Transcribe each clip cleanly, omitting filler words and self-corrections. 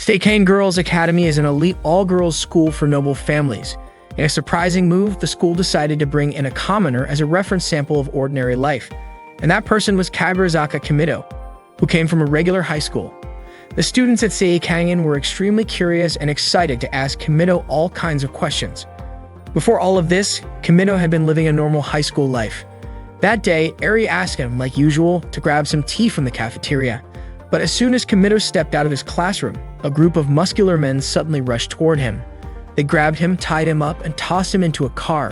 Seikane Girls Academy is an elite all-girls school for noble families. In a surprising move, the school decided to bring in a commoner as a reference sample of ordinary life, and that person was Kaburizaka Kimido, who came from a regular high school. The students at Seikane were extremely curious and excited to ask Kimido all kinds of questions. Before all of this, Kimido had been living a normal high school life. That day, Eri asked him, like usual, to grab some tea from the cafeteria. But as soon as Kimido stepped out of his classroom, a group of muscular men suddenly rushed toward him. They grabbed him, tied him up, and tossed him into a car.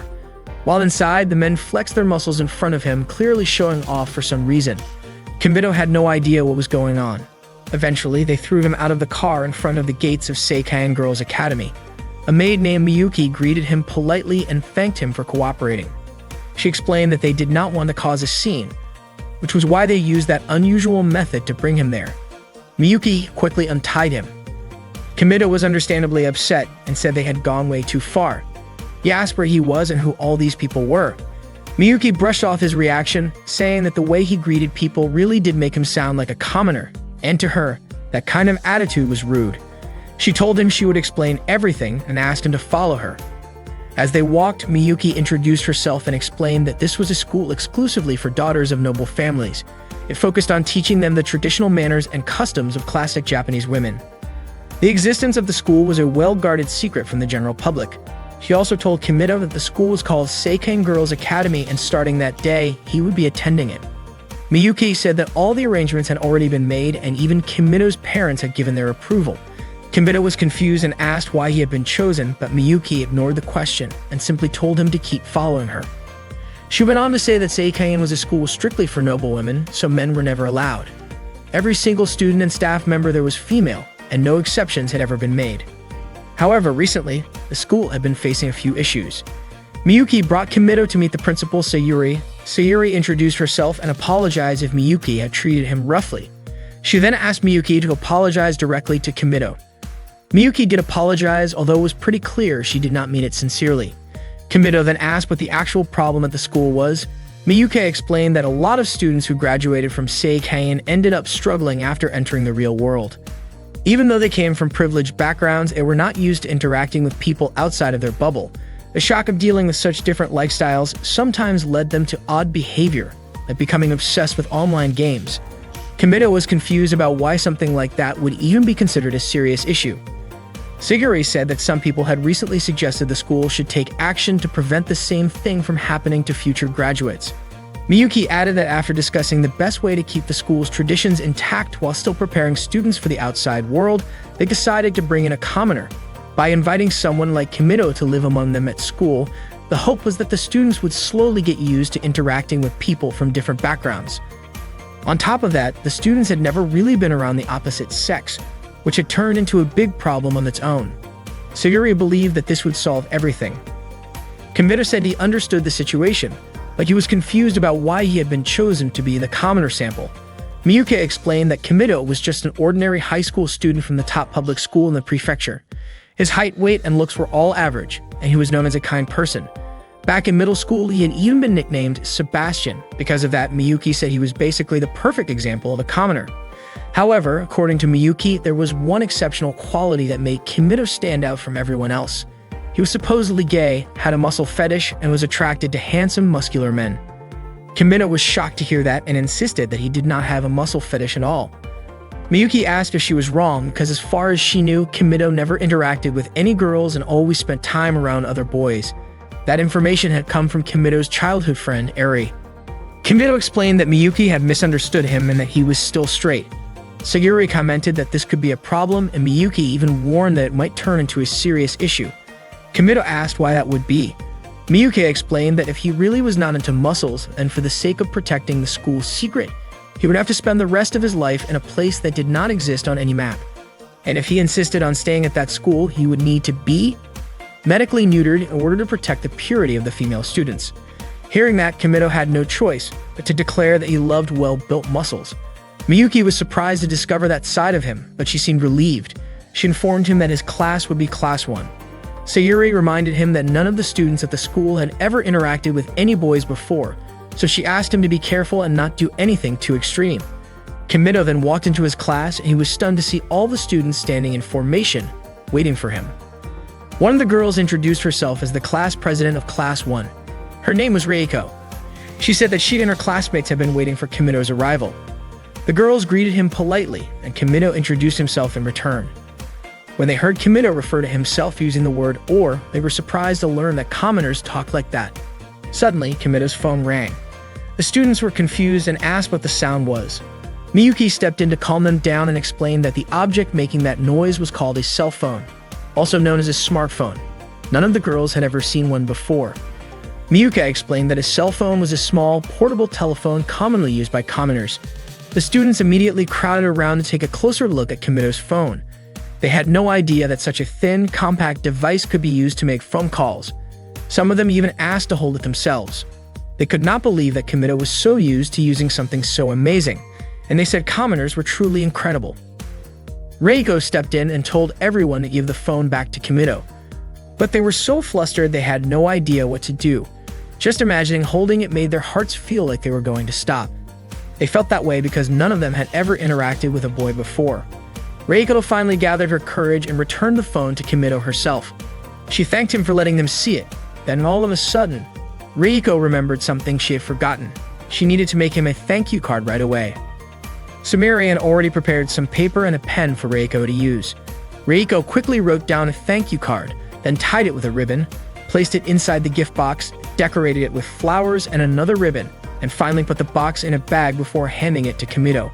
While inside, the men flexed their muscles in front of him, clearly showing off for some reason. Kimido had no idea what was going on. Eventually, they threw him out of the car in front of the gates of Seikane Girls Academy. A maid named Miyuki greeted him politely and thanked him for cooperating. She explained that they did not want to cause a scene, which was why they used that unusual method to bring him there. Miyuki quickly untied him. Kimido was understandably upset and said they had gone way too far. He asked where he was and who all these people were. Miyuki brushed off his reaction, saying that the way he greeted people really did make him sound like a commoner, and to her, that kind of attitude was rude. She told him she would explain everything and asked him to follow her. As they walked, Miyuki introduced herself and explained that this was a school exclusively for daughters of noble families. It focused on teaching them the traditional manners and customs of classic Japanese women. The existence of the school was a well-guarded secret from the general public. She also told Kimido that the school was called Seikane Girls Academy, and starting that day, he would be attending it. Miyuki said that all the arrangements had already been made and even Kimido's parents had given their approval. Kimido was confused and asked why he had been chosen, but Miyuki ignored the question and simply told him to keep following her. She went on to say that Seikane was a school strictly for noble women, so men were never allowed. Every single student and staff member there was female, and no exceptions had ever been made. However, recently, the school had been facing a few issues. Miyuki brought Kimido to meet the principal, Sayuri. Sayuri introduced herself and apologized if Miyuki had treated him roughly. She then asked Miyuki to apologize directly to Kimido. Miyuki did apologize, although it was pretty clear she did not mean it sincerely. Kimido then asked what the actual problem at the school was. Miyuki explained that a lot of students who graduated from Seikane ended up struggling after entering the real world. Even though they came from privileged backgrounds, they were not used to interacting with people outside of their bubble. The shock of dealing with such different lifestyles sometimes led them to odd behavior, like becoming obsessed with online games. Kimido was confused about why something like that would even be considered a serious issue. Sayuri said that some people had recently suggested the school should take action to prevent the same thing from happening to future graduates. Miyuki added that after discussing the best way to keep the school's traditions intact while still preparing students for the outside world, they decided to bring in a commoner. By inviting someone like Kimido to live among them at school, the hope was that the students would slowly get used to interacting with people from different backgrounds. On top of that, the students had never really been around the opposite sex, which had turned into a big problem on its own. Sayuri believed that this would solve everything. Kimido said he understood the situation, but he was confused about why he had been chosen to be the commoner sample. Miyuki explained that Kimido was just an ordinary high school student from the top public school in the prefecture. His height, weight, and looks were all average, and he was known as a kind person. Back in middle school, he had even been nicknamed Sebastian. Because of that, Miyuki said he was basically the perfect example of a commoner. However, according to Miyuki, there was one exceptional quality that made Kimido stand out from everyone else. He was supposedly gay, had a muscle fetish, and was attracted to handsome, muscular men. Kimido was shocked to hear that and insisted that he did not have a muscle fetish at all. Miyuki asked if she was wrong because as far as she knew, Kimido never interacted with any girls and always spent time around other boys. That information had come from Kimido's childhood friend, Eri. Kimido explained that Miyuki had misunderstood him and that he was still straight. Sayuri commented that this could be a problem, and Miyuki even warned that it might turn into a serious issue. Kimido asked why that would be. Miyuki explained that if he really was not into muscles, and for the sake of protecting the school's secret, he would have to spend the rest of his life in a place that did not exist on any map. And if he insisted on staying at that school, he would need to be medically neutered in order to protect the purity of the female students. Hearing that, Kimido had no choice but to declare that he loved well-built muscles. Miyuki was surprised to discover that side of him, but she seemed relieved. She informed him that his class would be Class 1. Sayuri reminded him that none of the students at the school had ever interacted with any boys before, so she asked him to be careful and not do anything too extreme. Kimido then walked into his class and he was stunned to see all the students standing in formation, waiting for him. One of the girls introduced herself as the class president of Class 1. Her name was Reiko. She said that she and her classmates had been waiting for Kimido's arrival. The girls greeted him politely, and Kimido introduced himself in return. When they heard Kimido refer to himself using the word "or," they were surprised to learn that commoners talk like that. Suddenly, Kimido's phone rang. The students were confused and asked what the sound was. Miyuki stepped in to calm them down and explained that the object making that noise was called a cell phone, also known as a smartphone. None of the girls had ever seen one before. Miyuki explained that a cell phone was a small, portable telephone commonly used by commoners. The students immediately crowded around to take a closer look at Kimido's phone. They had no idea that such a thin, compact device could be used to make phone calls. Some of them even asked to hold it themselves. They could not believe that Kimido was so used to using something so amazing, and they said commoners were truly incredible. Reiko stepped in and told everyone to give the phone back to Kimido. But they were so flustered they had no idea what to do. Just imagining holding it made their hearts feel like they were going to stop. They felt that way because none of them had ever interacted with a boy before. Reiko finally gathered her courage and returned the phone to Kimido herself. She thanked him for letting them see it. Then all of a sudden, Reiko remembered something she had forgotten. She needed to make him a thank you card right away. Sumire had already prepared some paper and a pen for Reiko to use. Reiko quickly wrote down a thank you card, then tied it with a ribbon, placed it inside the gift box, decorated it with flowers and another ribbon, and finally put the box in a bag before handing it to Kimido.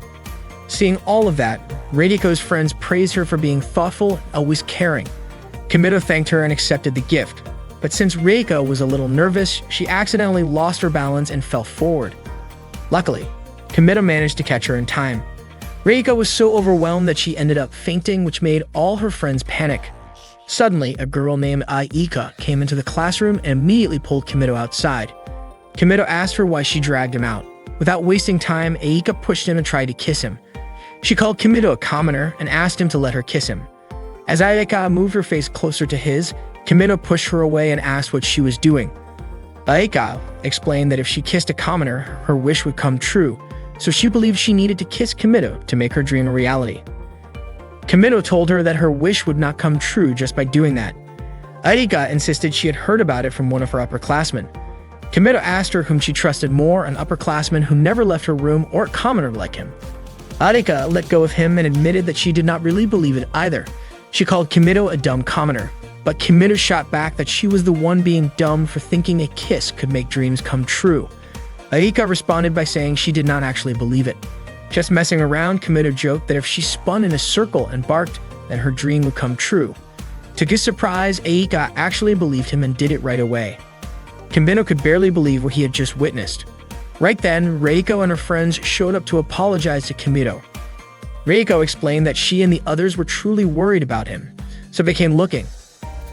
Seeing all of that, Reiko's friends praised her for being thoughtful and always caring. Kimido thanked her and accepted the gift, but since Reiko was a little nervous, she accidentally lost her balance and fell forward. Luckily, Kimido managed to catch her in time. Reiko was so overwhelmed that she ended up fainting, which made all her friends panic. Suddenly, a girl named Aika came into the classroom and immediately pulled Kimido outside. Kimido asked her why she dragged him out. Without wasting time, Aika pushed him and tried to kiss him. She called Kimido a commoner and asked him to let her kiss him. As Aika moved her face closer to his, Kimido pushed her away and asked what she was doing. Aika explained that if she kissed a commoner, her wish would come true, so she believed she needed to kiss Kimido to make her dream a reality. Kimido told her that her wish would not come true just by doing that. Aika insisted she had heard about it from one of her upperclassmen. Kimido asked her whom she trusted more, an upperclassman who never left her room or a commoner like him. Aika let go of him and admitted that she did not really believe it either. She called Kimido a dumb commoner, but Kimido shot back that she was the one being dumb for thinking a kiss could make dreams come true. Aika responded by saying she did not actually believe it. Just messing around, Kimido joked that if she spun in a circle and barked, then her dream would come true. To his surprise, Aika actually believed him and did it right away. Kimido could barely believe what he had just witnessed. Right then, Reiko and her friends showed up to apologize to Kimido. Reiko explained that she and the others were truly worried about him, so they came looking.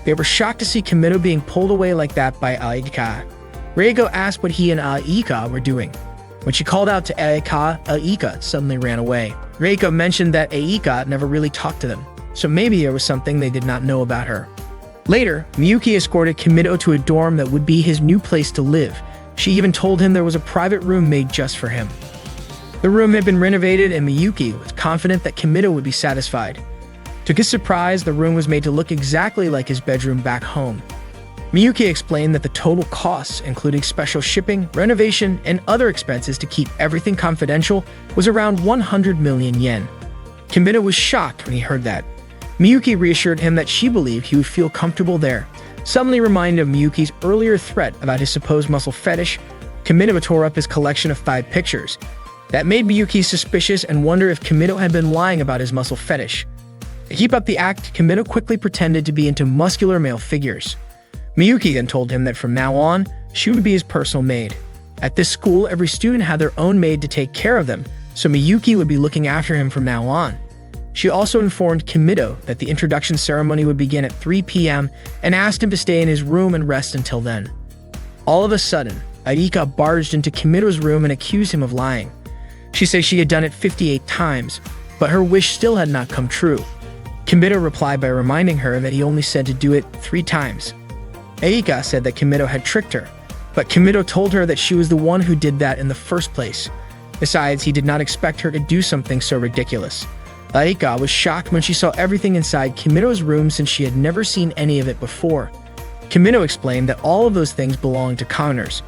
They were shocked to see Kimido being pulled away like that by Aika. Reiko asked what he and Aika were doing. When she called out to Aika suddenly ran away. Reiko mentioned that Aika never really talked to them, so maybe there was something they did not know about her. Later, Miyuki escorted Kimido to a dorm that would be his new place to live. She even told him there was a private room made just for him. The room had been renovated and Miyuki was confident that Kimido would be satisfied. To his surprise, the room was made to look exactly like his bedroom back home. Miyuki explained that the total costs, including special shipping, renovation, and other expenses to keep everything confidential, was around 100 million yen. Kimido was shocked when he heard that. Miyuki reassured him that she believed he would feel comfortable there. Suddenly reminded of Miyuki's earlier threat about his supposed muscle fetish, Kimido tore up his collection of 5 pictures. That made Miyuki suspicious and wonder if Kimido had been lying about his muscle fetish. To keep up the act, Kimido quickly pretended to be into muscular male figures. Miyuki then told him that from now on, she would be his personal maid. At this school, every student had their own maid to take care of them, so Miyuki would be looking after him from now on. She also informed Kimido that the introduction ceremony would begin at 3 p.m. and asked him to stay in his room and rest until then. All of a sudden, Aika barged into Kimido's room and accused him of lying. She said she had done it 58 times, but her wish still had not come true. Kimido replied by reminding her that he only said to do it 3 times. Aika said that Kimido had tricked her, but Kimido told her that she was the one who did that in the first place. Besides, he did not expect her to do something so ridiculous. Aika was shocked when she saw everything inside Kimito's room since she had never seen any of it before. Kimito explained that all of those things belonged to commoners.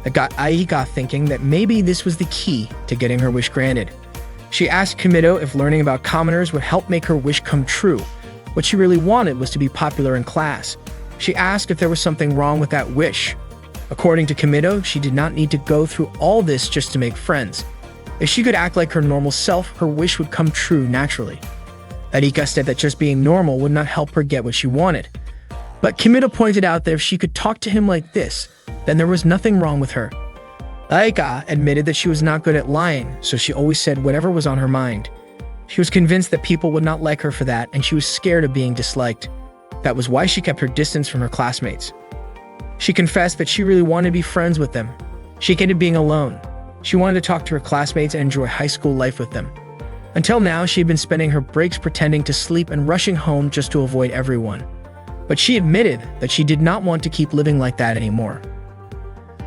That got Aika thinking that maybe this was the key to getting her wish granted. She asked Kimito if learning about commoners would help make her wish come true. What she really wanted was to be popular in class. She asked if there was something wrong with that wish. According to Kimito, she did not need to go through all this just to make friends. If she could act like her normal self, her wish would come true naturally. Aika said that just being normal would not help her get what she wanted. But Kimito pointed out that if she could talk to him like this, then there was nothing wrong with her. Aika admitted that she was not good at lying, so she always said whatever was on her mind. She was convinced that people would not like her for that, and she was scared of being disliked. That was why she kept her distance from her classmates. She confessed that she really wanted to be friends with them. She hated being alone. She wanted to talk to her classmates and enjoy high school life with them. Until now, she had been spending her breaks pretending to sleep and rushing home just to avoid everyone. But she admitted that she did not want to keep living like that anymore.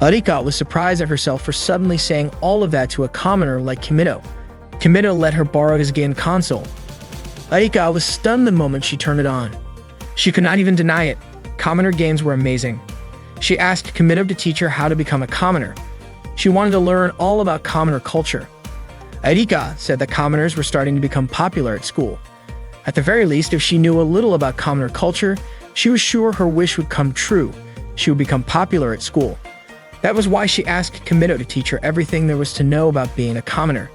Aika was surprised at herself for suddenly saying all of that to a commoner like Kimito. Kimito let her borrow his game console. Aika was stunned the moment she turned it on. She could not even deny it. Commoner games were amazing. She asked Kimito to teach her how to become a commoner. She wanted to learn all about commoner culture. Aika said that commoners were starting to become popular at school. At the very least, if she knew a little about commoner culture, she was sure her wish would come true. She would become popular at school. That was why she asked Kimito to teach her everything there was to know about being a commoner.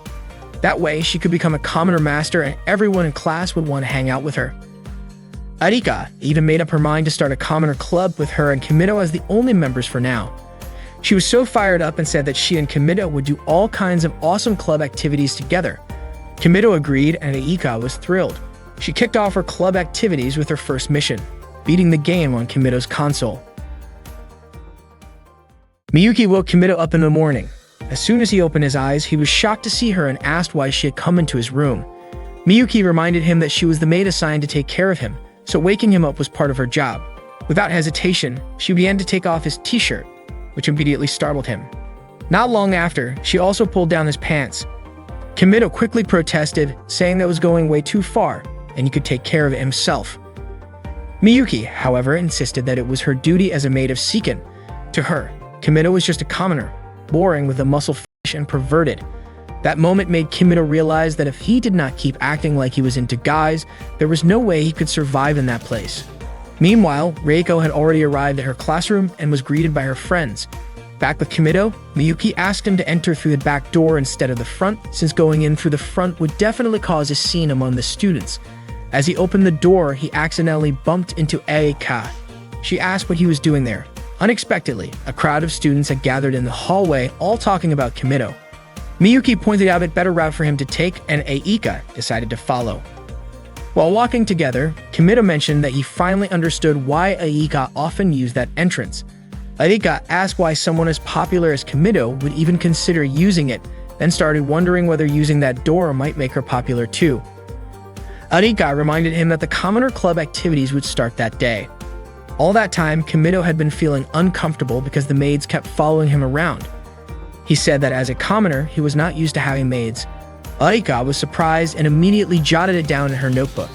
That way, she could become a commoner master and everyone in class would want to hang out with her. Aika even made up her mind to start a commoner club with her and Kimito as the only members for now. She was so fired up and said that she and Kimito would do all kinds of awesome club activities together. Kimito agreed and Aika was thrilled. She kicked off her club activities with her first mission, beating the game on Kimito's console. Miyuki woke Kimito up in the morning. As soon as he opened his eyes, he was shocked to see her and asked why she had come into his room. Miyuki reminded him that she was the maid assigned to take care of him, so waking him up was part of her job. Without hesitation, she began to take off his t-shirt, which immediately startled him. Not long after, she also pulled down his pants. Kimito quickly protested, saying that was going way too far, and he could take care of it himself. Miyuki, however, insisted that it was her duty as a maid of Seiken. To her, Kimito was just a commoner, boring with a muscle fish and perverted. That moment made Kimito realize that if he did not keep acting like he was into guys, there was no way he could survive in that place. Meanwhile, Reiko had already arrived at her classroom and was greeted by her friends. Back with Kimito, Miyuki asked him to enter through the back door instead of the front, since going in through the front would definitely cause a scene among the students. As he opened the door, he accidentally bumped into Aika. She asked what he was doing there. Unexpectedly, a crowd of students had gathered in the hallway, all talking about Kimito. Miyuki pointed out a better route for him to take, and Aika decided to follow. While walking together, Kimito mentioned that he finally understood why Aika often used that entrance. Aika asked why someone as popular as Kimito would even consider using it, then started wondering whether using that door might make her popular too. Aika reminded him that the Commoner Club activities would start that day. All that time, Kimito had been feeling uncomfortable because the maids kept following him around. He said that as a commoner, he was not used to having maids. Aika was surprised and immediately jotted it down in her notebook.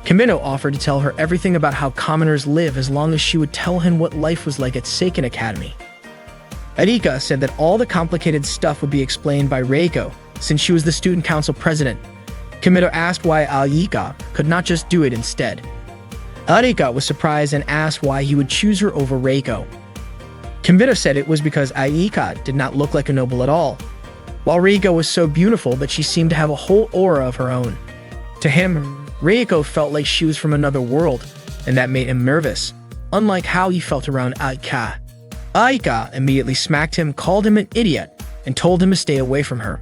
Kimito offered to tell her everything about how commoners live as long as she would tell him what life was like at Seiken Academy. Aika said that all the complicated stuff would be explained by Reiko, since she was the student council president. Kimito asked why Aika could not just do it instead. Aika was surprised and asked why he would choose her over Reiko. Kimito said it was because Aika did not look like a noble at all, while Reiko was so beautiful that she seemed to have a whole aura of her own. To him, Reiko felt like she was from another world, and that made him nervous, unlike how he felt around Aika. Aika immediately smacked him, called him an idiot, and told him to stay away from her.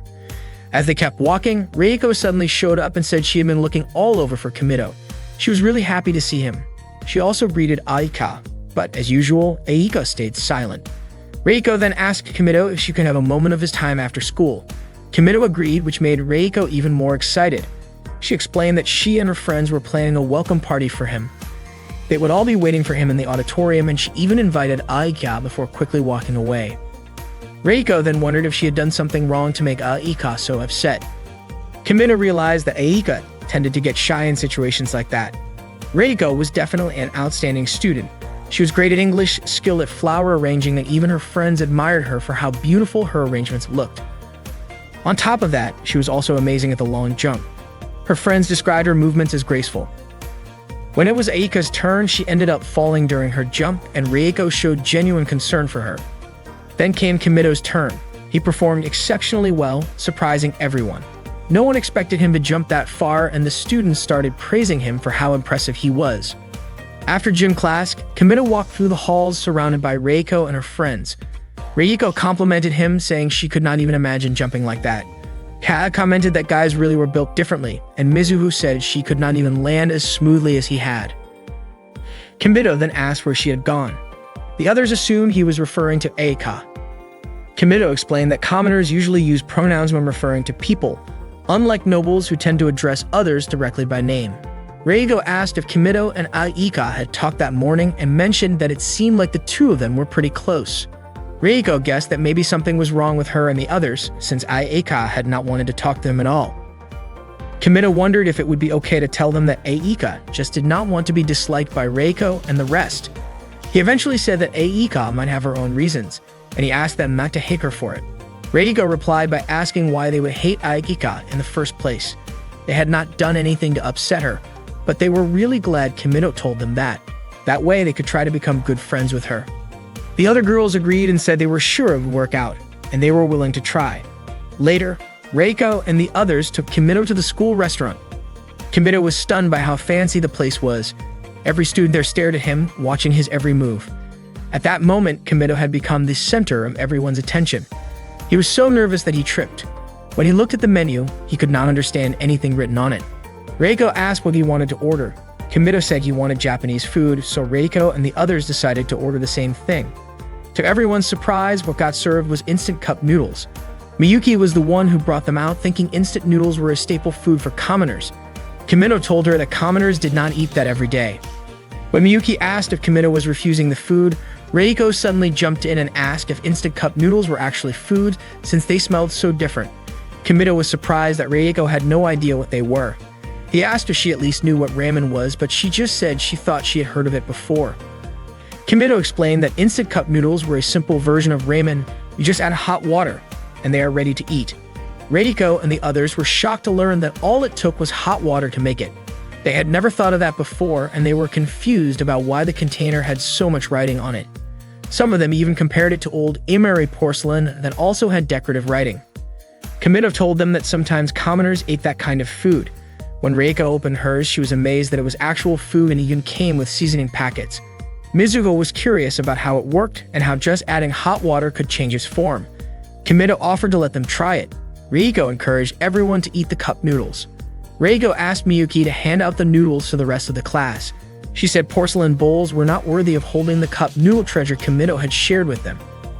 As they kept walking, Reiko suddenly showed up and said she had been looking all over for Kimito. She was really happy to see him. She also greeted Aika, but as usual, Aika stayed silent. Reiko then asked Kimito if she could have a moment of his time after school. Kimito agreed, which made Reiko even more excited. She explained that she and her friends were planning a welcome party for him. They would all be waiting for him in the auditorium, and she even invited Aika before quickly walking away. Reiko then wondered if she had done something wrong to make Aika so upset. Kimito realized that Aika tended to get shy in situations like that. Reiko was definitely an outstanding student. She was great at English, skilled at flower arranging, and even her friends admired her for how beautiful her arrangements looked. On top of that, she was also amazing at the long jump. Her friends described her movements as graceful. When it was Aika's turn, she ended up falling during her jump, and Reiko showed genuine concern for her. Then came Kimito's turn. He performed exceptionally well, surprising everyone. No one expected him to jump that far, and the students started praising him for how impressive he was. After gym class, Kimito walked through the halls surrounded by Reiko and her friends. Reiko complimented him, saying she could not even imagine jumping like that. Kaa commented that guys really were built differently, and Mizuho said she could not even land as smoothly as he had. Kimito then asked where she had gone. The others assumed he was referring to Aika. Kimito explained that commoners usually use pronouns when referring to people, unlike nobles who tend to address others directly by name. Reiko asked if Kimito and Aika had talked that morning and mentioned that it seemed like the two of them were pretty close. Reiko guessed that maybe something was wrong with her and the others, since Aika had not wanted to talk to them at all. Kimito wondered if it would be okay to tell them that Aika just did not want to be disliked by Reiko and the rest. He eventually said that Aika might have her own reasons, and he asked them not to hate her for it. Reiko replied by asking why they would hate Aika in the first place. They had not done anything to upset her, but they were really glad Kimito told them that. That way they could try to become good friends with her. The other girls agreed and said they were sure it would work out, and they were willing to try. Later, Reiko and the others took Kimito to the school restaurant. Kimito was stunned by how fancy the place was. Every student there stared at him, watching his every move. At that moment, Kimito had become the center of everyone's attention. He was so nervous that he tripped. When he looked at the menu, he could not understand anything written on it. Reiko asked what he wanted to order. Kimito said he wanted Japanese food, so Reiko and the others decided to order the same thing. To everyone's surprise, what got served was instant cup noodles. Miyuki was the one who brought them out, thinking instant noodles were a staple food for commoners. Kimito told her that commoners did not eat that every day. When Miyuki asked if Kimito was refusing the food, Reiko suddenly jumped in and asked if instant cup noodles were actually food, since they smelled so different. Kimito was surprised that Reiko had no idea what they were. He asked if she at least knew what ramen was, but she just said she thought she had heard of it before. Kimito explained that instant cup noodles were a simple version of ramen. You just add hot water, and they are ready to eat. Reiko and the others were shocked to learn that all it took was hot water to make it. They had never thought of that before, and they were confused about why the container had so much writing on it. Some of them even compared it to old Imari porcelain that also had decorative writing. Kimito told them that sometimes commoners ate that kind of food. When Reiko opened hers, she was amazed that it was actual food and even came with seasoning packets. Mizuho was curious about how it worked and how just adding hot water could change its form. Kimito offered to let them try it. Reiko encouraged everyone to eat the cup noodles. Reiko asked Miyuki to hand out the noodles to the rest of the class. She said porcelain bowls were not worthy of holding the cup noodle treasure Kimito had shared with them,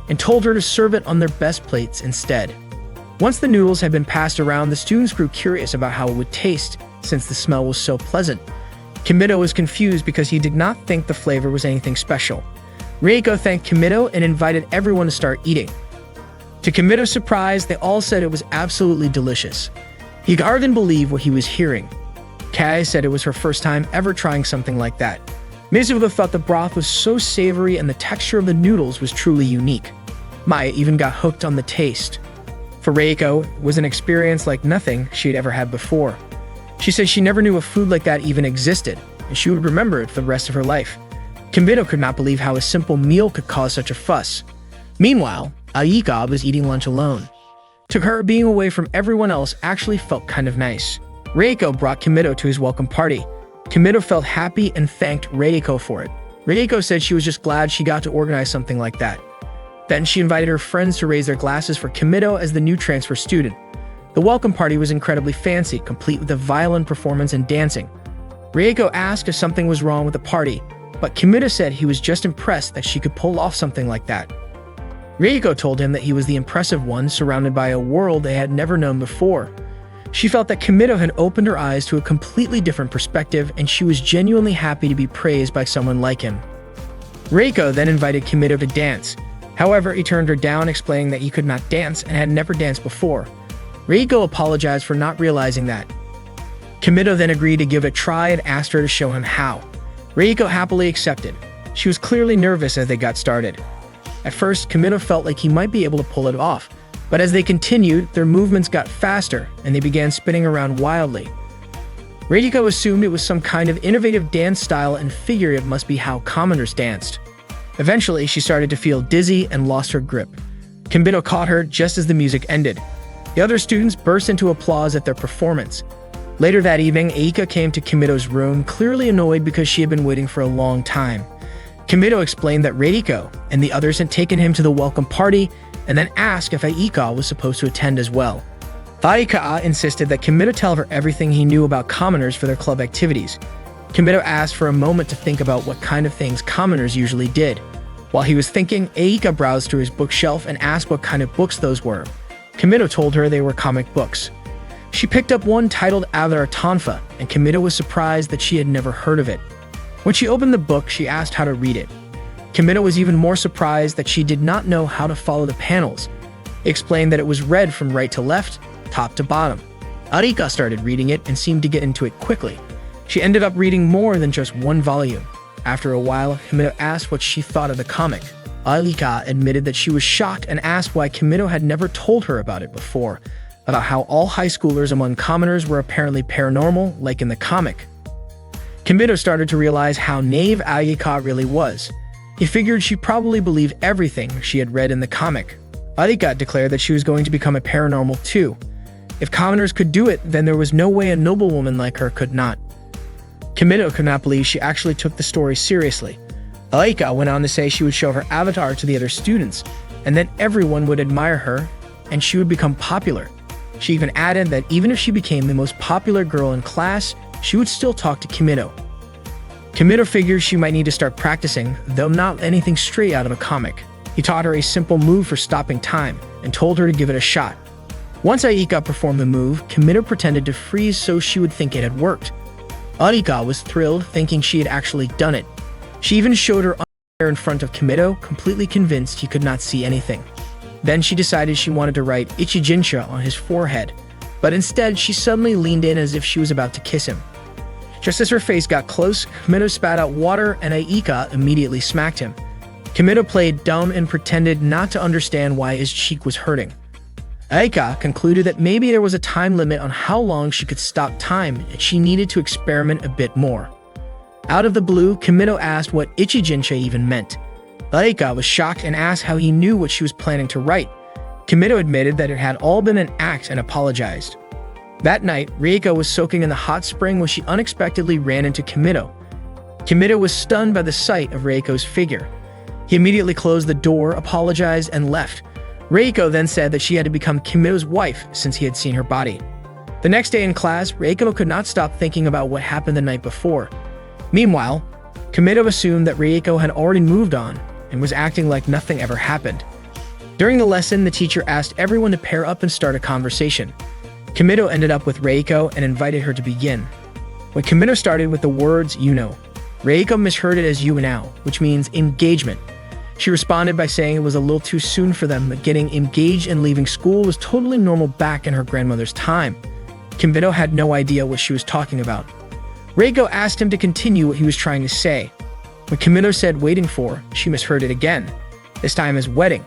and told her to serve it on their best plates instead. Once the noodles had been passed around, the students grew curious about how it would taste, since the smell was so pleasant. Kimito was confused because he did not think the flavor was anything special. Reiko thanked Kimito and invited everyone to start eating. To Kimito's surprise, they all said it was absolutely delicious. He hardly believed what he was hearing. Kai said it was her first time ever trying something like that. Mizuho thought the broth was so savory and the texture of the noodles was truly unique. Maya even got hooked on the taste. For Reiko, it was an experience like nothing she had ever had before. She said she never knew a food like that even existed, and she would remember it for the rest of her life. Kimito could not believe how a simple meal could cause such a fuss. Meanwhile, Aika was eating lunch alone. To her, being away from everyone else actually felt kind of nice. Reiko brought Kimito to his welcome party. Kimito felt happy and thanked Reiko for it. Reiko said she was just glad she got to organize something like that. Then she invited her friends to raise their glasses for Kimito as the new transfer student. The welcome party was incredibly fancy, complete with a violin performance and dancing. Reiko asked if something was wrong with the party, but Kimito said he was just impressed that she could pull off something like that. Reiko told him that he was the impressive one, surrounded by a world they had never known before. She felt that Kimito had opened her eyes to a completely different perspective, and she was genuinely happy to be praised by someone like him. Reiko then invited Kimito to dance. However, he turned her down, explaining that he could not dance and had never danced before. Reiko apologized for not realizing that. Kimito then agreed to give it a try and asked her to show him how. Reiko happily accepted. She was clearly nervous as they got started. At first, Kimito felt like he might be able to pull it off, but as they continued, their movements got faster and they began spinning around wildly. Reiko assumed it was some kind of innovative dance style and figured it must be how commoners danced. Eventually, she started to feel dizzy and lost her grip. Kimito caught her just as the music ended. The other students burst into applause at their performance. Later that evening, Aika came to Kimito's room, clearly annoyed because she had been waiting for a long time. Kimito explained that Reiko and the others had taken him to the welcome party and then asked if Aika was supposed to attend as well. Aika insisted that Kimito tell her everything he knew about commoners for their club activities. Kimito asked for a moment to think about what kind of things commoners usually did. While he was thinking, Aika browsed through his bookshelf and asked what kind of books those were. Kimito told her they were comic books. She picked up one titled Avatar Tonfa, and Kimito was surprised that she had never heard of it. When she opened the book, she asked how to read it. Kimito was even more surprised that she did not know how to follow the panels. He explained that it was read from right to left, top to bottom. Arika started reading it and seemed to get into it quickly. She ended up reading more than just one volume. After a while, Kimito asked what she thought of the comic. Arika admitted that she was shocked and asked why Kimito had never told her about it before, about how all high schoolers among commoners were apparently paranormal, like in the comic. Kimito started to realize how naive Arika really was. He figured she probably believed everything she had read in the comic. Arika declared that she was going to become a paranormal too. If commoners could do it, then there was no way a noblewoman like her could not. Kimito could not believe she actually took the story seriously. Aika went on to say she would show her avatar to the other students, and then everyone would admire her, and she would become popular. She even added that even if she became the most popular girl in class, she would still talk to Kimito. Kimito figured she might need to start practicing, though not anything straight out of a comic. He taught her a simple move for stopping time, and told her to give it a shot. Once Aika performed the move, Kimito pretended to freeze so she would think it had worked. Arika was thrilled, thinking she had actually done it. She even showed her underwear in front of Kimito, completely convinced he could not see anything. Then she decided she wanted to write Ichijinsha on his forehead, but instead she suddenly leaned in as if she was about to kiss him. Just as her face got close, Kimito spat out water and Aika immediately smacked him. Kimito played dumb and pretended not to understand why his cheek was hurting. Aika concluded that maybe there was a time limit on how long she could stop time and she needed to experiment a bit more. Out of the blue, Kimito asked what Ichijinsha even meant. Aika was shocked and asked how he knew what she was planning to write. Kimito admitted that it had all been an act and apologized. That night, Reiko was soaking in the hot spring when she unexpectedly ran into Kimito. Kimito was stunned by the sight of Reiko's figure. He immediately closed the door, apologized, and left. Reiko then said that she had to become Kimito's wife since he had seen her body. The next day in class, Reiko could not stop thinking about what happened the night before. Meanwhile, Kimito assumed that Reiko had already moved on and was acting like nothing ever happened. During the lesson, the teacher asked everyone to pair up and start a conversation. Kimito ended up with Reiko and invited her to begin. When Kimito started with the words, "you know," Reiko misheard it as "you now," which means engagement. She responded by saying it was a little too soon for them, but getting engaged and leaving school was totally normal back in her grandmother's time. Kimito had no idea what she was talking about. Reiko asked him to continue what he was trying to say. When Kimito said waiting for, she misheard it again, this time as wedding.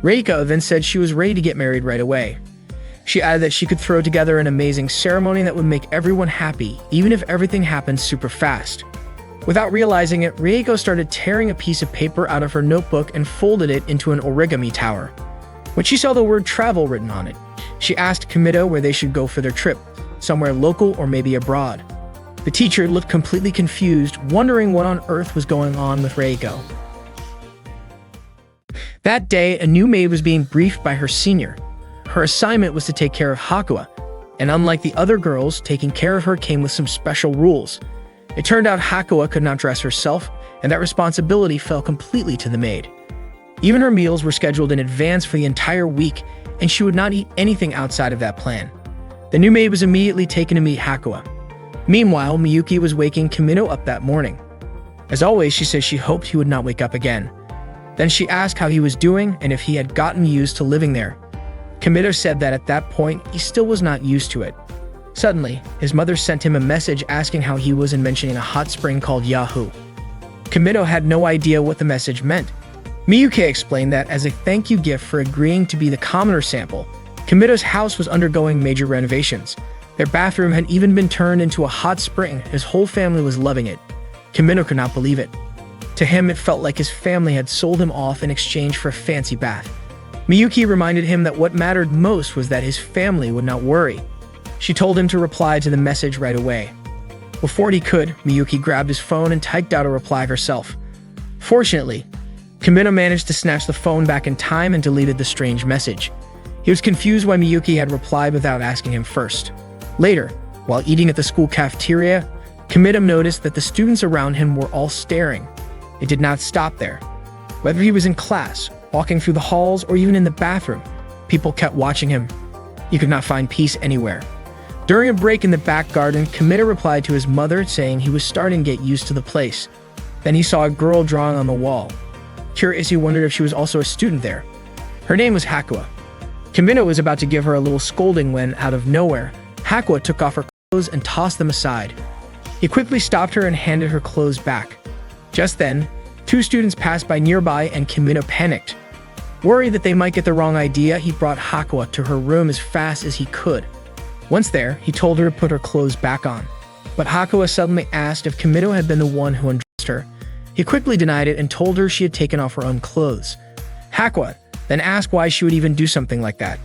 Reiko then said she was ready to get married right away. She added that she could throw together an amazing ceremony that would make everyone happy, even if everything happened super fast. Without realizing it, Reiko started tearing a piece of paper out of her notebook and folded it into an origami tower. When she saw the word travel written on it, she asked Kimito where they should go for their trip, somewhere local or maybe abroad. The teacher looked completely confused, wondering what on earth was going on with Reiko. That day, a new maid was being briefed by her senior. Her assignment was to take care of Hakua, and unlike the other girls, taking care of her came with some special rules. It turned out Hakua could not dress herself, and that responsibility fell completely to the maid. Even her meals were scheduled in advance for the entire week, and she would not eat anything outside of that plan. The new maid was immediately taken to meet Hakua. Meanwhile, Miyuki was waking Kimito up that morning. As always, she said she hoped he would not wake up again. Then she asked how he was doing and if he had gotten used to living there. Kimito said that at that point, he still was not used to it. Suddenly, his mother sent him a message asking how he was and mentioning a hot spring called Yahoo. Kimito had no idea what the message meant. Miyuki explained that as a thank you gift for agreeing to be the commoner sample, Kimito's house was undergoing major renovations. Their bathroom had even been turned into a hot spring. His whole family was loving it. Kimito could not believe it. To him, it felt like his family had sold him off in exchange for a fancy bath. Miyuki reminded him that what mattered most was that his family would not worry. She told him to reply to the message right away. Before he could, Miyuki grabbed his phone and typed out a reply herself. Fortunately, Kimito managed to snatch the phone back in time and deleted the strange message. He was confused why Miyuki had replied without asking him first. Later, while eating at the school cafeteria, Kimito noticed that the students around him were all staring. It did not stop there. Whether he was in class, walking through the halls, or even in the bathroom, people kept watching him. He could not find peace anywhere. During a break in the back garden, Kimito replied to his mother saying he was starting to get used to the place. Then he saw a girl drawing on the wall. Curious, he wondered if she was also a student there. Her name was Hakua. Kimito was about to give her a little scolding when, out of nowhere, Hakua took off her clothes and tossed them aside. He quickly stopped her and handed her clothes back. Just then, two students passed by nearby and Kimito panicked. Worried that they might get the wrong idea, he brought Hakua to her room as fast as he could. Once there, he told her to put her clothes back on. But Hakua suddenly asked if Kimito had been the one who undressed her. He quickly denied it and told her she had taken off her own clothes. Hakua then asked why she would even do something like that.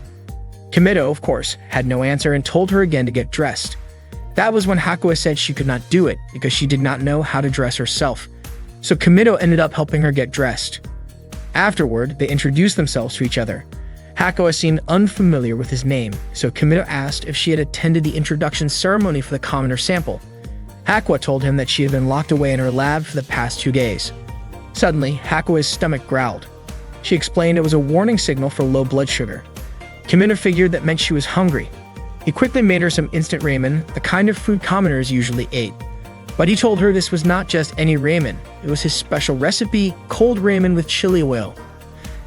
Kimito, of course, had no answer and told her again to get dressed. That was when Hakua said she could not do it because she did not know how to dress herself. So Kimito ended up helping her get dressed. Afterward, they introduced themselves to each other. Hakua seemed unfamiliar with his name, so Kimito asked if she had attended the introduction ceremony for the commoner sample. Hakua told him that she had been locked away in her lab for the past 2 days. Suddenly, Hakua's stomach growled. She explained it was a warning signal for low blood sugar. Kimito figured that meant she was hungry. He quickly made her some instant ramen, the kind of food commoners usually ate. But he told her this was not just any ramen, it was his special recipe, cold ramen with chili oil.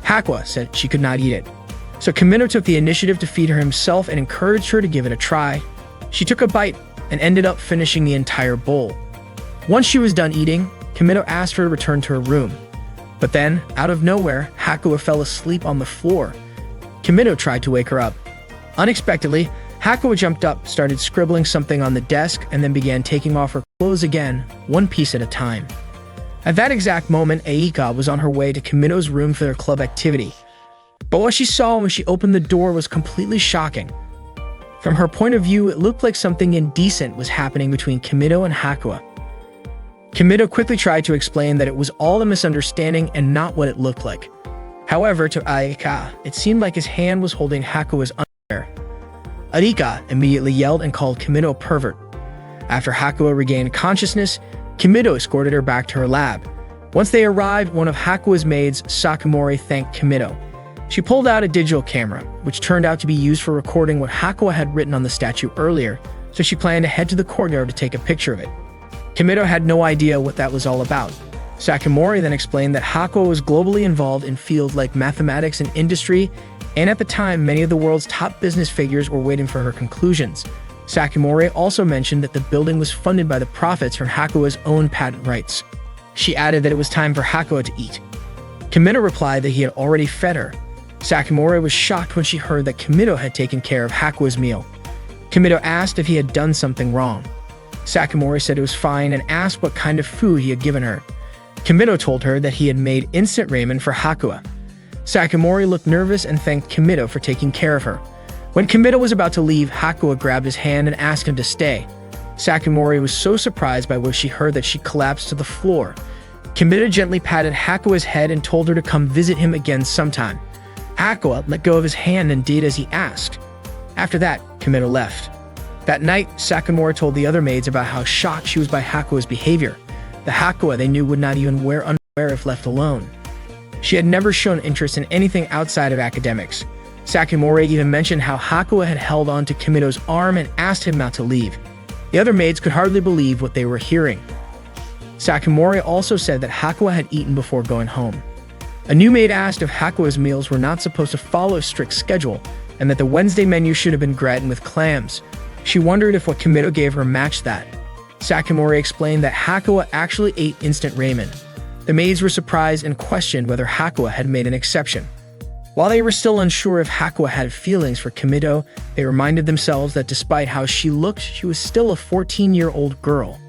Hakua said she could not eat it. So Kimito took the initiative to feed her himself and encouraged her to give it a try. She took a bite and ended up finishing the entire bowl. Once she was done eating, Kimito asked her to return to her room. But then, out of nowhere, Hakua fell asleep on the floor. Kimito tried to wake her up. Unexpectedly, Hakua jumped up, started scribbling something on the desk, and then began taking off her clothes again, one piece at a time. At that exact moment, Aika was on her way to Kimito's room for their club activity. But what she saw when she opened the door was completely shocking. From her point of view, it looked like something indecent was happening between Kimito and Hakua. Kimito quickly tried to explain that it was all a misunderstanding and not what it looked like. However, to Aika, it seemed like his hand was holding Hakua's underwear. Aika immediately yelled and called Kimito a pervert. After Hakua regained consciousness, Kimito escorted her back to her lab. Once they arrived, one of Hakua's maids, Sakamori, thanked Kimito. She pulled out a digital camera, which turned out to be used for recording what Hakua had written on the statue earlier, so she planned to head to the courtyard to take a picture of it. Kimito had no idea what that was all about. Sakamori then explained that Hakua was globally involved in fields like mathematics and industry, and at the time, many of the world's top business figures were waiting for her conclusions. Sakamori also mentioned that the building was funded by the profits from Hakua's own patent rights. She added that it was time for Hakua to eat. Kimito replied that he had already fed her. Sakamori was shocked when she heard that Kimito had taken care of Hakua's meal. Kimito asked if he had done something wrong. Sakamori said it was fine and asked what kind of food he had given her. Kimito told her that he had made instant ramen for Hakua. Sakamori looked nervous and thanked Kimito for taking care of her. When Kimito was about to leave, Hakua grabbed his hand and asked him to stay. Sakamori was so surprised by what she heard that she collapsed to the floor. Kimito gently patted Hakua's head and told her to come visit him again sometime. Hakua let go of his hand and did as he asked. After that, Kimito left. That night, Sakamori told the other maids about how shocked she was by Hakua's behavior. The Hakua they knew would not even wear underwear if left alone. She had never shown interest in anything outside of academics. Sakamori even mentioned how Hakua had held on to Kimito's arm and asked him not to leave. The other maids could hardly believe what they were hearing. Sakamori also said that Hakua had eaten before going home. A new maid asked if Hakua's meals were not supposed to follow a strict schedule, and that the Wednesday menu should have been gratin with clams. She wondered if what Kimido gave her matched that. Sakimori explained that Hakua actually ate instant ramen. The maids were surprised and questioned whether Hakua had made an exception. While they were still unsure if Hakua had feelings for Kimido, they reminded themselves that despite how she looked, she was still a 14-year-old girl.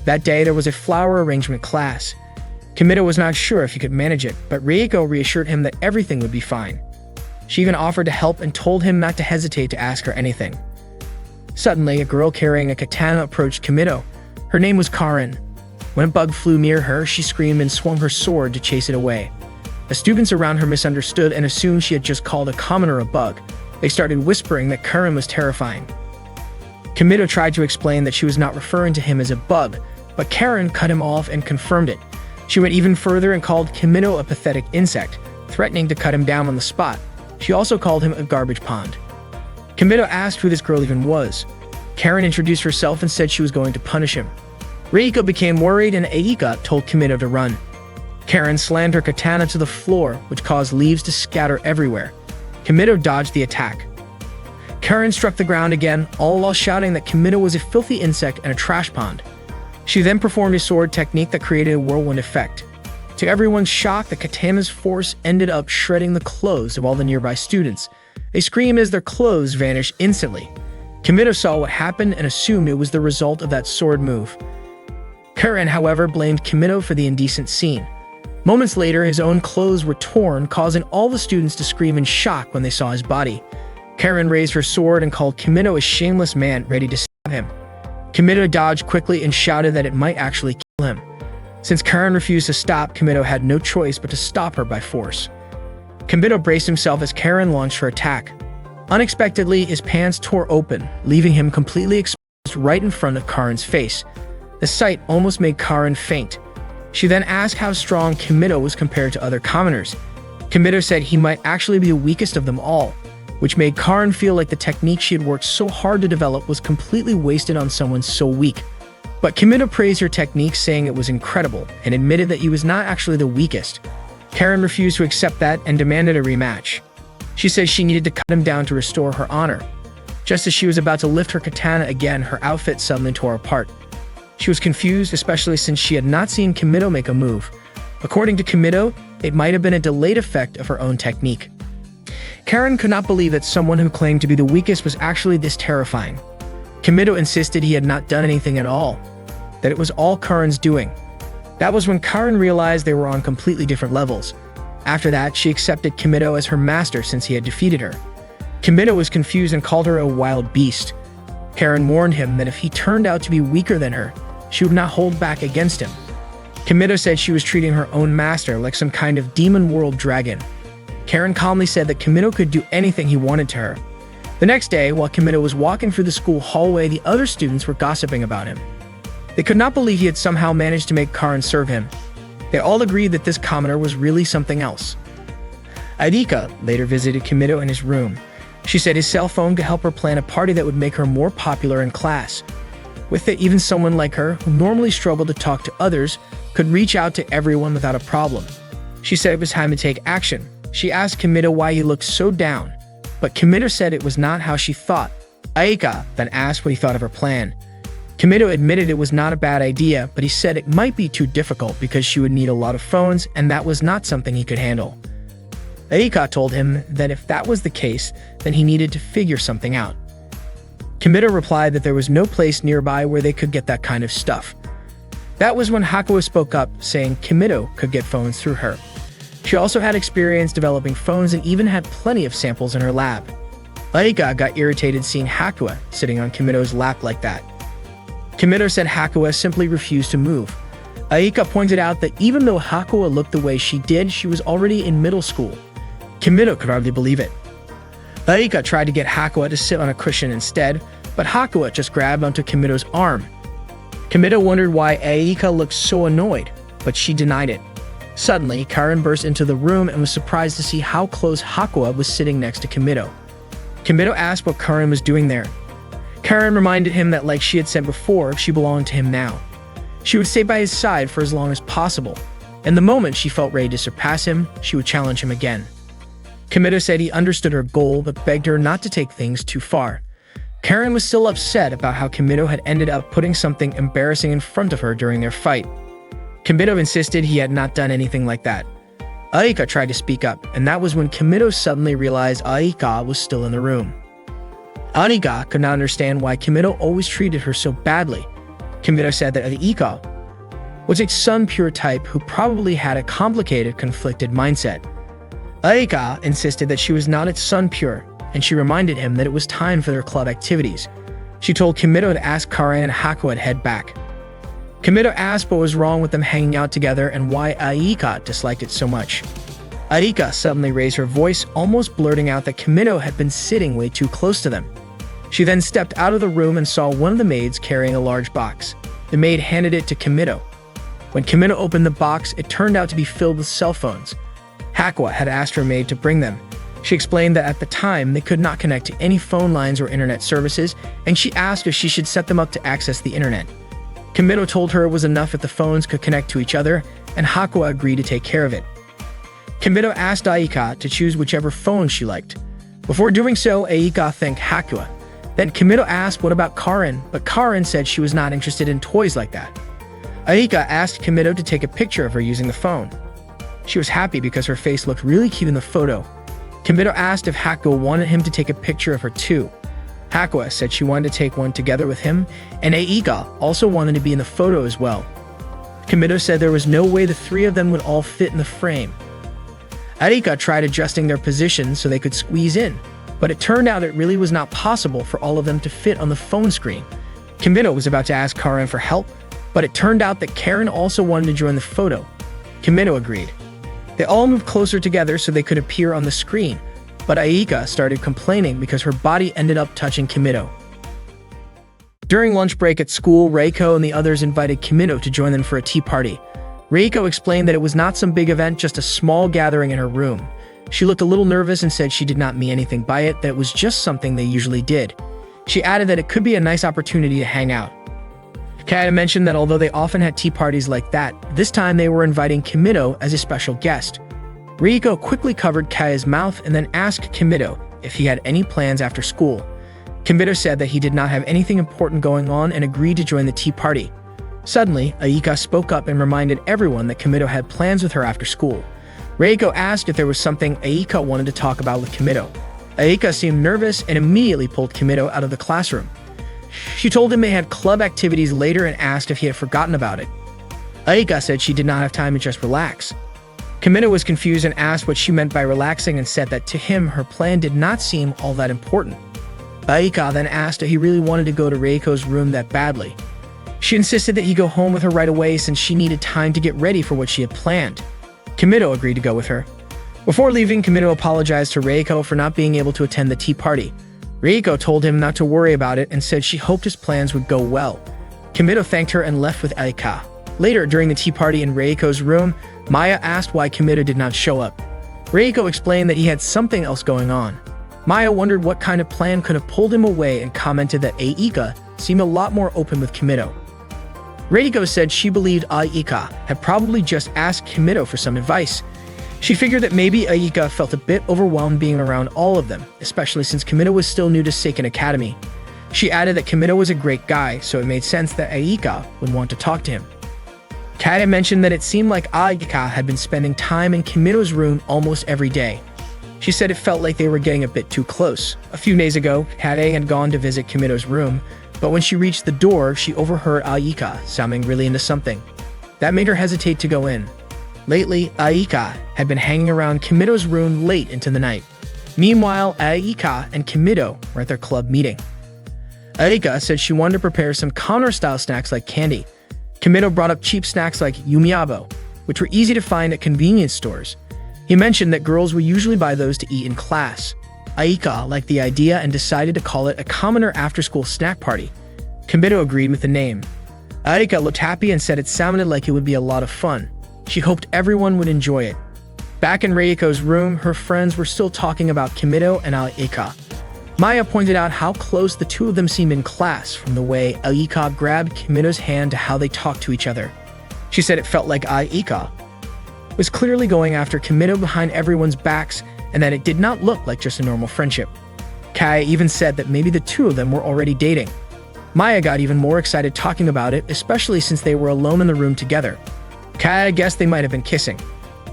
That day, there was a flower arrangement class. Kimido was not sure if he could manage it, but Reiko reassured him that everything would be fine. She even offered to help and told him not to hesitate to ask her anything. Suddenly, a girl carrying a katana approached Kimido. Her name was Karin. When a bug flew near her, she screamed and swung her sword to chase it away. The students around her misunderstood and assumed she had just called a commoner a bug. They started whispering that Karin was terrifying. Kimido tried to explain that she was not referring to him as a bug, but Karin cut him off and confirmed it. She went even further and called Kimido a pathetic insect, threatening to cut him down on the spot. She also called him a garbage pond. Kimido asked who this girl even was. Karin introduced herself and said she was going to punish him. Reiko became worried and Eika told Kimido to run. Karin slammed her katana to the floor, which caused leaves to scatter everywhere. Kimido dodged the attack. Karin struck the ground again, all while shouting that Kimido was a filthy insect and a trash pond. She then performed a sword technique that created a whirlwind effect. To everyone's shock, the katana's force ended up shredding the clothes of all the nearby students. They screamed as their clothes vanished instantly. Kimido saw what happened and assumed it was the result of that sword move. Karin, however, blamed Kimido for the indecent scene. Moments later, his own clothes were torn, causing all the students to scream in shock when they saw his body. Karin raised her sword and called Kimido a shameless man ready to stab him. Kimido dodged quickly and shouted that it might actually kill him. Since Karin refused to stop, Kimido had no choice but to stop her by force. Kimido braced himself as Karin launched her attack. Unexpectedly, his pants tore open, leaving him completely exposed right in front of Karin's face. The sight almost made Karin faint. She then asked how strong Kimido was compared to other commoners. Kimido said he might actually be the weakest of them all, which made Karin feel like the technique she had worked so hard to develop was completely wasted on someone so weak. But Kimido praised her technique, saying it was incredible, and admitted that he was not actually the weakest. Karin refused to accept that and demanded a rematch. She said she needed to cut him down to restore her honor. Just as she was about to lift her katana again, her outfit suddenly tore apart. She was confused, especially since she had not seen Kimido make a move. According to Kimido, it might have been a delayed effect of her own technique. Karin could not believe that someone who claimed to be the weakest was actually this terrifying. Kimido insisted he had not done anything at all, that it was all Karin's doing. That was when Karin realized they were on completely different levels. After that, she accepted Kimido as her master since he had defeated her. Kimido was confused and called her a wild beast. Karin warned him that if he turned out to be weaker than her, she would not hold back against him. Kimido said she was treating her own master like some kind of demon world dragon. Karin calmly said that Kimido could do anything he wanted to her. The next day, while Kimido was walking through the school hallway, the other students were gossiping about him. They could not believe he had somehow managed to make Karin serve him. They all agreed that this commoner was really something else. Aidika later visited Kimido in his room. She said his cell phone could help her plan a party that would make her more popular in class. With it, even someone like her, who normally struggled to talk to others, could reach out to everyone without a problem. She said it was time to take action. She asked Kimido why he looked so down, but Kimido said it was not how she thought. Aika then asked what he thought of her plan. Kimido admitted it was not a bad idea, but he said it might be too difficult because she would need a lot of phones, and that was not something he could handle. Aika told him that if that was the case, then he needed to figure something out. Kimido replied that there was no place nearby where they could get that kind of stuff. That was when Hakua spoke up, saying Kimido could get phones through her. She also had experience developing phones and even had plenty of samples in her lab. Aika got irritated seeing Hakua sitting on Kimido's lap like that. Kimido said Hakua simply refused to move. Aika pointed out that even though Hakua looked the way she did, she was already in middle school. Kimido could hardly believe it. Aika tried to get Hakua to sit on a cushion instead, but Hakua just grabbed onto Kimido's arm. Kimido wondered why Aika looked so annoyed, but she denied it. Suddenly, Karin burst into the room and was surprised to see how close Hakua was sitting next to Kimido. Kimido asked what Karin was doing there. Karin reminded him that, like she had said before, she belonged to him now. She would stay by his side for as long as possible. and the moment she felt ready to surpass him, she would challenge him again. Kimito said he understood her goal but begged her not to take things too far. Karen was still upset about how Kimito had ended up putting something embarrassing in front of her during their fight. Kimito insisted he had not done anything like that. Aika tried to speak up, and that was when Kimito suddenly realized Aika was still in the room. Aika could not understand why Kimito always treated her so badly. Kimito said that Aika was a sun-pure type who probably had a complicated, conflicted mindset. Aika insisted that she was not its sun-pure, and she reminded him that it was time for their club activities. She told Kimito to ask Karen and Hakuo to head back. Kimito asked what was wrong with them hanging out together and why Aika disliked it so much. Aika suddenly raised her voice, almost blurting out that Kimito had been sitting way too close to them. She then stepped out of the room and saw one of the maids carrying a large box. The maid handed it to Kimito. When Kimito opened the box, it turned out to be filled with cell phones. Hakuo had asked her maid to bring them. She explained that at the time, they could not connect to any phone lines or internet services, and she asked if she should set them up to access the internet. Kimito told her it was enough if the phones could connect to each other, and Hakuo agreed to take care of it. Kimito asked Aika to choose whichever phone she liked. Before doing so, Aika thanked Hakuo. Then Kimito asked what about Karen, but Karen said she was not interested in toys like that. Aika asked Kimito to take a picture of her using the phone. She was happy because her face looked really cute in the photo. Kimito asked if Hakuo wanted him to take a picture of her too. Hakuo said she wanted to take one together with him, and Aika also wanted to be in the photo as well. Kimito said there was no way the three of them would all fit in the frame. Aika tried adjusting their positions so they could squeeze in, but it turned out it really was not possible for all of them to fit on the phone screen. Kimito was about to ask Karen for help, but it turned out that Karen also wanted to join the photo. Kimito agreed. They all moved closer together so they could appear on the screen, but Aika started complaining because her body ended up touching Kimito. During lunch break at school, Reiko and the others invited Kimito to join them for a tea party. Reiko explained that it was not some big event, just a small gathering in her room. She looked a little nervous and said she did not mean anything by it, that it was just something they usually did. She added that it could be a nice opportunity to hang out. Kaya mentioned that although they often had tea parties like that, this time they were inviting Kimito as a special guest. Reiko quickly covered Kaya's mouth and then asked Kimito if he had any plans after school. Kimito said that he did not have anything important going on and agreed to join the tea party. Suddenly, Aika spoke up and reminded everyone that Kimito had plans with her after school. Reiko asked if there was something Aika wanted to talk about with Kimito. Aika seemed nervous and immediately pulled Kimito out of the classroom. She told him they had club activities later and asked if he had forgotten about it. Aika said she did not have time to just relax. Kimito was confused and asked what she meant by relaxing and said that to him her plan did not seem all that important. Aika then asked if he really wanted to go to Reiko's room that badly. She insisted that he go home with her right away since she needed time to get ready for what she had planned. Kimito agreed to go with her. Before leaving, Kimito apologized to Reiko for not being able to attend the tea party. Reiko told him not to worry about it and said she hoped his plans would go well. Kimito thanked her and left with Aika. Later, during the tea party in Reiko's room, Maya asked why Kimito did not show up. Reiko explained that he had something else going on. Maya wondered what kind of plan could have pulled him away and commented that Aika seemed a lot more open with Kimito. Reiko said she believed Aika had probably just asked Kimito for some advice. She figured that maybe Aika felt a bit overwhelmed being around all of them, especially since Kimito was still new to Seiken Academy. She added that Kimito was a great guy, so it made sense that Aika would want to talk to him. Kata mentioned that it seemed like Aika had been spending time in Kimito's room almost every day. She said it felt like they were getting a bit too close. A few days ago, Kata had gone to visit Kimito's room, but when she reached the door, she overheard Aika sounding really into something. That made her hesitate to go in. Lately, Aika had been hanging around Kimito's room late into the night. Meanwhile, Aika and Kimito were at their club meeting. Aika said she wanted to prepare some counter-style snacks like candy. Kimito brought up cheap snacks like yumiabo, which were easy to find at convenience stores. He mentioned that girls would usually buy those to eat in class. Aika liked the idea and decided to call it a commoner after-school snack party. Kimito agreed with the name. Aika looked happy and said it sounded like it would be a lot of fun. She hoped everyone would enjoy it. Back in Reiko's room, her friends were still talking about Kimito and Aika. Maya pointed out how close the two of them seemed in class, from the way Aika grabbed Kimito's hand to how they talked to each other. She said it felt like Aika was clearly going after Kimito behind everyone's backs and that it did not look like just a normal friendship. Kai even said that maybe the two of them were already dating. Maya got even more excited talking about it, especially since they were alone in the room together. Kai guessed they might have been kissing.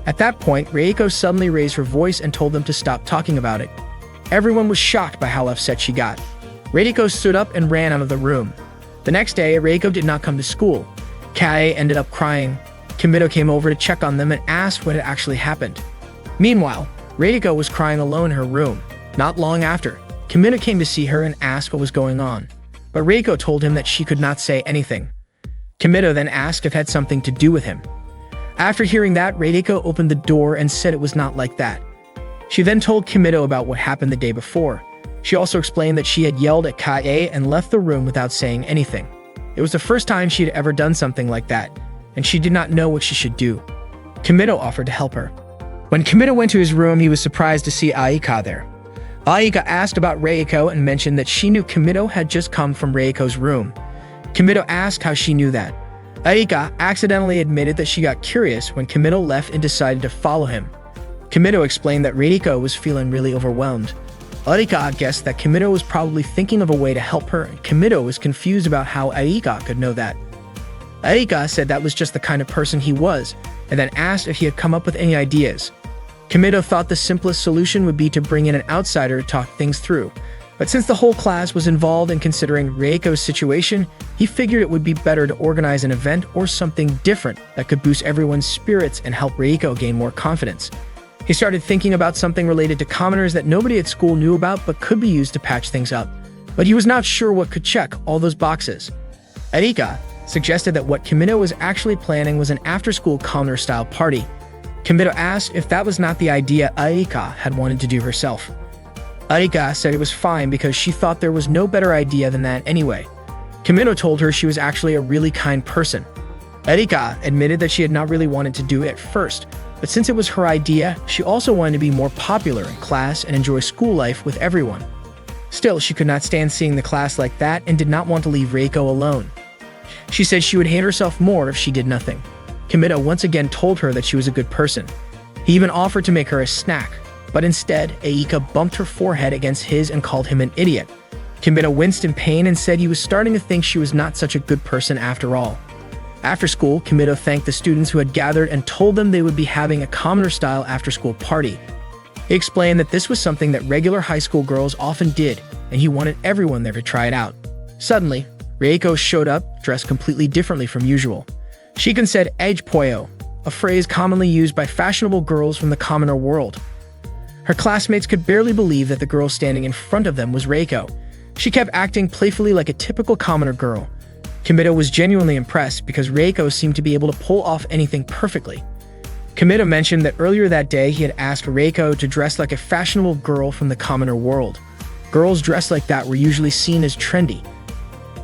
At that point, Reiko suddenly raised her voice and told them to stop talking about it. Everyone was shocked by how upset she got. Reiko stood up and ran out of the room. The next day, Reiko did not come to school. Kai ended up crying. Kimito came over to check on them and asked what had actually happened. Meanwhile, Reiko was crying alone in her room. Not long after, Kimito came to see her and asked what was going on. But Reiko told him that she could not say anything. Kimito then asked if it had something to do with him. After hearing that, Reiko opened the door and said it was not like that. She then told Kimito about what happened the day before. She also explained that she had yelled at Kae and left the room without saying anything. It was the first time she had ever done something like that, and she did not know what she should do. Kimito offered to help her. When Kimito went to his room, he was surprised to see Aika there. Aika asked about Reiko and mentioned that she knew Kimito had just come from Reiko's room. Kimito asked how she knew that. Aika accidentally admitted that she got curious when Kimito left and decided to follow him. Kimito explained that Reiko was feeling really overwhelmed. Aika guessed that Kimito was probably thinking of a way to help her, and Kimito was confused about how Aika could know that. Aika said that was just the kind of person he was, and then asked if he had come up with any ideas. Kimito thought the simplest solution would be to bring in an outsider to talk things through, but since the whole class was involved in considering Reiko's situation, he figured it would be better to organize an event or something different that could boost everyone's spirits and help Reiko gain more confidence. He started thinking about something related to commoners that nobody at school knew about but could be used to patch things up, but he was not sure what could check all those boxes. Aika suggested that what Kimito was actually planning was an after-school commoner-style party. Kimito asked if that was not the idea Aika had wanted to do herself. Aika said it was fine because she thought there was no better idea than that anyway. Kimito told her she was actually a really kind person. Aika admitted that she had not really wanted to do it at first, but since it was her idea, she also wanted to be more popular in class and enjoy school life with everyone. Still, she could not stand seeing the class like that and did not want to leave Reiko alone. She said she would hate herself more if she did nothing. Kimito once again told her that she was a good person. He even offered to make her a snack, but instead, Aika bumped her forehead against his and called him an idiot. Kimito winced in pain and said he was starting to think she was not such a good person after all. After school, Kimito thanked the students who had gathered and told them they would be having a commoner-style after-school party. He explained that this was something that regular high school girls often did, and he wanted everyone there to try it out. Suddenly, Reiko showed up, dressed completely differently from usual. She said "edge poyo," a phrase commonly used by fashionable girls from the commoner world. Her classmates could barely believe that the girl standing in front of them was Reiko. She kept acting playfully like a typical commoner girl. Kimito was genuinely impressed because Reiko seemed to be able to pull off anything perfectly. Kimito mentioned that earlier that day he had asked Reiko to dress like a fashionable girl from the commoner world. Girls dressed like that were usually seen as trendy.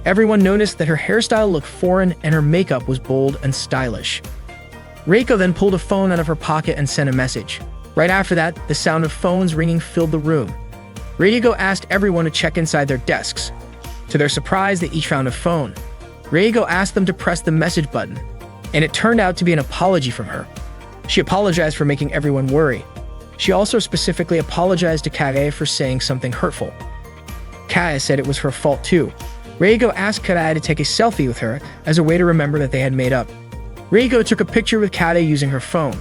Everyone noticed that her hairstyle looked foreign and her makeup was bold and stylish. Reiko then pulled a phone out of her pocket and sent a message. Right after that, the sound of phones ringing filled the room. Reiko asked everyone to check inside their desks. To their surprise, they each found a phone. Reiko asked them to press the message button, and it turned out to be an apology from her. She apologized for making everyone worry. She also specifically apologized to Kae for saying something hurtful. Kae said it was her fault too. Reiko asked Kae to take a selfie with her as a way to remember that they had made up. Reiko took a picture with Kae using her phone.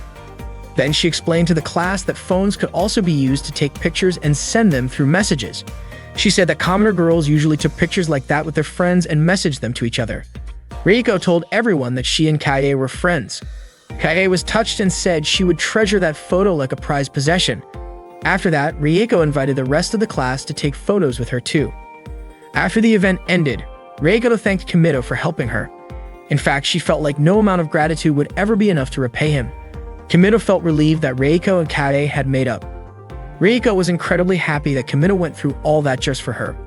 Then she explained to the class that phones could also be used to take pictures and send them through messages. She said that commoner girls usually took pictures like that with their friends and messaged them to each other. Reiko told everyone that she and Kae were friends. Kae was touched and said she would treasure that photo like a prized possession. After that, Reiko invited the rest of the class to take photos with her too. After the event ended, Reiko thanked Kimito for helping her. In fact, she felt like no amount of gratitude would ever be enough to repay him. Kimito felt relieved that Reiko and Kae had made up. Reiko was incredibly happy that Kimito went through all that just for her.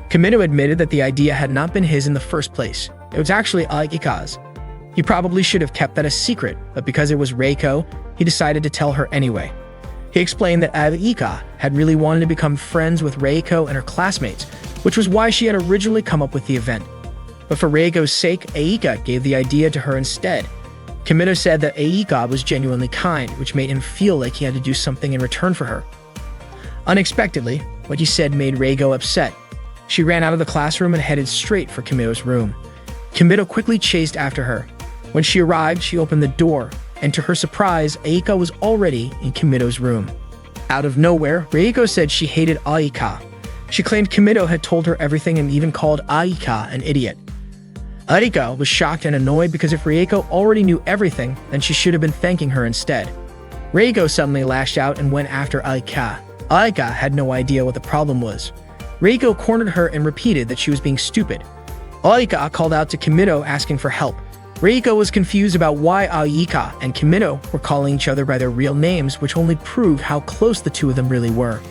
Kimito admitted that the idea had not been his in the first place. It was actually Aika's. He probably should have kept that a secret, but because it was Reiko, he decided to tell her anyway. He explained that Aika had really wanted to become friends with Reiko and her classmates, which was why she had originally come up with the event. But for Reiko's sake, Aika gave the idea to her instead. Kimito said that Aika was genuinely kind, which made him feel like he had to do something in return for her. Unexpectedly, what he said made Reiko upset. She ran out of the classroom and headed straight for Kimito's room. Kimito quickly chased after her. When she arrived, she opened the door, and to her surprise, Aika was already in Kimito's room. Out of nowhere, Reiko said she hated Aika. She claimed Kimito had told her everything and even called Aika an idiot. Aika was shocked and annoyed because if Reiko already knew everything, then she should have been thanking her instead. Reiko suddenly lashed out and went after Aika. Aika had no idea what the problem was. Reiko cornered her and repeated that she was being stupid. Aika called out to Kimito asking for help. Reiko was confused about why Aika and Kimito were calling each other by their real names, which only proved how close the two of them really were.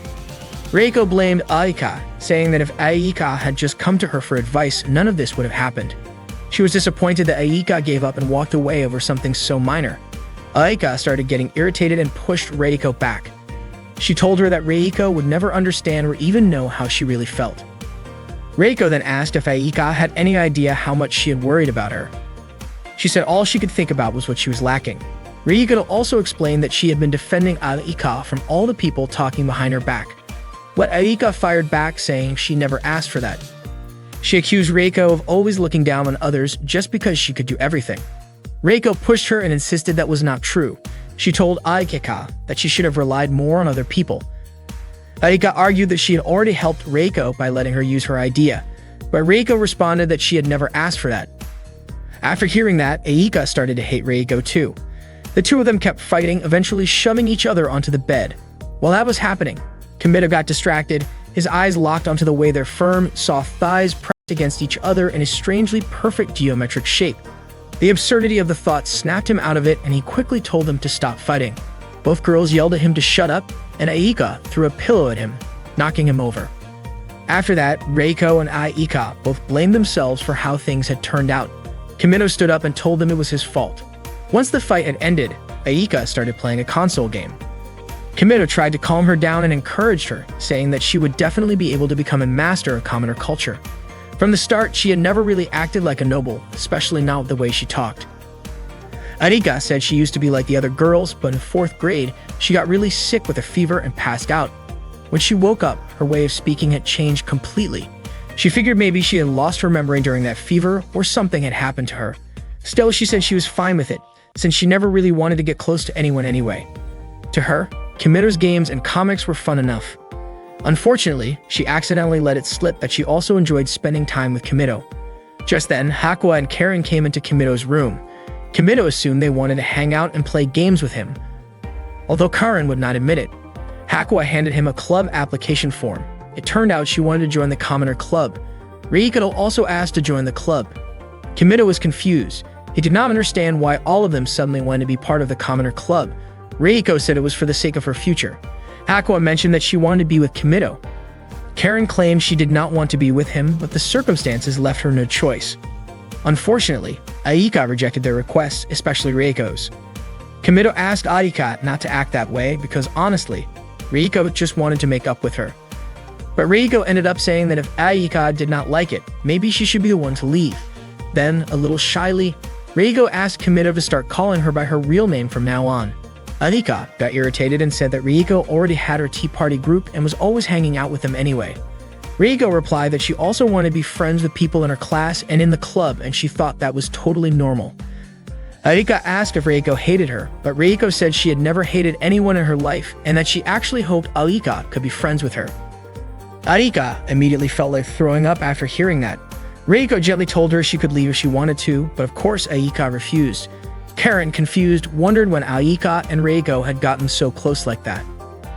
Reiko blamed Aika, saying that if Aika had just come to her for advice, none of this would have happened. She was disappointed that Aika gave up and walked away over something so minor. Aika started getting irritated and pushed Reiko back. She told her that Reiko would never understand or even know how she really felt. Reiko then asked if Aika had any idea how much she had worried about her. She said all she could think about was what she was lacking. Reiko also explained that she had been defending Aika from all the people talking behind her back. What Aika fired back, saying she never asked for that. She accused Reiko of always looking down on others just because she could do everything. Reiko pushed her and insisted that was not true. She told Aika that she should have relied more on other people. Aika argued that she had already helped Reiko by letting her use her idea, but Reiko responded that she had never asked for that. After hearing that, Aika started to hate Reiko too. The two of them kept fighting, eventually shoving each other onto the bed. While that was happening, Kimito got distracted, his eyes locked onto the way their firm, soft thighs pressed against each other in a strangely perfect geometric shape. The absurdity of the thought snapped him out of it, and he quickly told them to stop fighting. Both girls yelled at him to shut up, and Aika threw a pillow at him, knocking him over. After that, Reiko and Aika both blamed themselves for how things had turned out. Kimito stood up and told them it was his fault. Once the fight had ended, Aika started playing a console game. Kimito tried to calm her down and encouraged her, saying that she would definitely be able to become a master of commoner culture. From the start, she had never really acted like a noble, especially not the way she talked. Aika said she used to be like the other girls, but in 4th grade, she got really sick with a fever and passed out. When she woke up, her way of speaking had changed completely. She figured maybe she had lost her memory during that fever or something had happened to her. Still, she said she was fine with it, since she never really wanted to get close to anyone anyway. To her, Kimito's games and comics were fun enough. Unfortunately, she accidentally let it slip that she also enjoyed spending time with Kimito. Just then, Hakua and Karen came into Kimito's room. Kimito assumed they wanted to hang out and play games with him. Although Karen would not admit it, Hakua handed him a club application form. It turned out she wanted to join the Commoner Club. Reiko also asked to join the club. Kimito was confused. He did not understand why all of them suddenly wanted to be part of the Commoner Club. Reiko said it was for the sake of her future. Hakua mentioned that she wanted to be with Kimito. Karen claimed she did not want to be with him, but the circumstances left her no choice. Unfortunately, Aika rejected their requests, especially Reiko's. Kimito asked Aika not to act that way because honestly, Reiko just wanted to make up with her. But Reiko ended up saying that if Aika did not like it, maybe she should be the one to leave. Then, a little shyly, Reiko asked Kimito to start calling her by her real name from now on. Aika got irritated and said that Reiko already had her tea party group and was always hanging out with them anyway. Reiko replied that she also wanted to be friends with people in her class and in the club, and she thought that was totally normal. Aika asked if Reiko hated her, but Reiko said she had never hated anyone in her life and that she actually hoped Aika could be friends with her. Aika immediately felt like throwing up after hearing that. Reiko gently told her she could leave if she wanted to, but of course Aika refused. Karen, confused, wondered when Aika and Reiko had gotten so close like that.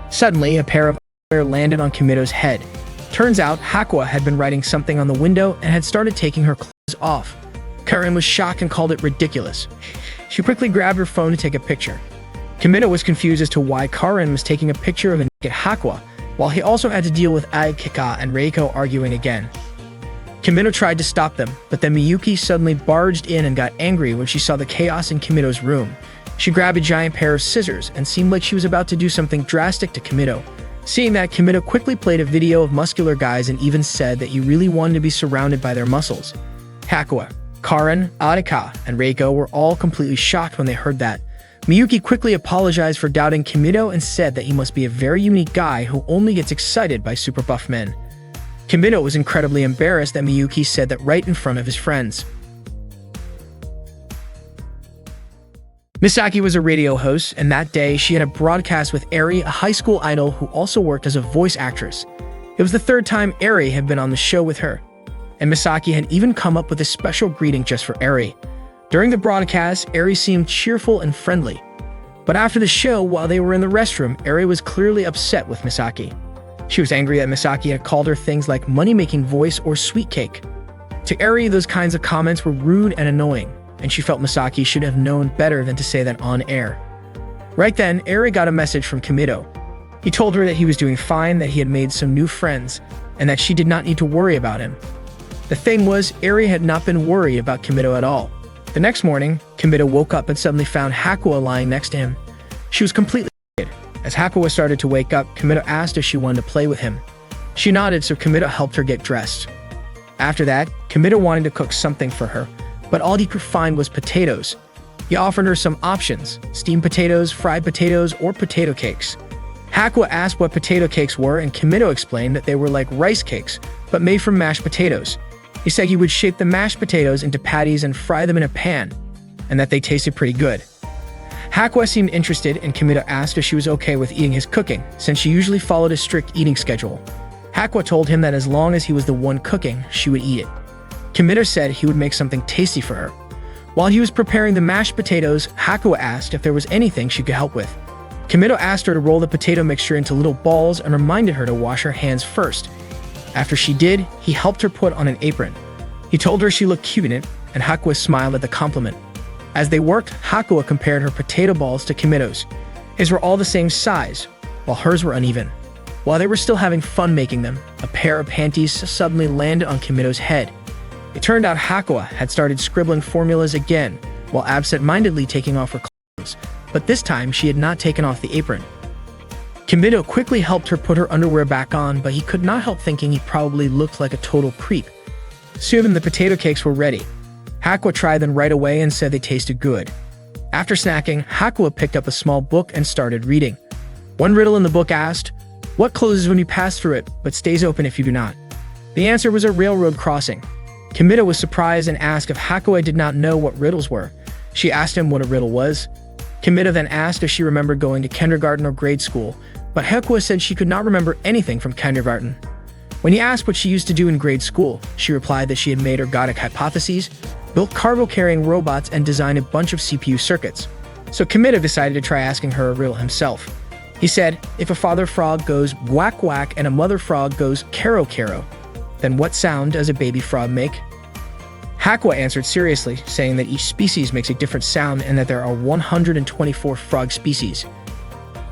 Suddenly, a pair of underwear landed on Kimito's head. Turns out, Hakua had been writing something on the window and had started taking her clothes off. Karen was shocked and called it ridiculous. She quickly grabbed her phone to take a picture. Kimito was confused as to why Karen was taking a picture of a naked Hakua, while he also had to deal with Aika and Reiko arguing again. Kimito tried to stop them, but then Miyuki suddenly barged in and got angry when she saw the chaos in Kimito's room. She grabbed a giant pair of scissors and seemed like she was about to do something drastic to Kimito. Seeing that, Kimito quickly played a video of muscular guys and even said that he really wanted to be surrounded by their muscles. Hakua, Karen, Arika, and Reiko were all completely shocked when they heard that. Miyuki quickly apologized for doubting Kimito and said that he must be a very unique guy who only gets excited by super buff men. Kimito was incredibly embarrassed that Miyuki said that right in front of his friends. Misaki was a radio host, and that day she had a broadcast with Eri, a high school idol who also worked as a voice actress. It was the third time Eri had been on the show with her, and Misaki had even come up with a special greeting just for Eri. During the broadcast, Eri seemed cheerful and friendly. But after the show, while they were in the restroom, Eri was clearly upset with Misaki. She was angry that Misaki had called her things like money-making voice or sweet cake. To Eri, those kinds of comments were rude and annoying, and she felt Misaki should have known better than to say that on air. Right then, Eri got a message from Kimito. He told her that he was doing fine, that he had made some new friends, and that she did not need to worry about him. The thing was, Eri had not been worried about Kimito at all. The next morning, Kimito woke up and suddenly found Hakuo lying next to him. She was completely naked. As Hakuo started to wake up, Kimito asked if she wanted to play with him. She nodded, so Kimito helped her get dressed. After that, Kimito wanted to cook something for her, but all he could find was potatoes. He offered her some options: steamed potatoes, fried potatoes, or potato cakes. Hakuo asked what potato cakes were, and Kimito explained that they were like rice cakes, but made from mashed potatoes. He said he would shape the mashed potatoes into patties and fry them in a pan, and that they tasted pretty good. Hakuo seemed interested, and Kimito asked if she was okay with eating his cooking, since she usually followed a strict eating schedule. Hakuo told him that as long as he was the one cooking, she would eat it. Kimito said he would make something tasty for her. While he was preparing the mashed potatoes, Hakuo asked if there was anything she could help with. Kimito asked her to roll the potato mixture into little balls and reminded her to wash her hands first. After she did, he helped her put on an apron. He told her she looked cute in it, and Hakuo smiled at the compliment. As they worked, Hakuo compared her potato balls to Kimito's. His were all the same size, while hers were uneven. While they were still having fun making them, a pair of panties suddenly landed on Kimito's head. It turned out Hakuo had started scribbling formulas again, while absent-mindedly taking off her clothes, but this time she had not taken off the apron. Kimito quickly helped her put her underwear back on, but he could not help thinking he probably looked like a total creep. Soon the potato cakes were ready. Hakuo tried them right away and said they tasted good. After snacking, Hakuo picked up a small book and started reading. One riddle in the book asked, "What closes when you pass through it, but stays open if you do not?" The answer was a railroad crossing. Kimito was surprised and asked if Hakuo did not know what riddles were. She asked him what a riddle was. Kimito then asked if she remembered going to kindergarten or grade school, but Hakuo said she could not remember anything from kindergarten. When he asked what she used to do in grade school, she replied that she had made ergodic hypotheses, built cargo-carrying robots, and designed a bunch of CPU circuits. So Kimito decided to try asking her a riddle himself. He said, if a father frog goes quack quack and a mother frog goes caro caro, then what sound does a baby frog make? Hakuo answered seriously, saying that each species makes a different sound and that there are 124 frog species.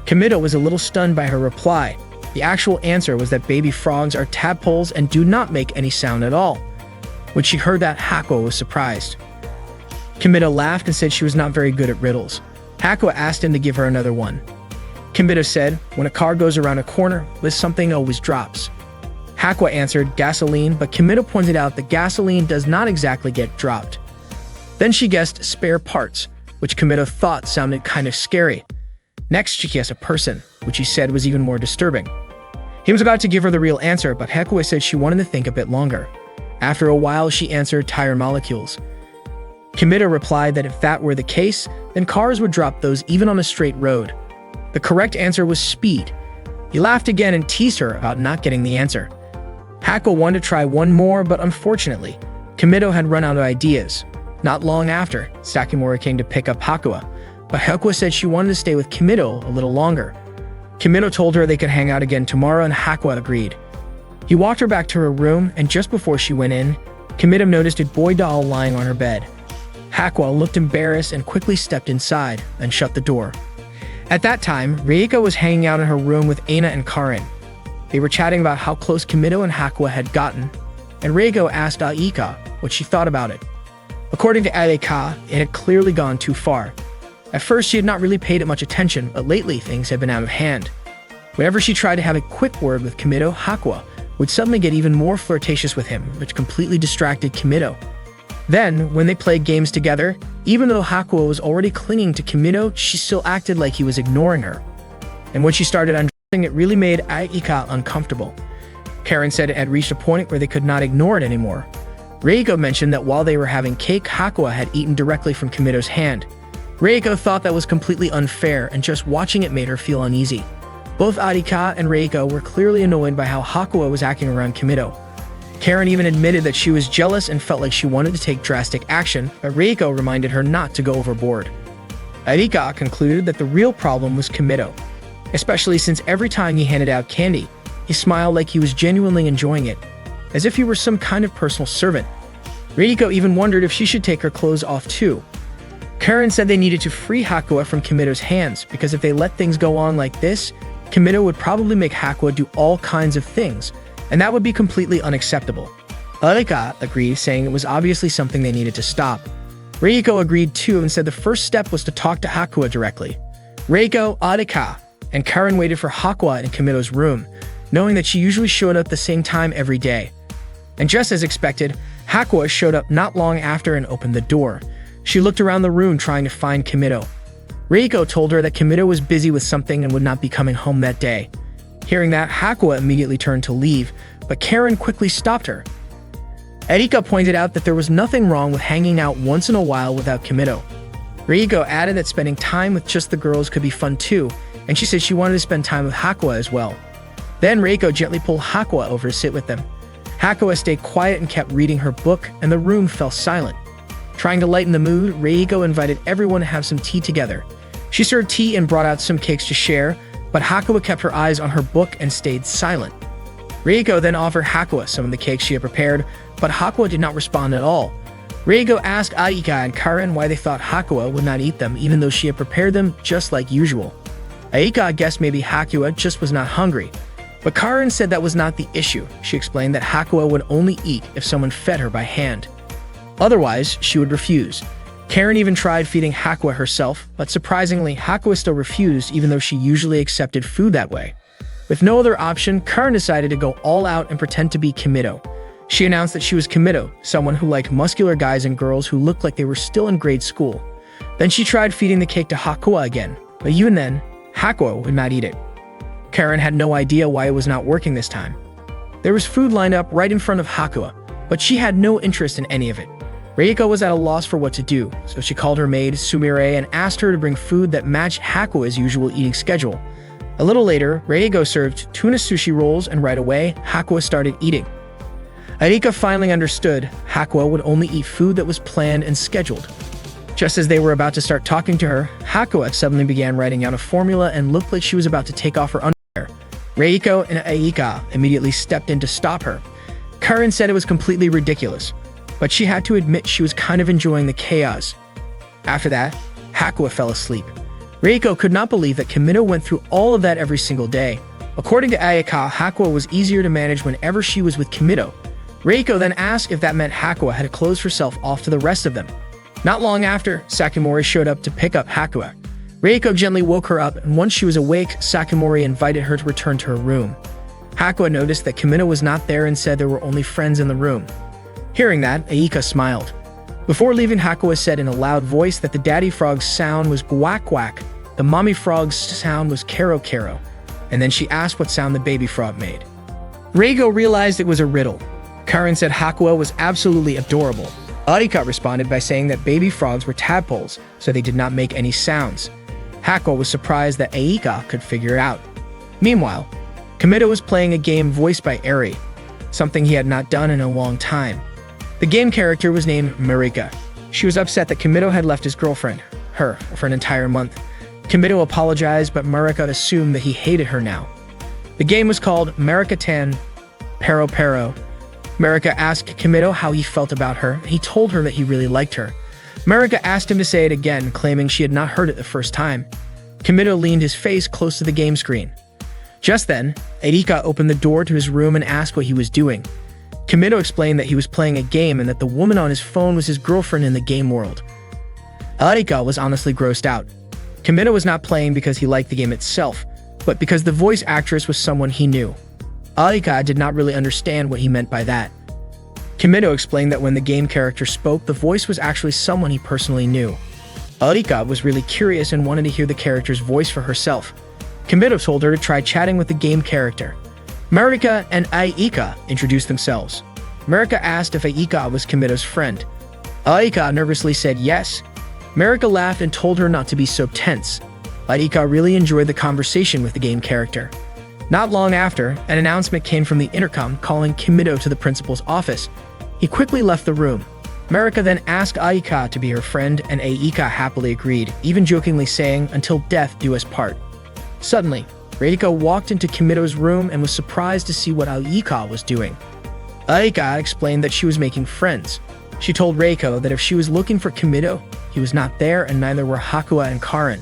Kimito was a little stunned by her reply. The actual answer was that baby frogs are tadpoles and do not make any sound at all. When she heard that, Hakuo was surprised. Kimito laughed and said she was not very good at riddles. Hakuo asked him to give her another one. Kimito said, when a car goes around a corner, something always drops. Hakuo answered gasoline, but Kimito pointed out that gasoline does not exactly get dropped. Then she guessed spare parts, which Kimito thought sounded kind of scary. Next, she guessed a person, which he said was even more disturbing. He was about to give her the real answer, but Hakuo said she wanted to think a bit longer. After a while, she answered tire molecules. Kimito replied that if that were the case, then cars would drop those even on a straight road. The correct answer was speed. He laughed again and teased her about not getting the answer. Hakuo wanted to try one more, but unfortunately, Kimito had run out of ideas. Not long after, Sakimura came to pick up Hakuo, but Hakuo said she wanted to stay with Kimito a little longer. Kimito told her they could hang out again tomorrow, and Hakuo agreed. He walked her back to her room, and just before she went in, Kimito noticed a boy doll lying on her bed. Hakuo looked embarrassed and quickly stepped inside and shut the door. At that time, Reiko was hanging out in her room with Aina and Karen. They were chatting about how close Kimito and Hakuo had gotten, and Reiko asked Aika what she thought about it. According to Aika, it had clearly gone too far. At first, she had not really paid it much attention, but lately things had been out of hand. Whenever she tried to have a quick word with Kimito, Hakuo would suddenly get even more flirtatious with him, which completely distracted Kimito. Then, when they played games together, even though Hakuo was already clinging to Kimino, she still acted like he was ignoring her. And when she started undressing, it really made Aika uncomfortable. Karen said it had reached a point where they could not ignore it anymore. Reiko mentioned that while they were having cake, Hakuo had eaten directly from Kimito's hand. Reiko thought that was completely unfair, and just watching it made her feel uneasy. Both Arika and Reiko were clearly annoyed by how Hakuo was acting around Kimito. Karen even admitted that she was jealous and felt like she wanted to take drastic action, but Reiko reminded her not to go overboard. Arika concluded that the real problem was Kimito, especially since every time he handed out candy, he smiled like he was genuinely enjoying it, as if he were some kind of personal servant. Reiko even wondered if she should take her clothes off too. Karen said they needed to free Hakuo from Kimito's hands, because if they let things go on like this, Kimito would probably make Hakuo do all kinds of things, and that would be completely unacceptable. Arika agreed, saying it was obviously something they needed to stop. Reiko agreed too and said the first step was to talk to Hakuo directly. Reiko, Arika, and Karen waited for Hakuo in Kimito's room, knowing that she usually showed up at the same time every day. And just as expected, Hakuo showed up not long after and opened the door. She looked around the room trying to find Kimito. Reiko told her that Kimito was busy with something and would not be coming home that day. Hearing that, Hakuo immediately turned to leave, but Karen quickly stopped her. Erika pointed out that there was nothing wrong with hanging out once in a while without Kimito. Reiko added that spending time with just the girls could be fun too, and she said she wanted to spend time with Hakuo as well. Then Reiko gently pulled Hakuo over to sit with them. Hakuo stayed quiet and kept reading her book, and the room fell silent. Trying to lighten the mood, Reiko invited everyone to have some tea together. She served tea and brought out some cakes to share, but Hakuo kept her eyes on her book and stayed silent. Reiko then offered Hakuo some of the cakes she had prepared, but Hakuo did not respond at all. Reiko asked Aika and Karen why they thought Hakuo would not eat them even though she had prepared them just like usual. Aika guessed maybe Hakuo just was not hungry, but Karen said that was not the issue. She explained that Hakuo would only eat if someone fed her by hand. Otherwise, she would refuse. Karen even tried feeding Hakuo herself, but surprisingly, Hakuo still refused even though she usually accepted food that way. With no other option, Karen decided to go all out and pretend to be Kimito. She announced that she was Kimito, someone who liked muscular guys and girls who looked like they were still in grade school. Then she tried feeding the cake to Hakuo again, but even then, Hakuo would not eat it. Karen had no idea why it was not working this time. There was food lined up right in front of Hakuo, but she had no interest in any of it. Reiko was at a loss for what to do, so she called her maid, Sumire, and asked her to bring food that matched Hakuo's usual eating schedule. A little later, Reiko served tuna sushi rolls, and right away, Hakuo started eating. Arika finally understood Hakuo would only eat food that was planned and scheduled. Just as they were about to start talking to her, Hakuo suddenly began writing out a formula and looked like she was about to take off her underwear. Reiko and Aika immediately stepped in to stop her. Karen said it was completely ridiculous, but she had to admit she was kind of enjoying the chaos. After that, Hakuo fell asleep. Reiko could not believe that Kimito went through all of that every single day. According to Ayaka, Hakuo was easier to manage whenever she was with Kimito. Reiko then asked if that meant Hakuo had closed herself off to the rest of them. Not long after, Sakimori showed up to pick up Hakuo. Reiko gently woke her up, and once she was awake, Sakimori invited her to return to her room. Hakuo noticed that Kimito was not there and said there were only friends in the room. Hearing that, Aika smiled. Before leaving, Hakuo said in a loud voice that the daddy frog's sound was quack quack, the mommy frog's sound was kero kero, and then she asked what sound the baby frog made. Reiko realized it was a riddle. Karen said Hakuo was absolutely adorable. Arika responded by saying that baby frogs were tadpoles, so they did not make any sounds. Hakuo was surprised that Aika could figure it out. Meanwhile, Kimito was playing a game voiced by Eri, something he had not done in a long time. The game character was named Marika. She was upset that Kimito had left his girlfriend, her, for an entire month. Kimito apologized, but Marika assumed that he hated her now. The game was called Marika-tan Pero Pero. Marika asked Kimito how he felt about her, and he told her that he really liked her. Marika asked him to say it again, claiming she had not heard it the first time. Kimito leaned his face close to the game screen. Just then, Erika opened the door to his room and asked what he was doing. Kimito explained that he was playing a game and that the woman on his phone was his girlfriend in the game world. Erika was honestly grossed out. Kimito was not playing because he liked the game itself, but because the voice actress was someone he knew. Erika did not really understand what he meant by that. Kimido explained that when the game character spoke, the voice was actually someone he personally knew. Aika was really curious and wanted to hear the character's voice for herself. Kimido told her to try chatting with the game character. Marika and Aika introduced themselves. Marika asked if Aika was Kimido's friend. Aika nervously said yes. Marika laughed and told her not to be so tense. Aika really enjoyed the conversation with the game character. Not long after, an announcement came from the intercom calling Kimido to the principal's office. He quickly left the room. Marika then asked Aika to be her friend, and Aika happily agreed, even jokingly saying, "Until death do us part." Suddenly, Reiko walked into Kimido's room and was surprised to see what Aika was doing. Aika explained that she was making friends. She told Reiko that if she was looking for Kimido, he was not there and neither were Hakua and Karin.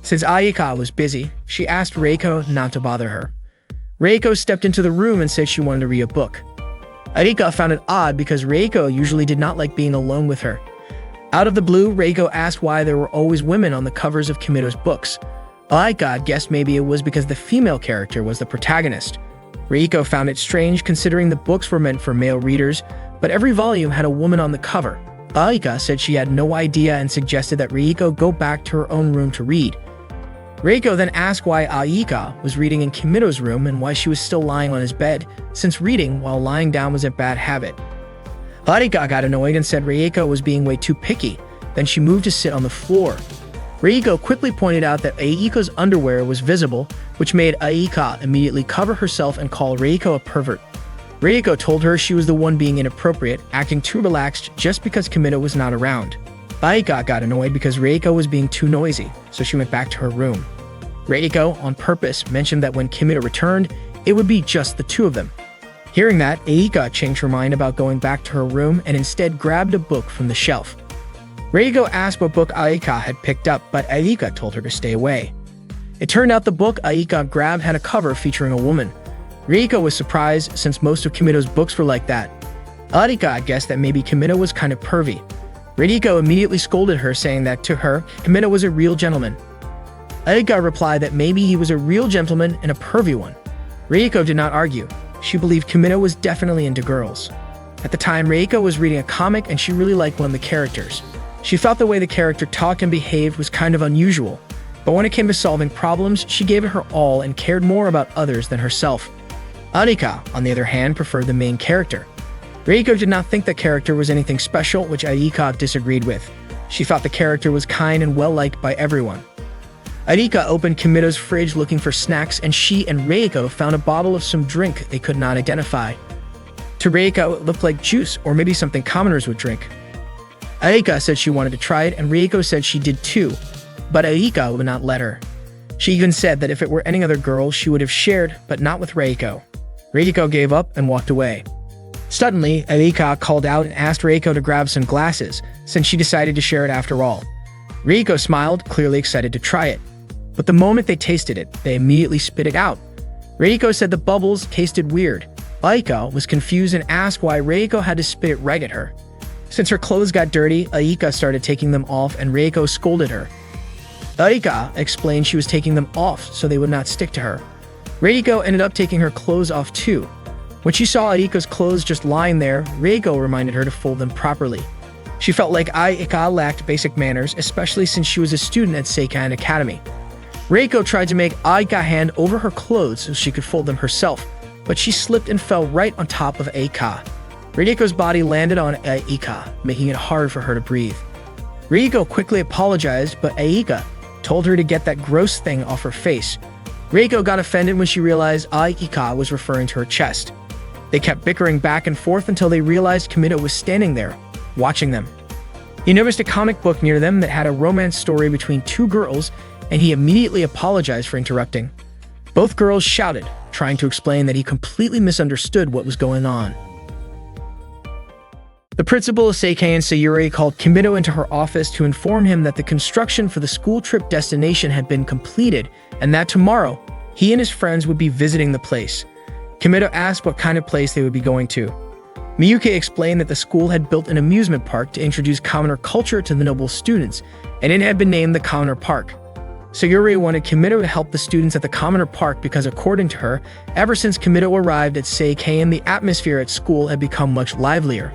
Since Aika was busy, she asked Reiko not to bother her. Reiko stepped into the room and said she wanted to read a book. Aika found it odd because Reiko usually did not like being alone with her. Out of the blue, Reiko asked why there were always women on the covers of Kimido's books. Aika guessed maybe it was because the female character was the protagonist. Reiko found it strange considering the books were meant for male readers, but every volume had a woman on the cover. Aika said she had no idea and suggested that Reiko go back to her own room to read. Reiko then asked why Aika was reading in Kimido's room and why she was still lying on his bed, since reading while lying down was a bad habit. Aika got annoyed and said Reiko was being way too picky. Then she moved to sit on the floor. Reiko quickly pointed out that Aika's underwear was visible, which made Aika immediately cover herself and call Reiko a pervert. Reiko told her she was the one being inappropriate, acting too relaxed just because Kimido was not around. Aika got annoyed because Reiko was being too noisy, so she went back to her room. Reiko, on purpose, mentioned that when Kimido returned, it would be just the two of them. Hearing that, Aika changed her mind about going back to her room and instead grabbed a book from the shelf. Reiko asked what book Aika had picked up, but Aika told her to stay away. It turned out the book Aika grabbed had a cover featuring a woman. Reiko was surprised since most of Kimido's books were like that. Aika guessed that maybe Kimido was kind of pervy. Reiko immediately scolded her, saying that to her, Kimido was a real gentleman. Aika replied that maybe he was a real gentleman and a pervy one. Reiko did not argue. She believed Kimido was definitely into girls. At the time, Reiko was reading a comic and she really liked one of the characters. She felt the way the character talked and behaved was kind of unusual, but when it came to solving problems, she gave it her all and cared more about others than herself. Aika, on the other hand, preferred the main character. Reiko did not think the character was anything special, which Aika disagreed with. She thought the character was kind and well-liked by everyone. Aika opened Kimido's fridge looking for snacks, and she and Reiko found a bottle of some drink they could not identify. To Reiko, it looked like juice, or maybe something commoners would drink. Aika said she wanted to try it, and Reiko said she did too, but Aika would not let her. She even said that if it were any other girl, she would have shared, but not with Reiko. Reiko gave up and walked away. Suddenly, Aika called out and asked Reiko to grab some glasses, since she decided to share it after all. Reiko smiled, clearly excited to try it. But the moment they tasted it, they immediately spit it out. Reiko said the bubbles tasted weird. Aika was confused and asked why Reiko had to spit it right at her. Since her clothes got dirty, Aika started taking them off and Reiko scolded her. Aika explained she was taking them off so they would not stick to her. Reiko ended up taking her clothes off too. When she saw Aika's clothes just lying there, Reiko reminded her to fold them properly. She felt like Aika lacked basic manners, especially since she was a student at Seikan Academy. Reiko tried to make Aika hand over her clothes so she could fold them herself, but she slipped and fell right on top of Aika. Reiko's body landed on Aika, making it hard for her to breathe. Reiko quickly apologized, but Aika told her to get that gross thing off her face. Reiko got offended when she realized Aika was referring to her chest. They kept bickering back and forth until they realized Kimido was standing there, watching them. He noticed a comic book near them that had a romance story between two girls, and he immediately apologized for interrupting. Both girls shouted, trying to explain that he completely misunderstood what was going on. The principal of Seikan Sayuri called Kimido into her office to inform him that the construction for the school trip destination had been completed and that tomorrow, he and his friends would be visiting the place. Kimido asked what kind of place they would be going to. Miyuki explained that the school had built an amusement park to introduce commoner culture to the noble students, and it had been named the Commoner Park. Sayuri wanted Kimito to help the students at the Commoner Park because, according to her, ever since Kimito arrived at Seikaen, the atmosphere at school had become much livelier.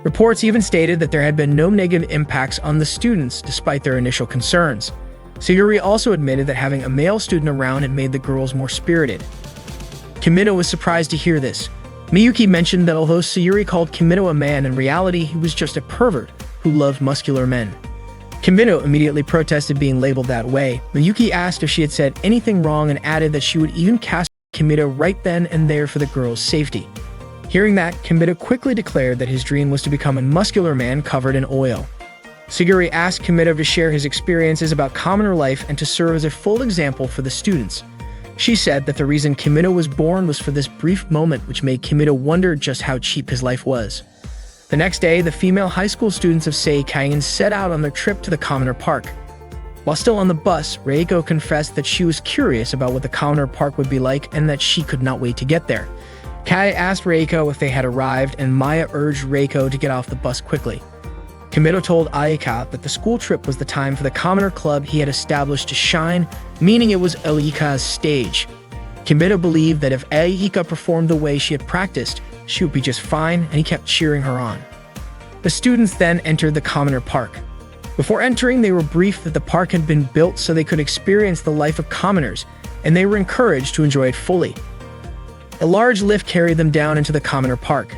Reports even stated that there had been no negative impacts on the students despite their initial concerns. Sayuri also admitted that having a male student around had made the girls more spirited. Kimito was surprised to hear this. Miyuki mentioned that although Sayuri called Kimito a man, in reality he was just a pervert who loved muscular men. Kimito immediately protested being labeled that way. Miyuki asked if she had said anything wrong and added that she would even cast Kimito right then and there for the girls' safety. Hearing that, Kimito quickly declared that his dream was to become a muscular man covered in oil. Sayuri asked Kimito to share his experiences about commoner life and to serve as a full example for the students. She said that the reason Kimito was born was for this brief moment, which made Kimito wonder just how cheap his life was. The next day, the female high school students of Seikaen set out on their trip to the Commoner Park. While still on the bus, Reiko confessed that she was curious about what the Commoner Park would be like and that she could not wait to get there. Kai asked Reiko if they had arrived, and Maya urged Reiko to get off the bus quickly. Kimito told Aika that the school trip was the time for the Commoner Club he had established to shine, meaning it was Aika's stage. Kimito believed that if Aika performed the way she had practiced, she would be just fine, and he kept cheering her on. The students then entered the Commoner Park. Before entering, they were briefed that the park had been built so they could experience the life of commoners, and they were encouraged to enjoy it fully. A large lift carried them down into the Commoner Park.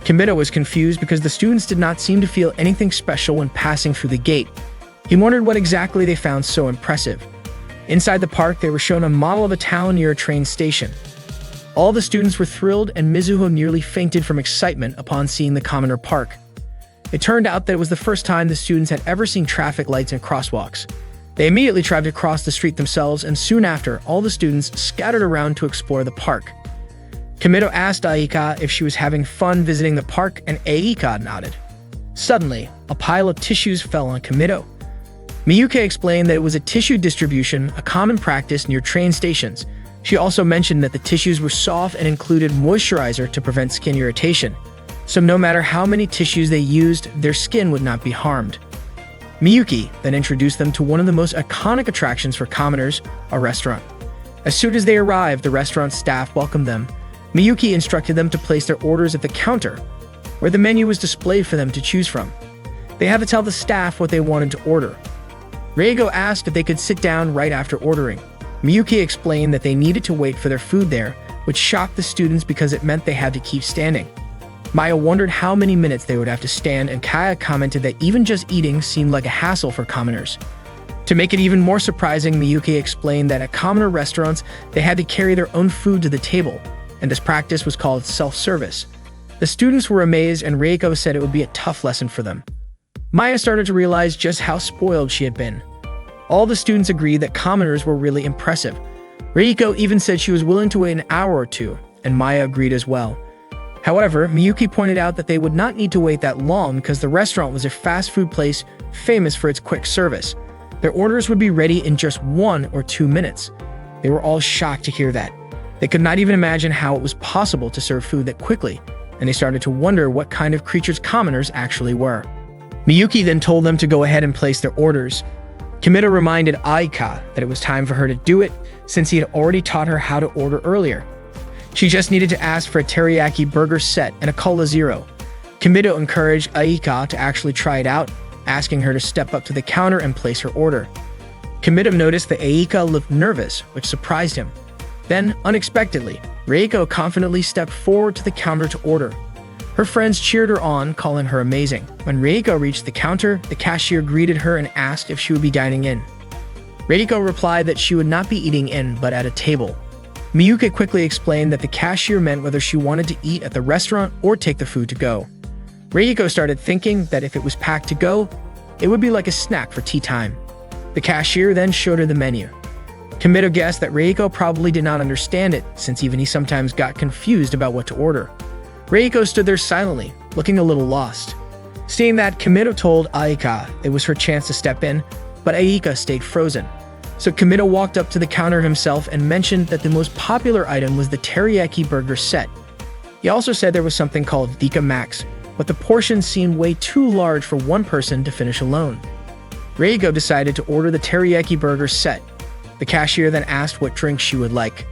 Kimito was confused because the students did not seem to feel anything special when passing through the gate. He wondered what exactly they found so impressive. Inside the park, they were shown a model of a town near a train station. All the students were thrilled, and Mizuho nearly fainted from excitement upon seeing the Commoner Park. It turned out that it was the first time the students had ever seen traffic lights and crosswalks. They immediately tried to cross the street themselves, and soon after, all the students scattered around to explore the park. Kimito asked Aika if she was having fun visiting the park, and Aika nodded. Suddenly, a pile of tissues fell on Kimito. Miyuki explained that it was a tissue distribution, a common practice near train stations. She also mentioned that the tissues were soft and included moisturizer to prevent skin irritation, so no matter how many tissues they used, their skin would not be harmed. Miyuki then introduced them to one of the most iconic attractions for commoners, a restaurant. As soon as they arrived, the restaurant staff welcomed them. Miyuki instructed them to place their orders at the counter, where the menu was displayed for them to choose from. They had to tell the staff what they wanted to order. Reigo asked if they could sit down right after ordering. Miyuki explained that they needed to wait for their food there, which shocked the students because it meant they had to keep standing. Maya wondered how many minutes they would have to stand, and Kaya commented that even just eating seemed like a hassle for commoners. To make it even more surprising, Miyuki explained that at commoner restaurants, they had to carry their own food to the table, and this practice was called self-service. The students were amazed, and Reiko said it would be a tough lesson for them. Maya started to realize just how spoiled she had been. All the students agreed that commoners were really impressive. Reiko even said she was willing to wait an hour or two, and Maya agreed as well. However, Miyuki pointed out that they would not need to wait that long because the restaurant was a fast food place famous for its quick service. Their orders would be ready in just 1 or 2 minutes. They were all shocked to hear that. They could not even imagine how it was possible to serve food that quickly, and they started to wonder what kind of creatures commoners actually were. Miyuki then told them to go ahead and place their orders. Kimito reminded Aika that it was time for her to do it since he had already taught her how to order earlier. She just needed to ask for a teriyaki burger set and a cola zero. Kimito encouraged Aika to actually try it out, asking her to step up to the counter and place her order. Kimito noticed that Aika looked nervous, which surprised him. Then, unexpectedly, Reiko confidently stepped forward to the counter to order. Her friends cheered her on, calling her amazing. When Reiko reached the counter, the cashier greeted her and asked if she would be dining in. Reiko replied that she would not be eating in, but at a table. Miyuki quickly explained that the cashier meant whether she wanted to eat at the restaurant or take the food to go. Reiko started thinking that if it was packed to go, it would be like a snack for tea time. The cashier then showed her the menu. Kimito guessed that Reiko probably did not understand it, since even he sometimes got confused about what to order. Reiko stood there silently, looking a little lost. Seeing that, Kimito told Aika it was her chance to step in, but Aika stayed frozen. So Kimito walked up to the counter himself and mentioned that the most popular item was the teriyaki burger set. He also said there was something called Dika Max, but the portion seemed way too large for one person to finish alone. Reiko decided to order the teriyaki burger set. The cashier then asked what drink she would like.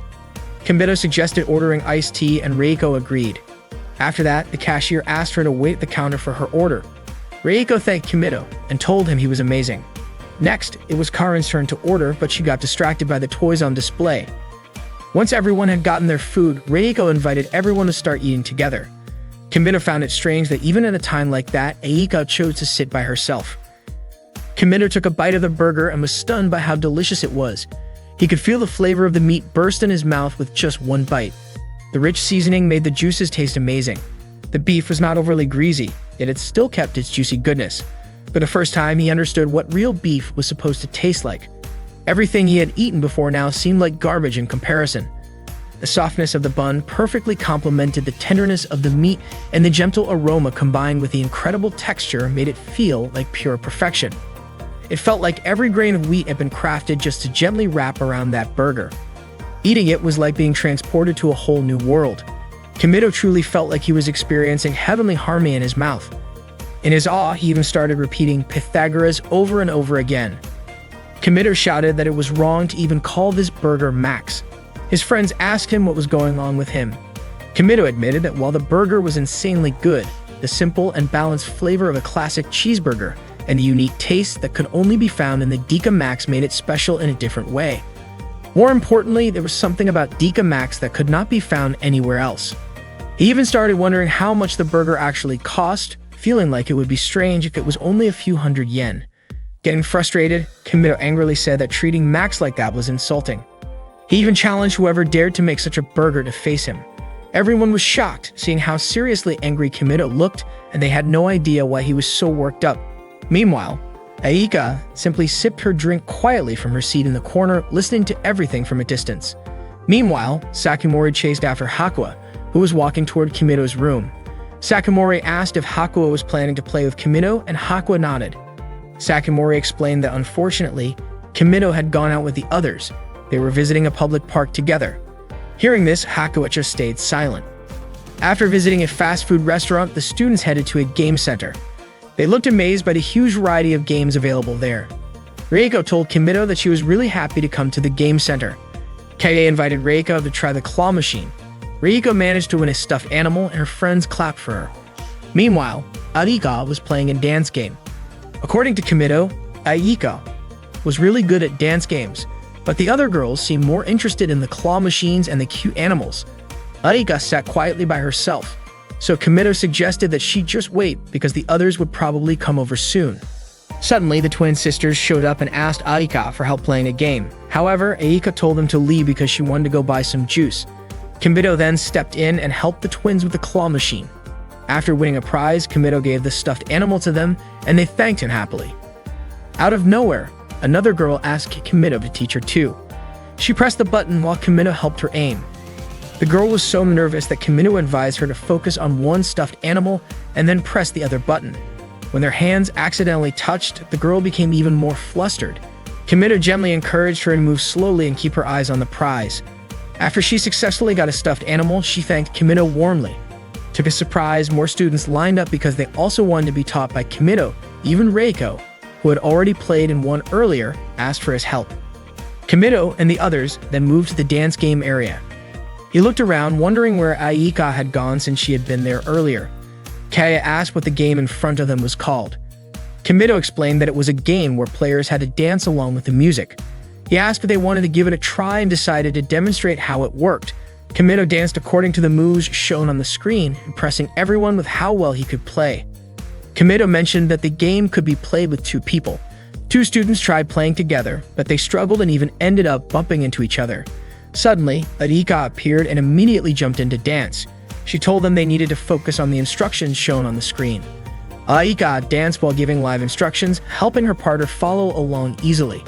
Kimito suggested ordering iced tea and Reiko agreed. After that, the cashier asked her to wait at the counter for her order. Reiko thanked Kimito and told him he was amazing. Next, it was Karen's turn to order, but she got distracted by the toys on display. Once everyone had gotten their food, Reiko invited everyone to start eating together. Kimito found it strange that even at a time like that, Aika chose to sit by herself. Kimito took a bite of the burger and was stunned by how delicious it was. He could feel the flavor of the meat burst in his mouth with just one bite. The rich seasoning made the juices taste amazing. The beef was not overly greasy, yet it still kept its juicy goodness. For the first time, he understood what real beef was supposed to taste like. Everything he had eaten before now seemed like garbage in comparison. The softness of the bun perfectly complemented the tenderness of the meat, and the gentle aroma combined with the incredible texture made it feel like pure perfection. It felt like every grain of wheat had been crafted just to gently wrap around that burger. Eating it was like being transported to a whole new world. Kimito truly felt like he was experiencing heavenly harmony in his mouth. In his awe, he even started repeating Pythagoras over and over again. Kimito shouted that it was wrong to even call this burger Max. His friends asked him what was going on with him. Kimito admitted that while the burger was insanely good, the simple and balanced flavor of a classic cheeseburger and the unique taste that could only be found in the Dika Max made it special in a different way. More importantly, there was something about Dika Max that could not be found anywhere else. He even started wondering how much the burger actually cost, feeling like it would be strange if it was only a few hundred yen. Getting frustrated, Kimito angrily said that treating Max like that was insulting. He even challenged whoever dared to make such a burger to face him. Everyone was shocked, seeing how seriously angry Kimito looked, and they had no idea why he was so worked up. Meanwhile, Aika simply sipped her drink quietly from her seat in the corner, listening to everything from a distance. Meanwhile, Sakimori chased after Hakua, who was walking toward Kimito's room. Sakimori asked if Hakua was planning to play with Kimito, and Hakua nodded. Sakimori explained that unfortunately, Kimito had gone out with the others. They were visiting a public park together. Hearing this, Hakua just stayed silent. After visiting a fast food restaurant, the students headed to a game center. They looked amazed by the huge variety of games available there. Reiko told Kimito that she was really happy to come to the game center. Kaie invited Reiko to try the claw machine. Reiko managed to win a stuffed animal, and her friends clapped for her. Meanwhile, Arika was playing a dance game. According to Kimito, Aika was really good at dance games, but the other girls seemed more interested in the claw machines and the cute animals. Arika sat quietly by herself, so Kimito suggested that she just wait because the others would probably come over soon. Suddenly, the twin sisters showed up and asked Aika for help playing a game. However, Aika told them to leave because she wanted to go buy some juice. Kimito then stepped in and helped the twins with the claw machine. After winning a prize, Kimito gave the stuffed animal to them, and they thanked him happily. Out of nowhere, another girl asked Kimito to teach her too. She pressed the button while Kimito helped her aim. The girl was so nervous that Kimito advised her to focus on one stuffed animal and then press the other button. When their hands accidentally touched, the girl became even more flustered. Kimito gently encouraged her to move slowly and keep her eyes on the prize. After she successfully got a stuffed animal, she thanked Kimito warmly. To his surprise, more students lined up because they also wanted to be taught by Kimito. Even Reiko, who had already played in one earlier, asked for his help. Kimito and the others then moved to the dance game area. He looked around, wondering where Aika had gone since she had been there earlier. Kaya asked what the game in front of them was called. Kimito explained that it was a game where players had to dance along with the music. He asked if they wanted to give it a try and decided to demonstrate how it worked. Kimito danced according to the moves shown on the screen, impressing everyone with how well he could play. Kimito mentioned that the game could be played with two people. Two students tried playing together, but they struggled and even ended up bumping into each other. Suddenly, Arika appeared and immediately jumped into dance. She told them they needed to focus on the instructions shown on the screen. Arika danced while giving live instructions, helping her partner follow along easily.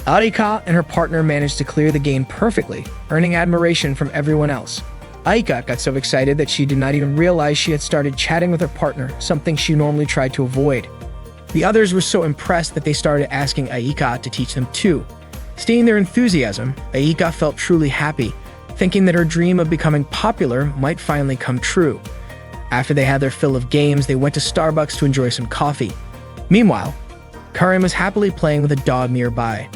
Arika and her partner managed to clear the game perfectly, earning admiration from everyone else. Aika got so excited that she did not even realize she had started chatting with her partner, something she normally tried to avoid. The others were so impressed that they started asking Aika to teach them too. Seeing their enthusiasm, Aika felt truly happy, thinking that her dream of becoming popular might finally come true. After they had their fill of games, they went to Starbucks to enjoy some coffee. Meanwhile, Karen was happily playing with a dog nearby.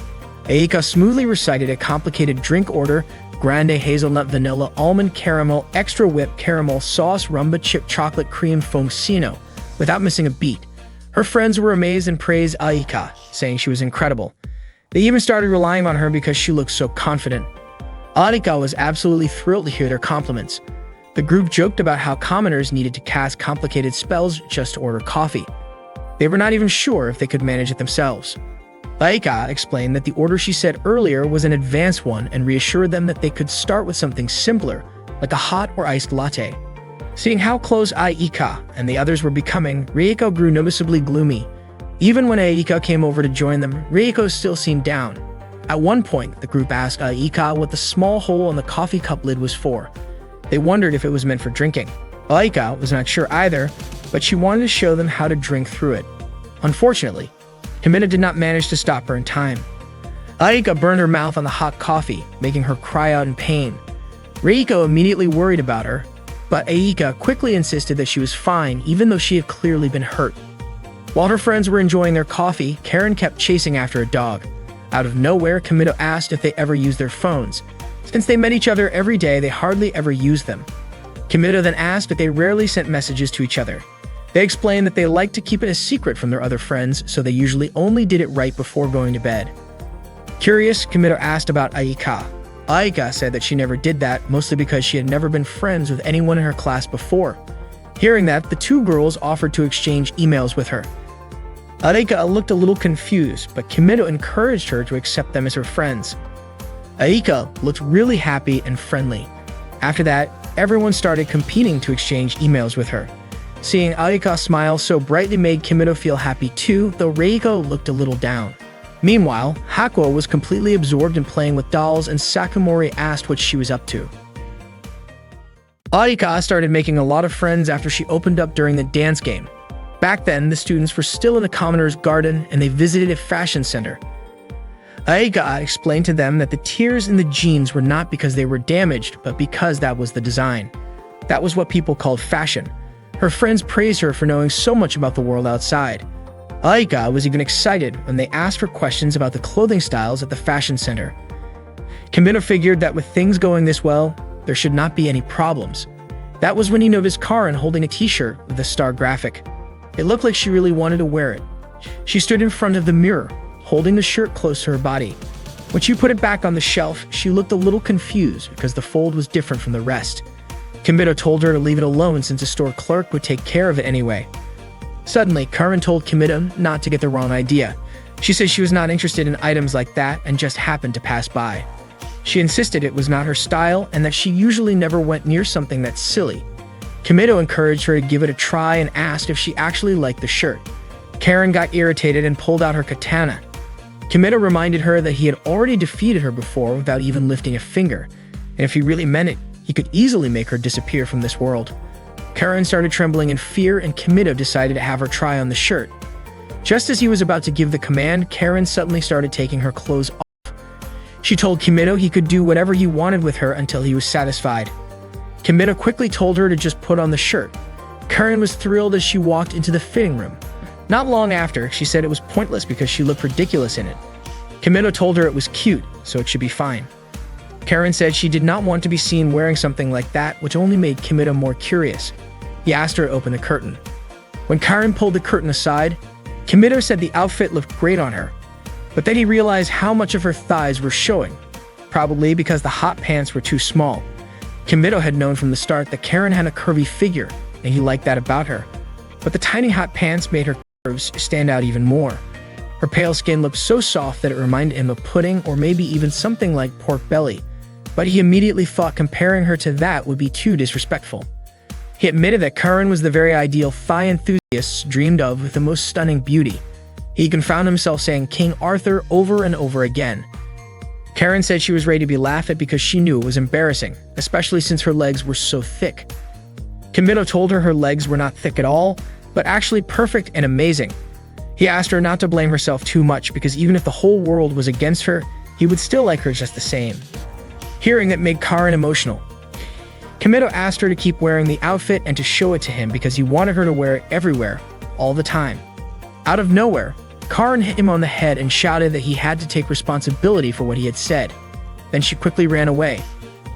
Aika smoothly recited a complicated drink order: grande hazelnut vanilla almond caramel extra whip caramel sauce rumba chip chocolate cream foamsino, without missing a beat. Her friends were amazed and praised Aika, saying she was incredible. They even started relying on her because she looked so confident. Aika was absolutely thrilled to hear their compliments. The group joked about how commoners needed to cast complicated spells just to order coffee. They were not even sure if they could manage it themselves. Aika explained that the order she said earlier was an advanced one and reassured them that they could start with something simpler, like a hot or iced latte. Seeing how close Aika and the others were becoming, Rieko grew noticeably gloomy. Even when Aika came over to join them, Rieko still seemed down. At one point, the group asked Aika what the small hole on the coffee cup lid was for. They wondered if it was meant for drinking. Aika was not sure either, but she wanted to show them how to drink through it. Unfortunately, Himina did not manage to stop her in time. Aika burned her mouth on the hot coffee, making her cry out in pain. Rieko immediately worried about her, but Aika quickly insisted that she was fine, even though she had clearly been hurt. While her friends were enjoying their coffee, Karen kept chasing after a dog. Out of nowhere, Kimido asked if they ever used their phones. Since they met each other every day, they hardly ever used them. Kimido then asked if they rarely sent messages to each other. They explained that they liked to keep it a secret from their other friends, so they usually only did it right before going to bed. Curious, Kimido asked about Aika. Aika said that she never did that, mostly because she had never been friends with anyone in her class before. Hearing that, the two girls offered to exchange emails with her. Aika looked a little confused, but Kimido encouraged her to accept them as her friends. Aika looked really happy and friendly. After that, everyone started competing to exchange emails with her. Seeing Aika smile so brightly made Kimido feel happy too, though Reiko looked a little down. Meanwhile, Hakuo was completely absorbed in playing with dolls, and Sakamori asked what she was up to. Aika started making a lot of friends after she opened up during the dance game. Back then, the students were still in the commoner's garden and they visited a fashion center. Aika explained to them that the tears in the jeans were not because they were damaged, but because that was the design. That was what people called fashion. Her friends praised her for knowing so much about the world outside. Aika was even excited when they asked for questions about the clothing styles at the fashion center. Kimido figured that with things going this well, there should not be any problems. That was when he noticed Karen holding a t-shirt with the star graphic. It looked like she really wanted to wear it. She stood in front of the mirror, holding the shirt close to her body. When she put it back on the shelf, she looked a little confused because the fold was different from the rest. Kimido told her to leave it alone since a store clerk would take care of it anyway. Suddenly, Karen told Kimido not to get the wrong idea. She said she was not interested in items like that and just happened to pass by. She insisted it was not her style and that she usually never went near something that's silly. Kimido encouraged her to give it a try and asked if she actually liked the shirt. Karen got irritated and pulled out her katana. Kimido reminded her that he had already defeated her before without even lifting a finger, and if he really meant it, he could easily make her disappear from this world. Karen started trembling in fear, and Kimido decided to have her try on the shirt. Just as he was about to give the command, Karen suddenly started taking her clothes off. She told Kimido he could do whatever he wanted with her until he was satisfied. Kimido quickly told her to just put on the shirt. Karen was thrilled as she walked into the fitting room. Not long after, she said it was pointless because she looked ridiculous in it. Kimido told her it was cute, so it should be fine. Karen said she did not want to be seen wearing something like that, which only made Kimido more curious. He asked her to open the curtain. When Karen pulled the curtain aside, Kimido said the outfit looked great on her, but then he realized how much of her thighs were showing, probably because the hot pants were too small. Kimido had known from the start that Karen had a curvy figure, and he liked that about her. But the tiny hot pants made her curves stand out even more. Her pale skin looked so soft that it reminded him of pudding or maybe even something like pork belly, but he immediately thought comparing her to that would be too disrespectful. He admitted that Karen was the very ideal thigh enthusiasts dreamed of with the most stunning beauty. He even found himself saying King Arthur over and over again. Karen said she was ready to be laughed at because she knew it was embarrassing, especially since her legs were so thick. Kimido told her legs were not thick at all, but actually perfect and amazing. He asked her not to blame herself too much because even if the whole world was against her, he would still like her just the same. Hearing that made Karen emotional. Kimido asked her to keep wearing the outfit and to show it to him because he wanted her to wear it everywhere, all the time. Out of nowhere, Karin hit him on the head and shouted that he had to take responsibility for what he had said. Then she quickly ran away.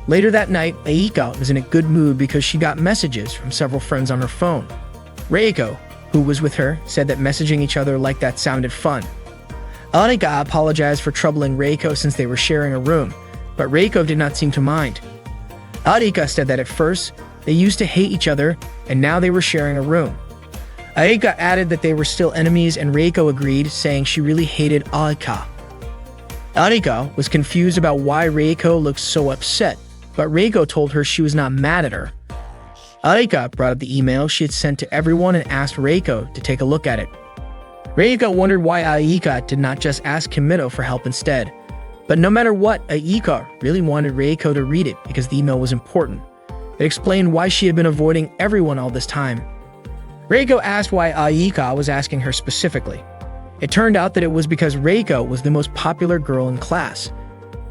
Later that night, Aika was in a good mood because she got messages from several friends on her phone. Reiko, who was with her, said that messaging each other like that sounded fun. Aika apologized for troubling Reiko since they were sharing a room, but Reiko did not seem to mind. Aika said that at first, they used to hate each other, and now they were sharing a room. Aika added that they were still enemies, and Reiko agreed, saying she really hated Aika. Aika was confused about why Reiko looked so upset, but Reiko told her she was not mad at her. Aika brought up the email she had sent to everyone and asked Reiko to take a look at it. Reiko wondered why Aika did not just ask Kimito for help instead. But no matter what, Aika really wanted Reiko to read it because the email was important. It explained why she had been avoiding everyone all this time. Reiko asked why Aika was asking her specifically. It turned out that it was because Reiko was the most popular girl in class.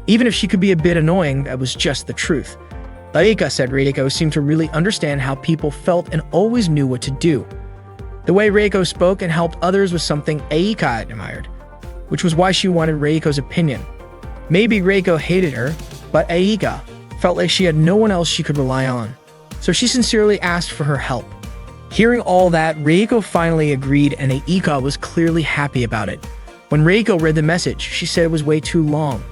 Even if she could be a bit annoying, that was just the truth. Aika said Reiko seemed to really understand how people felt and always knew what to do. The way Reiko spoke and helped others was something Aika admired, which was why she wanted Reiko's opinion. Maybe Reiko hated her, but Aika felt like she had no one else she could rely on, so she sincerely asked for her help. Hearing all that, Reiko finally agreed, and Aika was clearly happy about it. When Reiko read the message, she said it was way too long.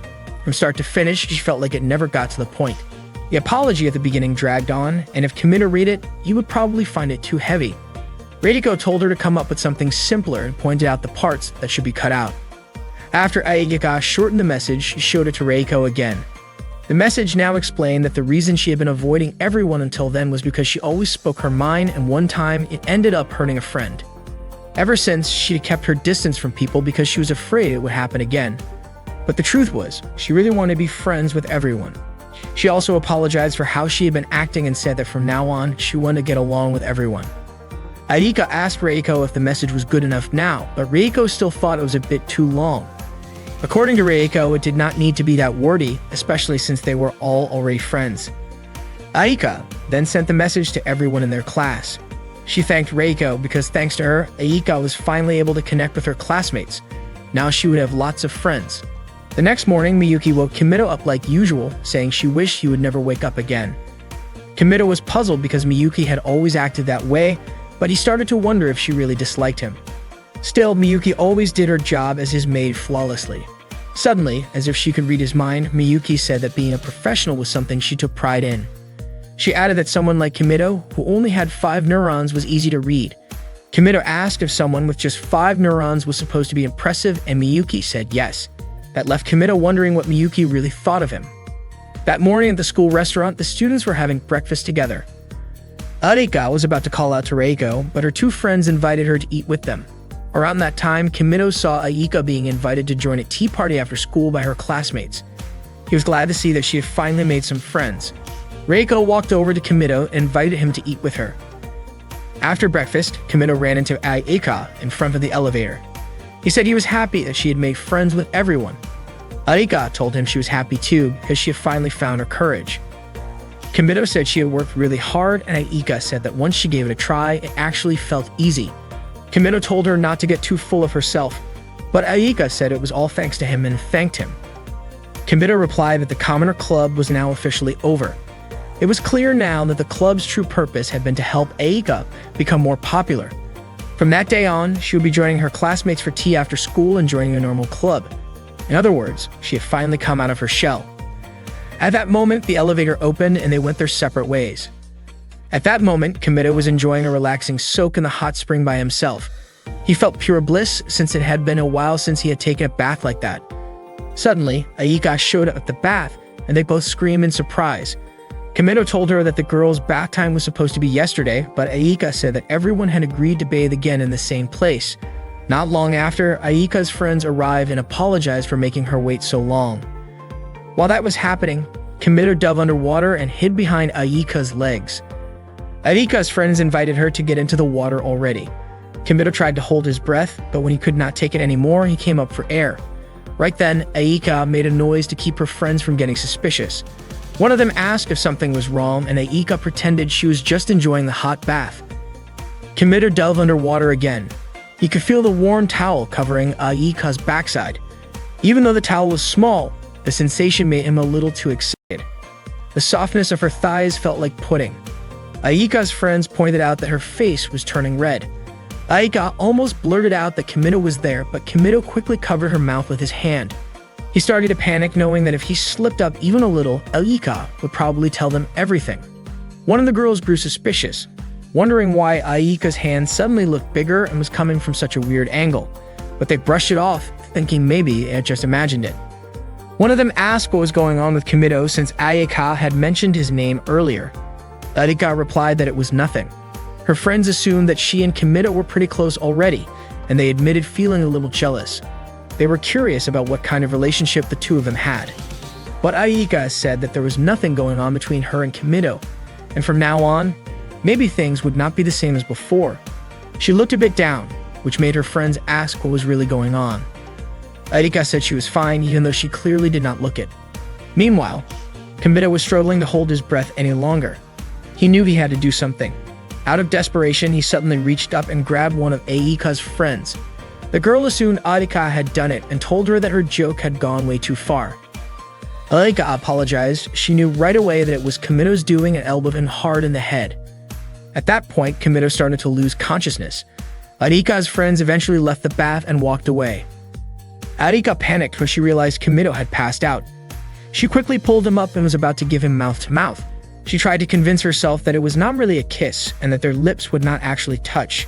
From start to finish, she felt like it never got to the point. The apology at the beginning dragged on, and if Kimito read it, you would probably find it too heavy. Reiko told her to come up with something simpler and pointed out the parts that should be cut out. After Aika shortened the message, she showed it to Reiko again. The message now explained that the reason she had been avoiding everyone until then was because she always spoke her mind, and one time it ended up hurting a friend. Ever since, she had kept her distance from people because she was afraid it would happen again. But the truth was, she really wanted to be friends with everyone. She also apologized for how she had been acting and said that from now on, she wanted to get along with everyone. Aika asked Reiko if the message was good enough now, but Reiko still thought it was a bit too long. According to Reiko, it did not need to be that wordy, especially since they were all already friends. Aika then sent the message to everyone in their class. She thanked Reiko because thanks to her, Aika was finally able to connect with her classmates. Now she would have lots of friends. The next morning, Miyuki woke Kimito up like usual, saying she wished he would never wake up again. Kimito was puzzled because Miyuki had always acted that way, but he started to wonder if she really disliked him. Still, Miyuki always did her job as his maid flawlessly. Suddenly, as if she could read his mind, Miyuki said that being a professional was something she took pride in. She added that someone like Kimito, who only had 5 neurons, was easy to read. Kimito asked if someone with just 5 neurons was supposed to be impressive, and Miyuki said yes. That left Kimito wondering what Miyuki really thought of him. That morning at the school restaurant, the students were having breakfast together. Aika was about to call out to Reiko, but her 2 friends invited her to eat with them. Around that time, Kimito saw Aika being invited to join a tea party after school by her classmates. He was glad to see that she had finally made some friends. Reiko walked over to Kimito and invited him to eat with her. After breakfast, Kimito ran into Aika in front of the elevator. He said he was happy that she had made friends with everyone. Aika told him she was happy too because she had finally found her courage. Kimito said she had worked really hard, and Aika said that once she gave it a try, it actually felt easy. Kimito told her not to get too full of herself, but Aika said it was all thanks to him and thanked him. Kimito replied that the Commoner Club was now officially over. It was clear now that the club's true purpose had been to help Aika become more popular. From that day on, she would be joining her classmates for tea after school and joining a normal club. In other words, she had finally come out of her shell. At that moment, the elevator opened and they went their separate ways. At that moment, Kimito was enjoying a relaxing soak in the hot spring by himself. He felt pure bliss since it had been a while since he had taken a bath like that. Suddenly, Aika showed up at the bath, and they both screamed in surprise. Kimito told her that the girls' bath time was supposed to be yesterday, but Aika said that everyone had agreed to bathe again in the same place. Not long after, Aika's friends arrived and apologized for making her wait so long. While that was happening, Kimito dove underwater and hid behind Aika's legs. Aika's friends invited her to get into the water already. Kimito tried to hold his breath, but when he could not take it anymore, he came up for air. Right then, Aika made a noise to keep her friends from getting suspicious. One of them asked if something was wrong, and Aika pretended she was just enjoying the hot bath. Kimito dove underwater again. He could feel the warm towel covering Aika's backside. Even though the towel was small, the sensation made him a little too excited. The softness of her thighs felt like pudding. Aika's friends pointed out that her face was turning red. Aika almost blurted out that Kimito was there, but Kimito quickly covered her mouth with his hand. He started to panic, knowing that if he slipped up even a little, Aika would probably tell them everything. One of the girls grew suspicious, wondering why Aika's hand suddenly looked bigger and was coming from such a weird angle, but they brushed it off, thinking maybe it had just imagined it. One of them asked what was going on with Kimito since Aika had mentioned his name earlier. Aika replied that it was nothing. Her friends assumed that she and Kimito were pretty close already, and they admitted feeling a little jealous. They were curious about what kind of relationship the two of them had. But Aika said that there was nothing going on between her and Kimito, and from now on, maybe things would not be the same as before. She looked a bit down, which made her friends ask what was really going on. Aika said she was fine, even though she clearly did not look it. Meanwhile, Kimito was struggling to hold his breath any longer. He knew he had to do something. Out of desperation, he suddenly reached up and grabbed one of Aika's friends. The girl assumed Aika had done it and told her that her joke had gone way too far. Aika apologized. She knew right away that it was Kimito's doing and elbowed him hard in the head. At that point, Kimito started to lose consciousness. Aika's friends eventually left the bath and walked away. Aika panicked when she realized Kimito had passed out. She quickly pulled him up and was about to give him mouth-to-mouth. She tried to convince herself that it was not really a kiss and that their lips would not actually touch.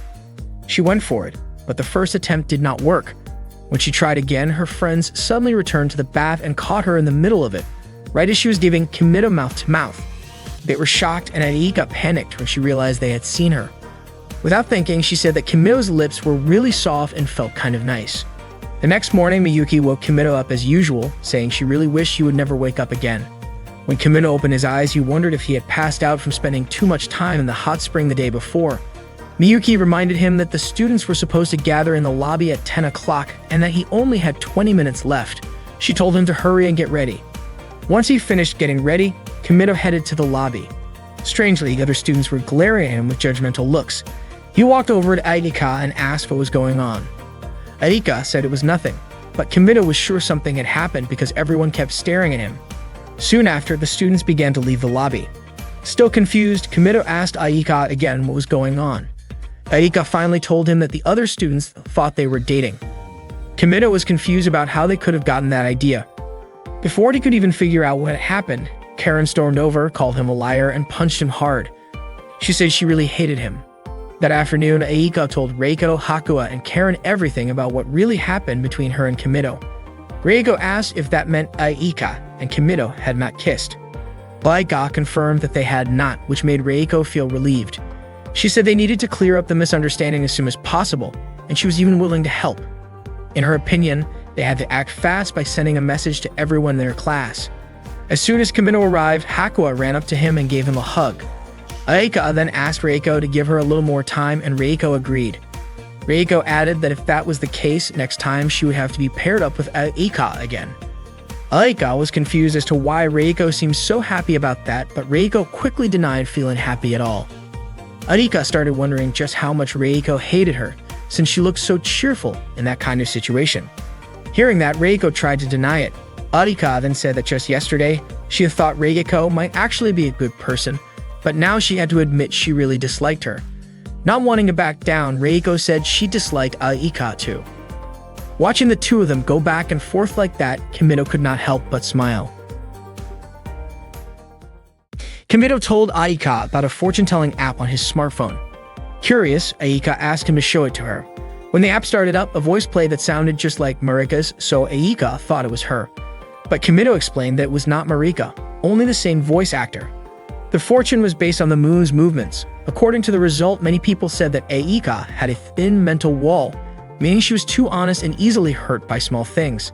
She went for it, but the first attempt did not work. When she tried again, her friends suddenly returned to the bath and caught her in the middle of it, right as she was giving Kimito mouth-to-mouth. They were shocked, and Aika panicked when she realized they had seen her. Without thinking, she said that Kimito's lips were really soft and felt kind of nice. The next morning, Miyuki woke Kimito up as usual, saying she really wished he would never wake up again. When Kimito opened his eyes, he wondered if he had passed out from spending too much time in the hot spring the day before. Miyuki reminded him that the students were supposed to gather in the lobby at 10 o'clock and that he only had 20 minutes left. She told him to hurry and get ready. Once he finished getting ready, Kimito headed to the lobby. Strangely, the other students were glaring at him with judgmental looks. He walked over to Aika and asked what was going on. Aika said it was nothing, but Kimito was sure something had happened because everyone kept staring at him. Soon after, the students began to leave the lobby. Still confused, Kimito asked Aika again what was going on. Aika finally told him that the other students thought they were dating. Kimito was confused about how they could have gotten that idea. Before he could even figure out what had happened, Karen stormed over, called him a liar, and punched him hard. She said she really hated him. That afternoon, Aika told Reiko, Hakuya, and Karen everything about what really happened between her and Kimito. Reiko asked if that meant Aika and Kimito had not kissed. Aika confirmed that they had not, which made Reiko feel relieved. She said they needed to clear up the misunderstanding as soon as possible, and she was even willing to help. In her opinion, they had to act fast by sending a message to everyone in their class. As soon as Kimito arrived, Hakuya ran up to him and gave him a hug. Aika then asked Reiko to give her a little more time, and Reiko agreed. Reiko added that if that was the case, next time she would have to be paired up with Aika again. Aika was confused as to why Reiko seemed so happy about that, but Reiko quickly denied feeling happy at all. Aika started wondering just how much Reiko hated her, since she looked so cheerful in that kind of situation. Hearing that, Reiko tried to deny it. Aika then said that just yesterday, she had thought Reiko might actually be a good person, but now she had to admit she really disliked her. Not wanting to back down, Reiko said she disliked Aika too. Watching the two of them go back and forth like that, Kimito could not help but smile. Kimito told Aika about a fortune-telling app on his smartphone. Curious, Aika asked him to show it to her. When the app started up, a voice played that sounded just like Marika's, so Aika thought it was her. But Kimito explained that it was not Marika, only the same voice actor. The fortune was based on the moon's movements. According to the result, many people said that Aika had a thin mental wall, meaning she was too honest and easily hurt by small things.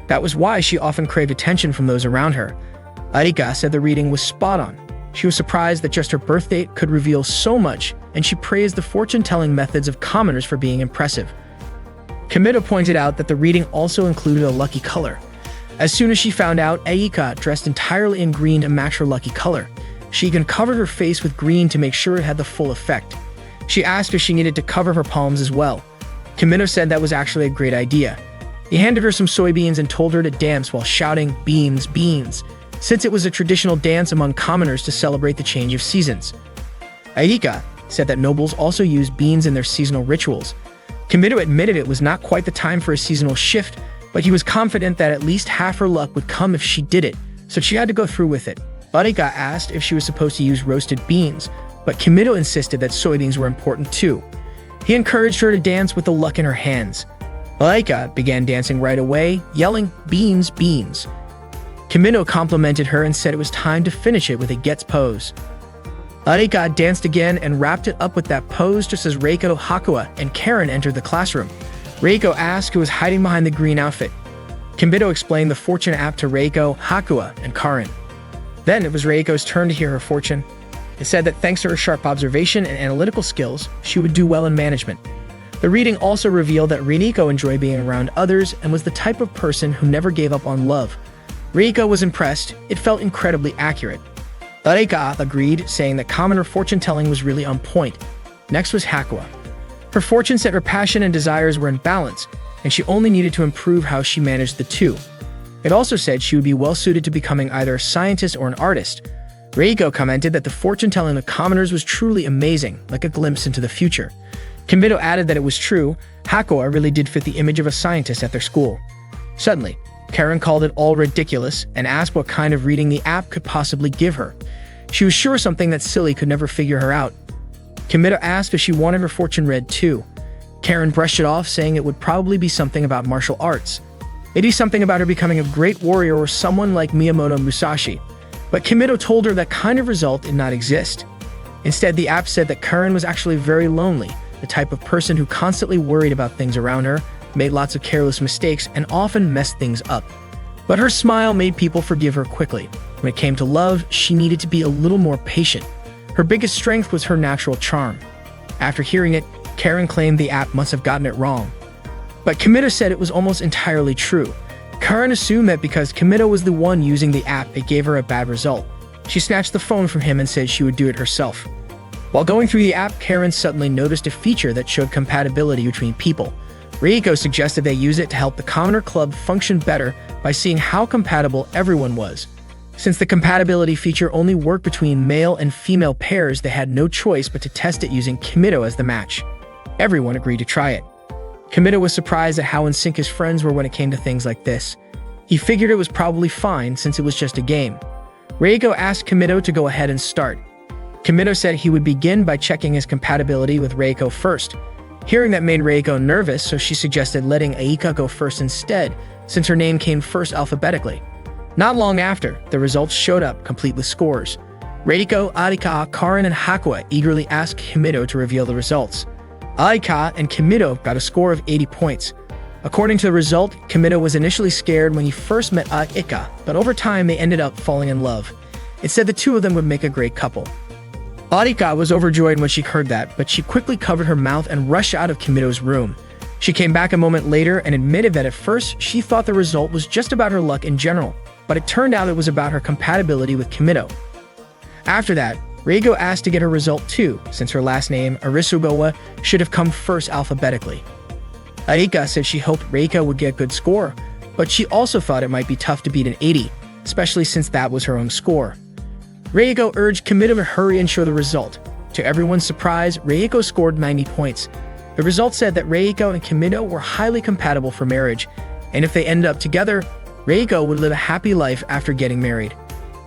That was why she often craved attention from those around her. Aika said the reading was spot on. She was surprised that just her birth date could reveal so much, and she praised the fortune-telling methods of commoners for being impressive. Kimito pointed out that the reading also included a lucky color. As soon as she found out, Aika dressed entirely in green to match her lucky color. She even covered her face with green to make sure it had the full effect. She asked if she needed to cover her palms as well. Kimito said that was actually a great idea. He handed her some soybeans and told her to dance while shouting, "Beans, beans," since it was a traditional dance among commoners to celebrate the change of seasons. Aika said that nobles also used beans in their seasonal rituals. Kimito admitted it was not quite the time for a seasonal shift, but he was confident that at least half her luck would come if she did it, so she had to go through with it. Aika asked if she was supposed to use roasted beans, but Kimito insisted that soybeans were important too. He encouraged her to dance with the luck in her hands. Aika began dancing right away, yelling, "Beans, beans." Kimito complimented her and said it was time to finish it with a gets pose. Aika danced again and wrapped it up with that pose just as Reiko, Hakua, and Karen entered the classroom. Reiko asked who was hiding behind the green outfit. Kimito explained the fortune app to Reiko, Hakua, and Karen. Then it was Reiko's turn to hear her fortune. It said that thanks to her sharp observation and analytical skills, she would do well in management. The reading also revealed that Reiko enjoyed being around others and was the type of person who never gave up on love. Reiko was impressed. It felt incredibly accurate. Aika agreed, saying that commoner fortune-telling was really on point. Next was Hakua. Her fortune said her passion and desires were in balance, and she only needed to improve how she managed the two. It also said she would be well-suited to becoming either a scientist or an artist. Reiko commented that the fortune-telling of commoners was truly amazing, like a glimpse into the future. Kimito added that it was true. Hakua really did fit the image of a scientist at their school. Suddenly, Karen called it all ridiculous and asked what kind of reading the app could possibly give her. She was sure something that silly could never figure her out. Kimito asked if she wanted her fortune read too. Karen brushed it off, saying it would probably be something about martial arts. Maybe something about her becoming a great warrior or someone like Miyamoto Musashi. But Kimito told her that kind of result did not exist. Instead, the app said that Karen was actually very lonely, the type of person who constantly worried about things around her, made lots of careless mistakes, and often messed things up. But her smile made people forgive her quickly. When it came to love, she needed to be a little more patient. Her biggest strength was her natural charm. After hearing it, Karen claimed the app must have gotten it wrong. But Kimito said it was almost entirely true. Karen assumed that because Kimito was the one using the app, it gave her a bad result. She snatched the phone from him and said she would do it herself. While going through the app, Karen suddenly noticed a feature that showed compatibility between people. Reiko suggested they use it to help the Commoner Club function better by seeing how compatible everyone was. Since the compatibility feature only worked between male and female pairs, they had no choice but to test it using Kimito as the match. Everyone agreed to try it. Kimito was surprised at how in sync his friends were when it came to things like this. He figured it was probably fine since it was just a game. Reiko asked Kimito to go ahead and start. Kimito said he would begin by checking his compatibility with Reiko first. Hearing that made Reiko nervous, so she suggested letting Aika go first instead, since her name came first alphabetically. Not long after, the results showed up, complete with scores. Reiko, Aika, Karen, and Hakua eagerly asked Kimito to reveal the results. Aika and Kimito got a score of 80 points. According to the result, Kimito was initially scared when he first met Aika, but over time they ended up falling in love. It said the two of them would make a great couple. Aika was overjoyed when she heard that, but she quickly covered her mouth and rushed out of Kimito's room. She came back a moment later and admitted that at first she thought the result was just about her luck in general, but it turned out it was about her compatibility with Kimito. After that, Reiko asked to get her result too, since her last name, Arisugawa, should have come first alphabetically. Aika said she hoped Reiko would get a good score, but she also thought it might be tough to beat an 80, especially since that was her own score. Reiko urged Kimito to hurry and show the result. To everyone's surprise, Reiko scored 90 points. The result said that Reiko and Kimito were highly compatible for marriage, and if they ended up together, Reiko would live a happy life after getting married.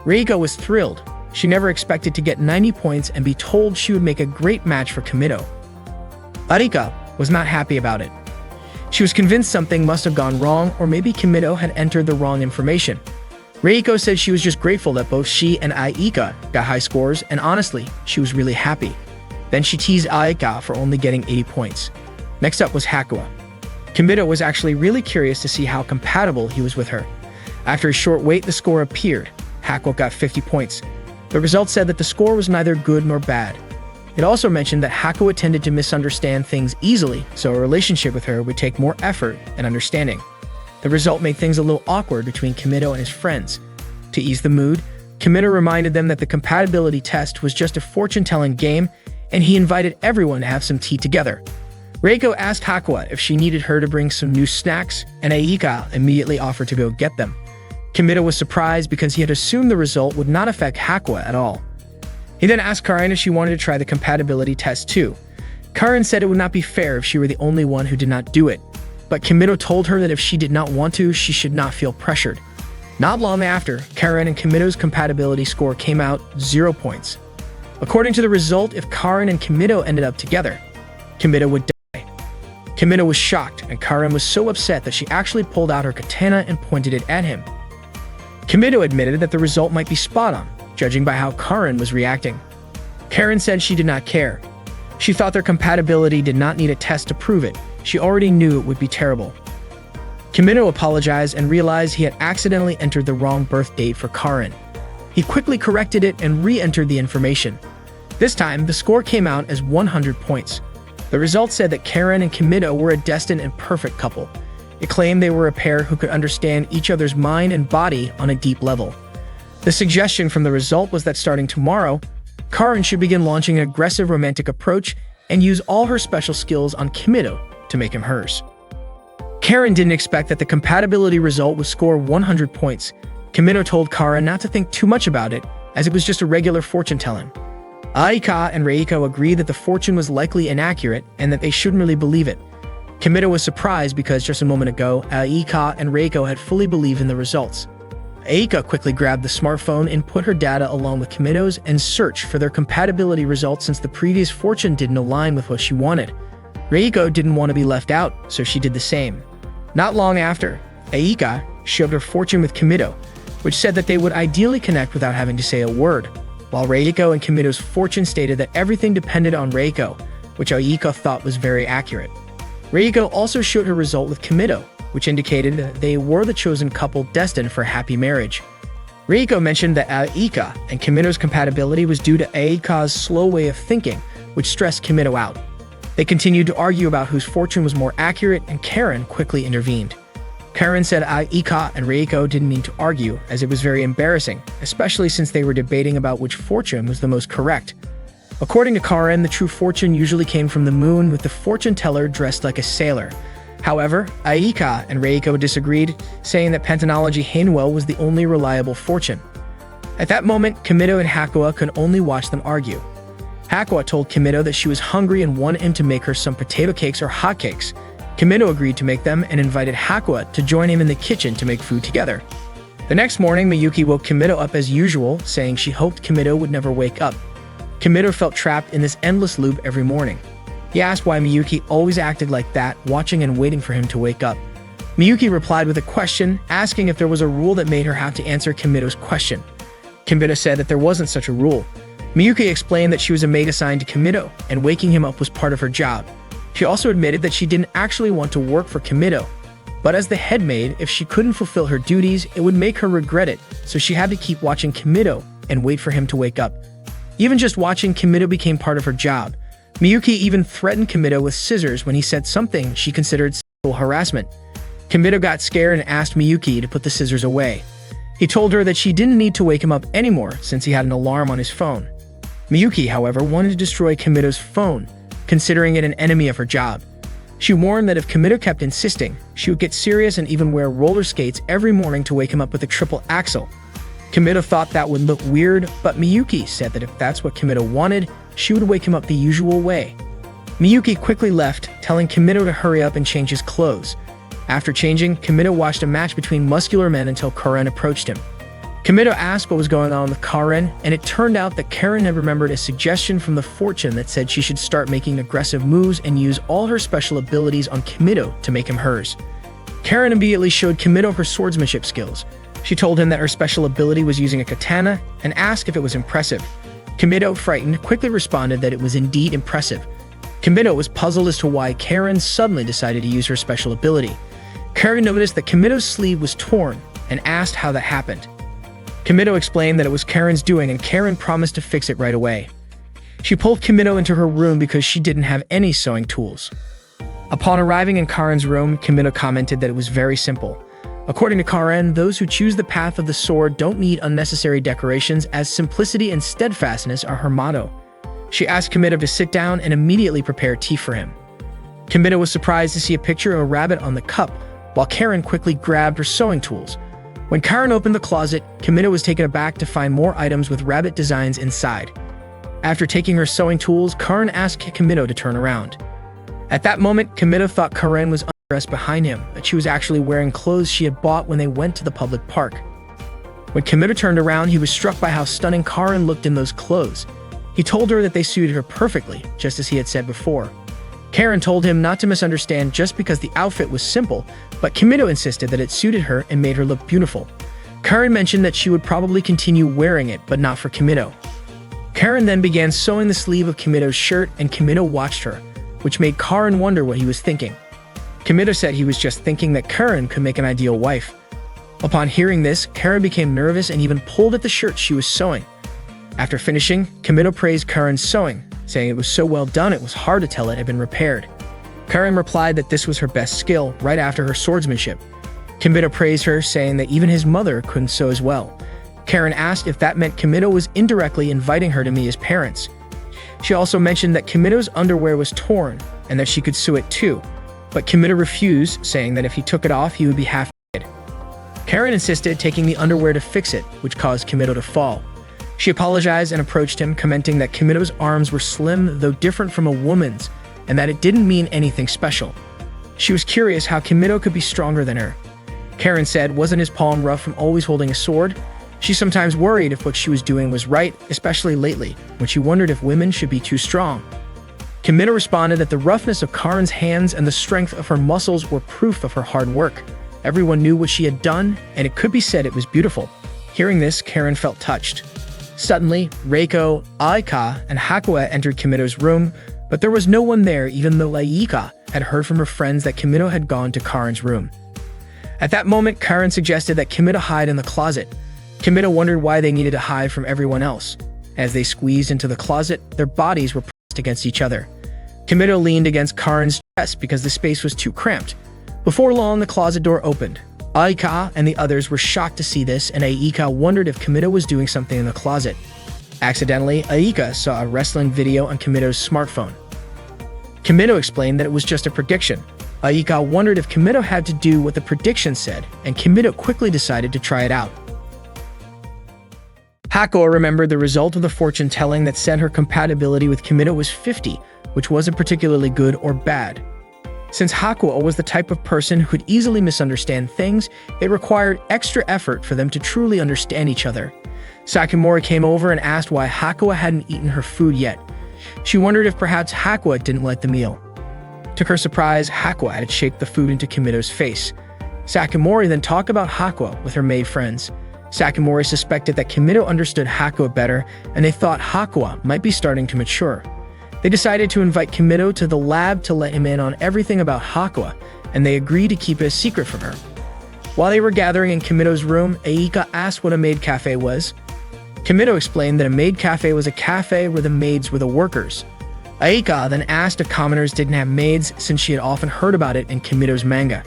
Reiko was thrilled. She never expected to get 90 points and be told she would make a great match for Kimito. Aika was not happy about it. She was convinced something must have gone wrong, or maybe Kimito had entered the wrong information. Reiko said she was just grateful that both she and Aika got high scores, and honestly, she was really happy. Then she teased Aika for only getting 80 points. Next up was Hakua. Kimito was actually really curious to see how compatible he was with her. After a short wait, the score appeared. Hakua got 50 points. The result said that the score was neither good nor bad. It also mentioned that Hakua tended to misunderstand things easily, so a relationship with her would take more effort and understanding. The result made things a little awkward between Kimito and his friends. To ease the mood, Kimito reminded them that the compatibility test was just a fortune-telling game, and he invited everyone to have some tea together. Reiko asked Hakuya if she needed her to bring some new snacks, and Aika immediately offered to go get them. Kimido was surprised because he had assumed the result would not affect Hakuya at all. He then asked Karen if she wanted to try the compatibility test too. Karen said it would not be fair if she were the only one who did not do it, but Kimido told her that if she did not want to, she should not feel pressured. Not long after, Karen and Kimido's compatibility score came out 0 points. According to the result, if Karen and Kimido ended up together, Kimido would die. Kimido was shocked, and Karen was so upset that she actually pulled out her katana and pointed it at him. Kimido admitted that the result might be spot on, judging by how Karen was reacting. Karen said she did not care. She thought their compatibility did not need a test to prove it. She already knew it would be terrible. Kimido apologized and realized he had accidentally entered the wrong birth date for Karen. He quickly corrected it and re-entered the information. This time, the score came out as 100 points. The results said that Karen and Kimido were a destined and perfect couple. It claimed they were a pair who could understand each other's mind and body on a deep level. The suggestion from the result was that starting tomorrow, Karen should begin launching an aggressive romantic approach and use all her special skills on Kimido to make him hers. Karen didn't expect that the compatibility result would score 100 points. Kimido told Karen not to think too much about it, as it was just a regular fortune-telling. Aika and Reiko agreed that the fortune was likely inaccurate and that they shouldn't really believe it. Kimido was surprised because just a moment ago, Aika and Reiko had fully believed in the results. Aika quickly grabbed the smartphone and put her data along with Kimido's and searched for their compatibility results since the previous fortune didn't align with what she wanted. Reiko didn't want to be left out, so she did the same. Not long after, Aika showed her fortune with Kimido, which said that they would ideally connect without having to say a word, while Reiko and Kimido's fortune stated that everything depended on Reiko, which Aika thought was very accurate. Reiko also showed her result with Kimido, which indicated that they were the chosen couple destined for a happy marriage. Reiko mentioned that Aika and Kimido's compatibility was due to Aika's slow way of thinking, which stressed Kimido out. They continued to argue about whose fortune was more accurate, and Karen quickly intervened. Karen said Aika and Reiko didn't need to argue, as it was very embarrassing, especially since they were debating about which fortune was the most correct. According to Karen, the true fortune usually came from the moon, with the fortune teller dressed like a sailor. However, Aika and Reiko disagreed, saying that Pantanology Hainwell was the only reliable fortune. At that moment, Kimido and Hakuya could only watch them argue. Hakuya told Kimido that she was hungry and wanted him to make her some potato cakes or hotcakes. Kimido agreed to make them and invited Hakuya to join him in the kitchen to make food together. The next morning, Miyuki woke Kimido up as usual, saying she hoped Kimido would never wake up. Kimido felt trapped in this endless loop every morning. He asked why Miyuki always acted like that, watching and waiting for him to wake up. Miyuki replied with a question, asking if there was a rule that made her have to answer Kimido's question. Kimido said that there wasn't such a rule. Miyuki explained that she was a maid assigned to Kimido, and waking him up was part of her job. She also admitted that she didn't actually want to work for Kimido, but as the head maid, if she couldn't fulfill her duties, it would make her regret it, so she had to keep watching Kimido and wait for him to wake up. Even just watching Kimido became part of her job. Miyuki even threatened Kimido with scissors when he said something she considered sexual harassment. Kimido got scared and asked Miyuki to put the scissors away. He told her that she didn't need to wake him up anymore since he had an alarm on his phone. Miyuki, however, wanted to destroy Kimido's phone, considering it an enemy of her job. She warned that if Kimido kept insisting, she would get serious and even wear roller skates every morning to wake him up with a triple axel. Kimido thought that would look weird, but Miyuki said that if that's what Kimido wanted, she would wake him up the usual way. Miyuki quickly left, telling Kimido to hurry up and change his clothes. After changing, Kimido watched a match between muscular men until Karen approached him. Kimido asked what was going on with Karen, and it turned out that Karen had remembered a suggestion from the fortune that said she should start making aggressive moves and use all her special abilities on Kimido to make him hers. Karen immediately showed Kimido her swordsmanship skills. She told him that her special ability was using a katana and asked if it was impressive. Kimido, frightened, quickly responded that it was indeed impressive. Kimido was puzzled as to why Karen suddenly decided to use her special ability. Karen noticed that Kimido's sleeve was torn and asked how that happened. Kimido explained that it was Karen's doing, and Karen promised to fix it right away. She pulled Kimido into her room because she didn't have any sewing tools. Upon arriving in Karen's room, Kimido commented that it was very simple. According to Karen, those who choose the path of the sword don't need unnecessary decorations, as simplicity and steadfastness are her motto. She asked Kimido to sit down and immediately prepare tea for him. Kimito was surprised to see a picture of a rabbit on the cup, while Karen quickly grabbed her sewing tools. When Karen opened the closet, Kimito was taken aback to find more items with rabbit designs inside. After taking her sewing tools, Karen asked Kimito to turn around. At that moment, Kimito thought Karen was undressed behind him, but she was actually wearing clothes she had bought when they went to the public park. When Kimito turned around, he was struck by how stunning Karen looked in those clothes. He told her that they suited her perfectly, just as he had said before. Karen told him not to misunderstand just because the outfit was simple, but Kimito insisted that it suited her and made her look beautiful. Karen mentioned that she would probably continue wearing it, but not for Kimito. Karen then began sewing the sleeve of Kimito's shirt, and Kimito watched her, which made Karen wonder what he was thinking. Kimito said he was just thinking that Karen could make an ideal wife. Upon hearing this, Karen became nervous and even pulled at the shirt she was sewing. After finishing, Kimito praised Karen's sewing, saying it was so well done it was hard to tell it had been repaired. Karen replied that this was her best skill right after her swordsmanship. Kimito praised her, saying that even his mother couldn't sew as well. Karen asked if that meant Kimito was indirectly inviting her to meet his parents. She also mentioned that Kimito's underwear was torn and that she could sew it too, but Kimito refused, saying that if he took it off, he would be half dead. Karen insisted taking the underwear to fix it, which caused Kimito to fall. She apologized and approached him, commenting that Kimito's arms were slim, though different from a woman's, and that it didn't mean anything special. She was curious how Kimito could be stronger than her. Karen said, wasn't his palm rough from always holding a sword? She sometimes worried if what she was doing was right, especially lately, when she wondered if women should be too strong. Kimito responded that the roughness of Karen's hands and the strength of her muscles were proof of her hard work. Everyone knew what she had done, and it could be said it was beautiful. Hearing this, Karen felt touched. Suddenly, Reiko, Aika, and Hakuya entered Kimito's room, but there was no one there, even though Aika had heard from her friends that Kimito had gone to Karen's room. At that moment, Karen suggested that Kimito hide in the closet. Kimito wondered why they needed to hide from everyone else. As they squeezed into the closet, their bodies were pressed against each other. Kimito leaned against Karen's chest because the space was too cramped. Before long, the closet door opened. Aika and the others were shocked to see this, and Aika wondered if Kimito was doing something in the closet. Accidentally, Aika saw a wrestling video on Kimito's smartphone. Kimito explained that it was just a prediction. Aika wondered if Kimito had to do what the prediction said, and Kimito quickly decided to try it out. Hakuya remembered the result of the fortune-telling that said her compatibility with Kimito was 50, which wasn't particularly good or bad. Since Hakuya was the type of person who could easily misunderstand things, it required extra effort for them to truly understand each other. Sakimori came over and asked why Hakuya hadn't eaten her food yet. She wondered if perhaps Hakuya didn't like the meal. To her surprise, Hakuya had shaped the food into Kimito's face. Sakimori then talked about Hakuya with her maid friends. Sakimori suspected that Kimito understood Hakuya better, and they thought Hakuya might be starting to mature. They decided to invite Kimito to the lab to let him in on everything about Hakuya, and they agreed to keep it a secret from her. While they were gathering in Kimito's room, Aika asked what a maid cafe was. Kimito explained that a maid cafe was a cafe where the maids were the workers. Aika then asked if commoners didn't have maids, since she had often heard about it in Kimito's manga.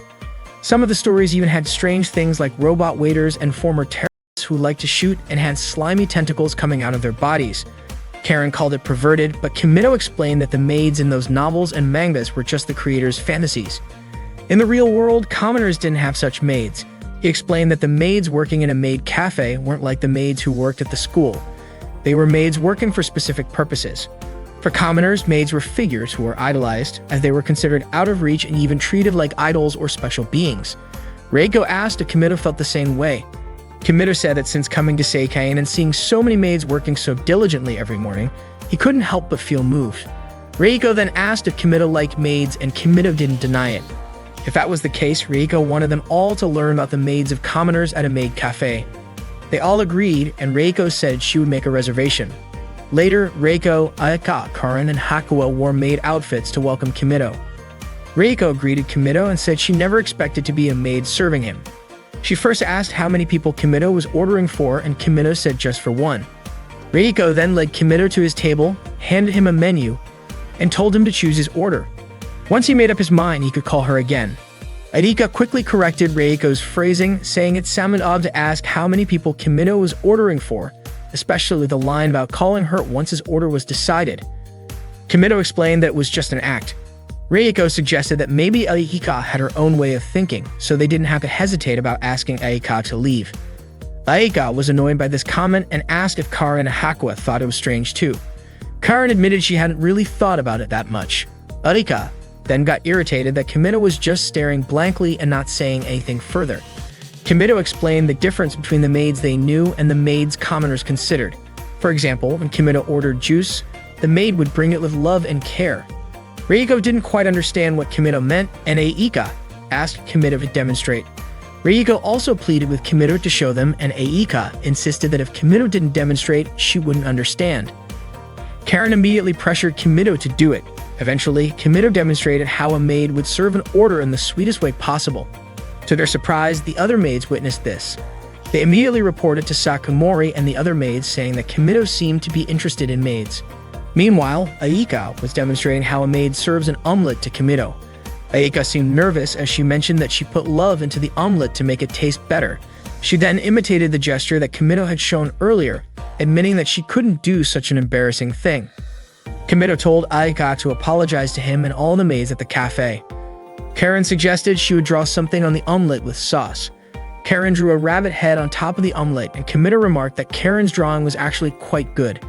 Some of the stories even had strange things like robot waiters and former terrorists who liked to shoot and had slimy tentacles coming out of their bodies. Karen called it perverted, but Kimito explained that the maids in those novels and mangas were just the creators' fantasies. In the real world, commoners didn't have such maids. He explained that the maids working in a maid cafe weren't like the maids who worked at the school. They were maids working for specific purposes. For commoners, maids were figures who were idolized, as they were considered out of reach and even treated like idols or special beings. Reiko asked if Kimito felt the same way. Kimito said that since coming to Seikain and seeing so many maids working so diligently every morning, he couldn't help but feel moved. Reiko then asked if Kimito liked maids, and Kimito didn't deny it. If that was the case, Reiko wanted them all to learn about the maids of commoners at a maid cafe. They all agreed, and Reiko said she would make a reservation. Later, Reiko, Aika, Karen, and Hakuya wore maid outfits to welcome Kimito. Reiko greeted Kimito and said she never expected to be a maid serving him. She first asked how many people Kimito was ordering for, and Kimito said just for one. Reiko then led Kimito to his table, handed him a menu, and told him to choose his order. Once he made up his mind, he could call her again. Aika quickly corrected Reiko's phrasing, saying it sounded odd to ask how many people Kimito was ordering for, especially the line about calling her once his order was decided. Kimito explained that it was just an act. Reiko suggested that maybe Aika had her own way of thinking, so they didn't have to hesitate about asking Aika to leave. Aika was annoyed by this comment and asked if Karen and Hakua thought it was strange too. Karen admitted she hadn't really thought about it that much. Aika then got irritated that Kimito was just staring blankly and not saying anything further. Kimito explained the difference between the maids they knew and the maids commoners considered. For example, when Kimito ordered juice, the maid would bring it with love and care. Reiko didn't quite understand what Kimito meant, and Aika asked Kimito to demonstrate. Reiko also pleaded with Kimito to show them, and Aika insisted that if Kimito didn't demonstrate, she wouldn't understand. Karen immediately pressured Kimito to do it. Eventually, Kimito demonstrated how a maid would serve an order in the sweetest way possible. To their surprise, the other maids witnessed this. They immediately reported to Sakamori and the other maids, saying that Kimito seemed to be interested in maids. Meanwhile, Aika was demonstrating how a maid serves an omelet to Kimito. Aika seemed nervous as she mentioned that she put love into the omelet to make it taste better. She then imitated the gesture that Kimito had shown earlier, admitting that she couldn't do such an embarrassing thing. Kimito told Aika to apologize to him and all the maids at the cafe. Karen suggested she would draw something on the omelet with sauce. Karen drew a rabbit head on top of the omelet, and Kimito remarked that Karen's drawing was actually quite good.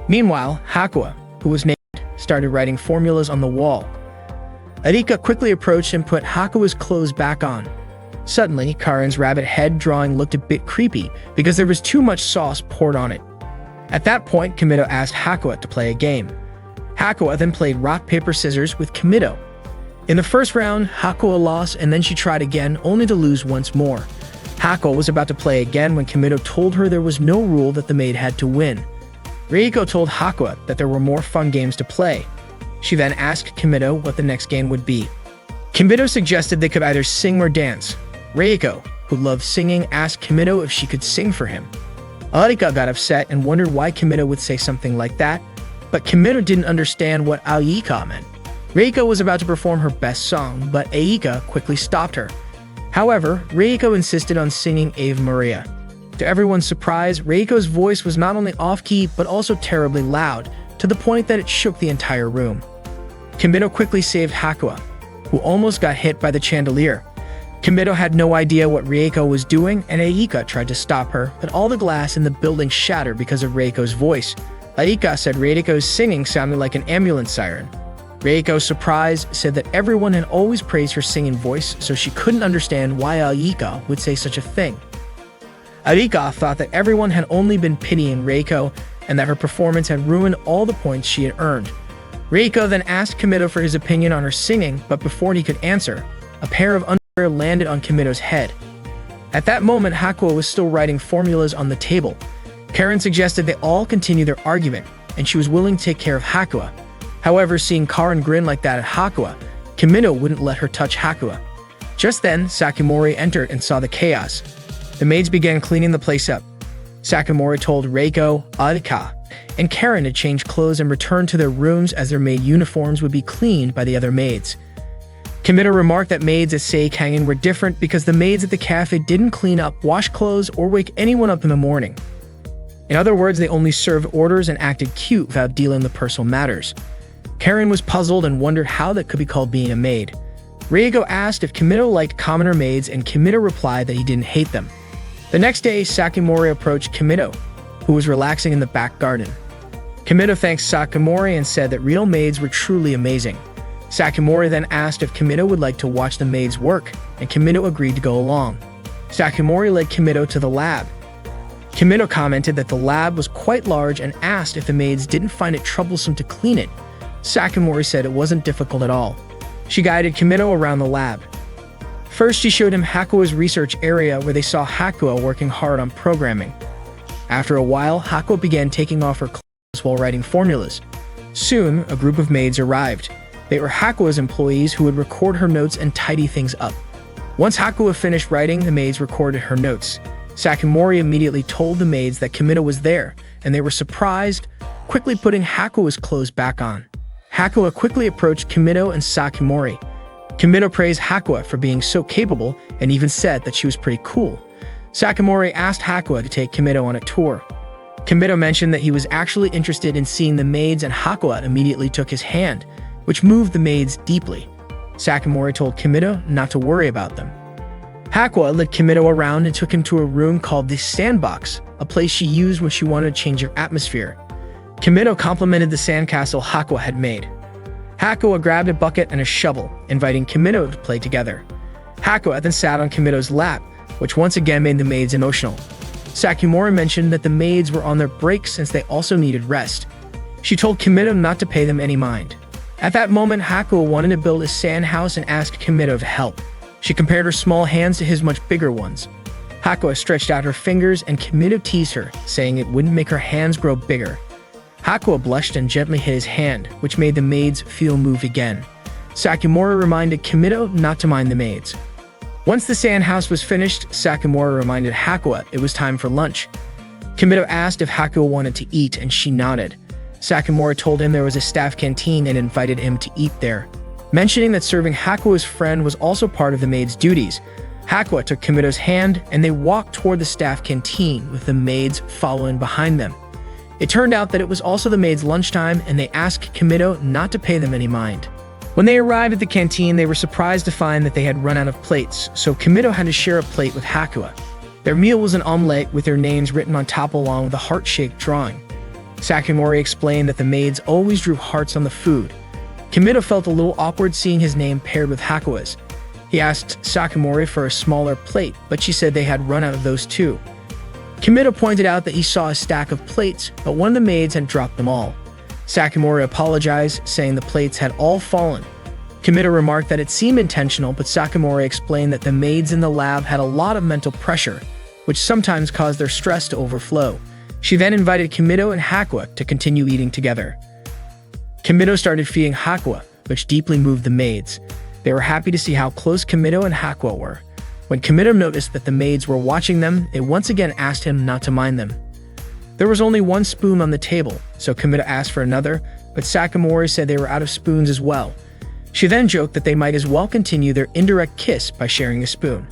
Meanwhile, Hakua, who was named, started writing formulas on the wall. Arika quickly approached and put Hakua's clothes back on. Suddenly, Karen's rabbit head drawing looked a bit creepy because there was too much sauce poured on it. At that point, Kimito asked Hakua to play a game. Hakua then played rock, paper, scissors with Kimito. In the first round, Hakua lost and then she tried again, only to lose once more. Hakua was about to play again when Kimito told her there was no rule that the maid had to win. Reiko told Hakua that there were more fun games to play. She then asked Kimito what the next game would be. Kimito suggested they could either sing or dance. Reiko, who loved singing, asked Kimito if she could sing for him. Arika got upset and wondered why Kimito would say something like that, but Kimito didn't understand what Aika meant. Reiko was about to perform her best song, but Aika quickly stopped her. However, Reiko insisted on singing Ave Maria. To everyone's surprise, Reiko's voice was not only off-key but also terribly loud, to the point that it shook the entire room. Kimito quickly saved Hakua, who almost got hit by the chandelier. Kimito had no idea what Reiko was doing, and Aika tried to stop her, but all the glass in the building shattered because of Reiko's voice. Aika said Reiko's singing sounded like an ambulance siren. Reiko, surprised, said that everyone had always praised her singing voice, so she couldn't understand why Aika would say such a thing. Arika thought that everyone had only been pitying Reiko and that her performance had ruined all the points she had earned. Reiko then asked Kimito for his opinion on her singing, but before he could answer, a pair of underwear landed on Kimito's head. At that moment, Hakua was still writing formulas on the table. Karen suggested they all continue their argument, and she was willing to take care of Hakua. However, seeing Karen grin like that at Hakua, Kimito wouldn't let her touch Hakua. Just then, Sakamori entered and saw the chaos. The maids began cleaning the place up. Sakamori told Reiko, Arika, and Karen to change clothes and return to their rooms as their maid uniforms would be cleaned by the other maids. Kimito remarked that maids at Seikangen were different because the maids at the cafe didn't clean up, wash clothes, or wake anyone up in the morning. In other words, they only served orders and acted cute without dealing with personal matters. Karen was puzzled and wondered how that could be called being a maid. Reiko asked if Kimito liked commoner maids, and Kimito replied that he didn't hate them. The next day, Sakamori approached Kimito, who was relaxing in the back garden. Kimito thanked Sakamori and said that real maids were truly amazing. Sakamori then asked if Kimito would like to watch the maids work, and Kimito agreed to go along. Sakamori led Kimito to the lab. Kimito commented that the lab was quite large and asked if the maids didn't find it troublesome to clean it. Sakamori said it wasn't difficult at all. She guided Kimito around the lab. First, she showed him Hakua's research area where they saw Hakua working hard on programming. After a while, Hakua began taking off her clothes while writing formulas. Soon, a group of maids arrived. They were Hakua's employees who would record her notes and tidy things up. Once Hakua finished writing, the maids recorded her notes. Sakamori immediately told the maids that Kimito was there, and they were surprised, quickly putting Hakua's clothes back on. Hakua quickly approached Kimito and Sakamori. Kimito praised Hakua for being so capable and even said that she was pretty cool. Sakamori asked Hakua to take Kimito on a tour. Kimito mentioned that he was actually interested in seeing the maids, and Hakua immediately took his hand. which moved the maids deeply. Sakamori told Kimido not to worry about them. Hakuo led Kimido around and took him to a room called the Sandbox, a place she used when she wanted to change her atmosphere. Kimido complimented the sandcastle Hakuo had made. Hakuo grabbed a bucket and a shovel, inviting Kimido to play together. Hakuo then sat on Kimido's lap, which once again made the maids emotional. Sakamori mentioned that the maids were on their break since they also needed rest. She told Kimido not to pay them any mind. At that moment, Hakuo wanted to build a sand house and asked Kimido to help. She compared her small hands to his much bigger ones. Hakuo stretched out her fingers and Kimido teased her, saying it wouldn't make her hands grow bigger. Hakuo blushed and gently hit his hand, which made the maids feel moved again. Sakamori reminded Kimido not to mind the maids. Once the sand house was finished, Sakamori reminded Hakuo it was time for lunch. Kimido asked if Hakuo wanted to eat, and she nodded. Sakamori told him there was a staff canteen and invited him to eat there, mentioning that serving Hakuo's friend was also part of the maid's duties. Hakuo took Kimido's hand, and they walked toward the staff canteen, with the maids following behind them. It turned out that it was also the maids' lunchtime, and they asked Kimido not to pay them any mind. When they arrived at the canteen, they were surprised to find that they had run out of plates, so Kimido had to share a plate with Hakuo. Their meal was an omelette with their names written on top along with a heart-shaped drawing. Sakamori explained that the maids always drew hearts on the food. Kimido felt a little awkward seeing his name paired with Hakuo's. He asked Sakamori for a smaller plate, but she said they had run out of those too. Kimido pointed out that he saw a stack of plates, but one of the maids had dropped them all. Sakamori apologized, saying the plates had all fallen. Kimido remarked that it seemed intentional, but Sakamori explained that the maids in the lab had a lot of mental pressure, which sometimes caused their stress to overflow. She then invited Kimido and Hakuo to continue eating together. Kimido started feeding Hakuo, which deeply moved the maids. They were happy to see how close Kimido and Hakuo were. When Kimido noticed that the maids were watching them, it once again asked him not to mind them. There was only one spoon on the table, so Kimido asked for another, but Sakamori said they were out of spoons as well. She then joked that they might as well continue their indirect kiss by sharing a spoon.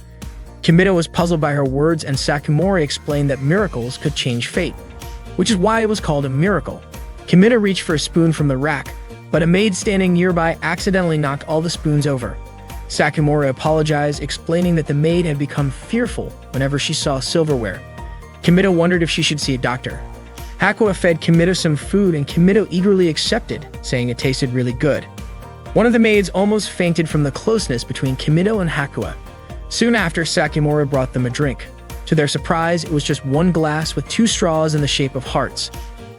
Kimido was puzzled by her words, and Sakamori explained that miracles could change fate, which is why it was called a miracle. Kimido reached for a spoon from the rack, but a maid standing nearby accidentally knocked all the spoons over. Sakamori apologized, explaining that the maid had become fearful whenever she saw silverware. Kimido wondered if she should see a doctor. Hakuo fed Kimido some food, and Kimido eagerly accepted, saying it tasted really good. One of the maids almost fainted from the closeness between Kimido and Hakuo. Soon after, Sakamori brought them a drink. To their surprise, it was just one glass with 2 straws in the shape of hearts.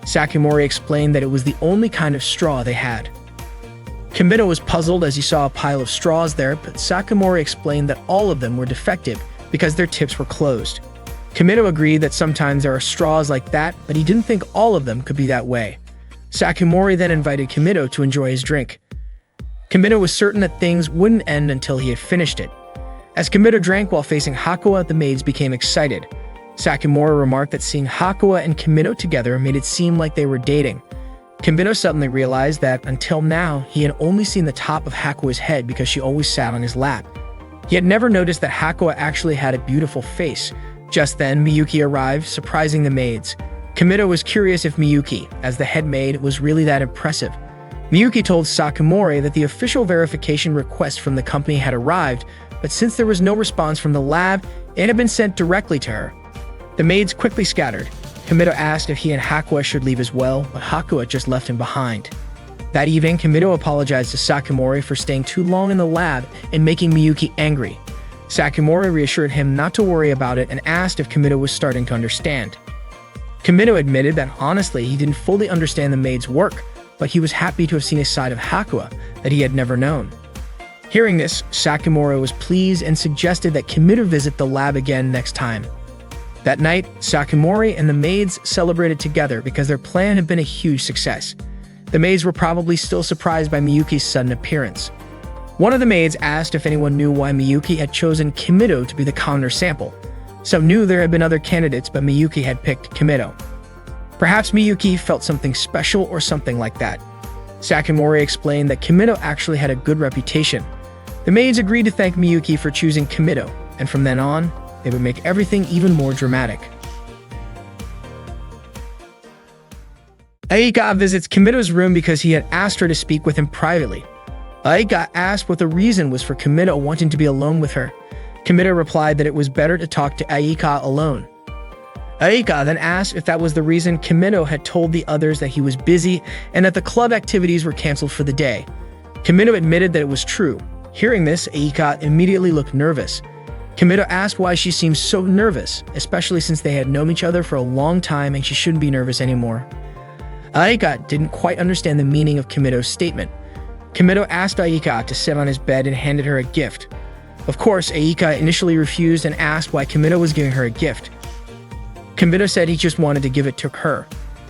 Sakamori explained that it was the only kind of straw they had. Kimido was puzzled as he saw a pile of straws there, but Sakamori explained that all of them were defective because their tips were closed. Kimido agreed that sometimes there are straws like that, but he didn't think all of them could be that way. Sakamori then invited Kimido to enjoy his drink. Kimido was certain that things wouldn't end until he had finished it. As Kimido drank while facing Hakuo, the maids became excited. Sakamori remarked that seeing Hakuo and Kimido together made it seem like they were dating. Kimido suddenly realized that, until now, he had only seen the top of Hakuo's head because she always sat on his lap. He had never noticed that Hakuo actually had a beautiful face. Just then, Miyuki arrived, surprising the maids. Kimido was curious if Miyuki, as the head maid, was really that impressive. Miyuki told Sakamori that the official verification request from the company had arrived, but since there was no response from the lab, it had been sent directly to her. The maids quickly scattered. Kimido asked if he and Hakuo should leave as well, but Hakuo just left him behind. That evening, Kimido apologized to Sakamori for staying too long in the lab and making Miyuki angry. Sakamori reassured him not to worry about it and asked if Kimido was starting to understand. Kimido admitted that honestly he didn't fully understand the maid's work, but he was happy to have seen a side of Hakuo that he had never known. Hearing this, Sakamori was pleased and suggested that Kimido visit the lab again next time. That night, Sakamori and the maids celebrated together because their plan had been a huge success. The maids were probably still surprised by Miyuki's sudden appearance. One of the maids asked if anyone knew why Miyuki had chosen Kimido to be the counter sample. Some knew there had been other candidates, but Miyuki had picked Kimido. Perhaps Miyuki felt something special or something like that. Sakamori explained that Kimido actually had a good reputation. The maids agreed to thank Miyuki for choosing Kimido, and from then on, they would make everything even more dramatic. Aika visits Kimito's room because he had asked her to speak with him privately. Aika asked what the reason was for Kimito wanting to be alone with her. Kimito replied that it was better to talk to Aika alone. Aika then asked if that was the reason Kimito had told the others that he was busy and that the club activities were canceled for the day. Kimito admitted that it was true. Hearing this, Aika immediately looked nervous. Kimito asked why she seemed so nervous, especially since they had known each other for a long time and she shouldn't be nervous anymore. Aika didn't quite understand the meaning of Kimito's statement. Kimito asked Aika to sit on his bed and handed her a gift. Of course, Aika initially refused and asked why Kimito was giving her a gift. Kimito said he just wanted to give it to her,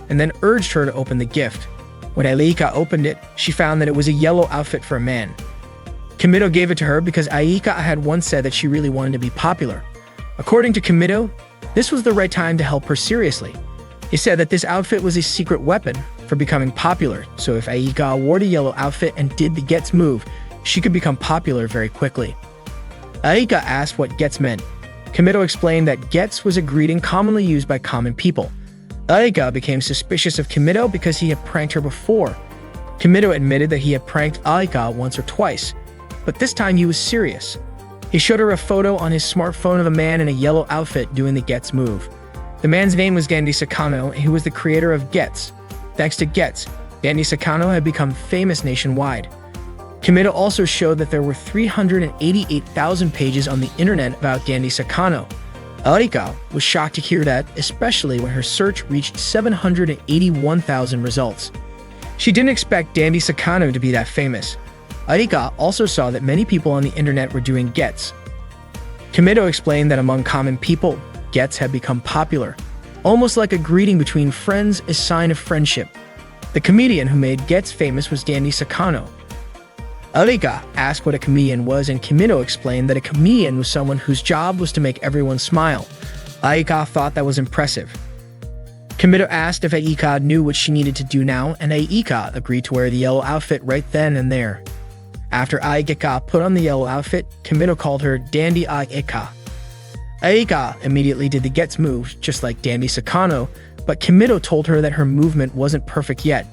and then urged her to open the gift. When Aika opened it, she found that it was a yellow outfit for a man. Kimito gave it to her because Aika had once said that she really wanted to be popular. According to Kimito, this was the right time to help her seriously. He said that this outfit was a secret weapon for becoming popular, so if Aika wore the yellow outfit and did the gets move, she could become popular very quickly. Aika asked what gets meant. Kimito explained that gets was a greeting commonly used by common people. Aika became suspicious of Kimito because he had pranked her before. Kimito admitted that he had pranked Aika once or twice, but this time he was serious. He showed her a photo on his smartphone of a man in a yellow outfit doing the gets move. The man's name was Dandy Sakano, and he was the creator of Gets. Thanks to Gets, Dandy Sakano had become famous nationwide. Kimito also showed that there were 388,000 pages on the internet about Dandy Sakano. Aika was shocked to hear that, especially when her search reached 781,000 results. She didn't expect Dandy Sakano to be that famous. Aika also saw that many people on the internet were doing gets. Kimito explained that among common people, gets had become popular, almost like a greeting between friends, a sign of friendship. The comedian who made gets famous was Dandy Sakano. Aika asked what a comedian was, and Kimito explained that a comedian was someone whose job was to make everyone smile. Aika thought that was impressive. Kimito asked if Aika knew what she needed to do now, and Aika agreed to wear the yellow outfit right then and there. After Aika put on the yellow outfit, Kimito called her Dandy Aika. Aika immediately did the gets move, just like Dandy Sakano, but Kimito told her that her movement wasn't perfect yet.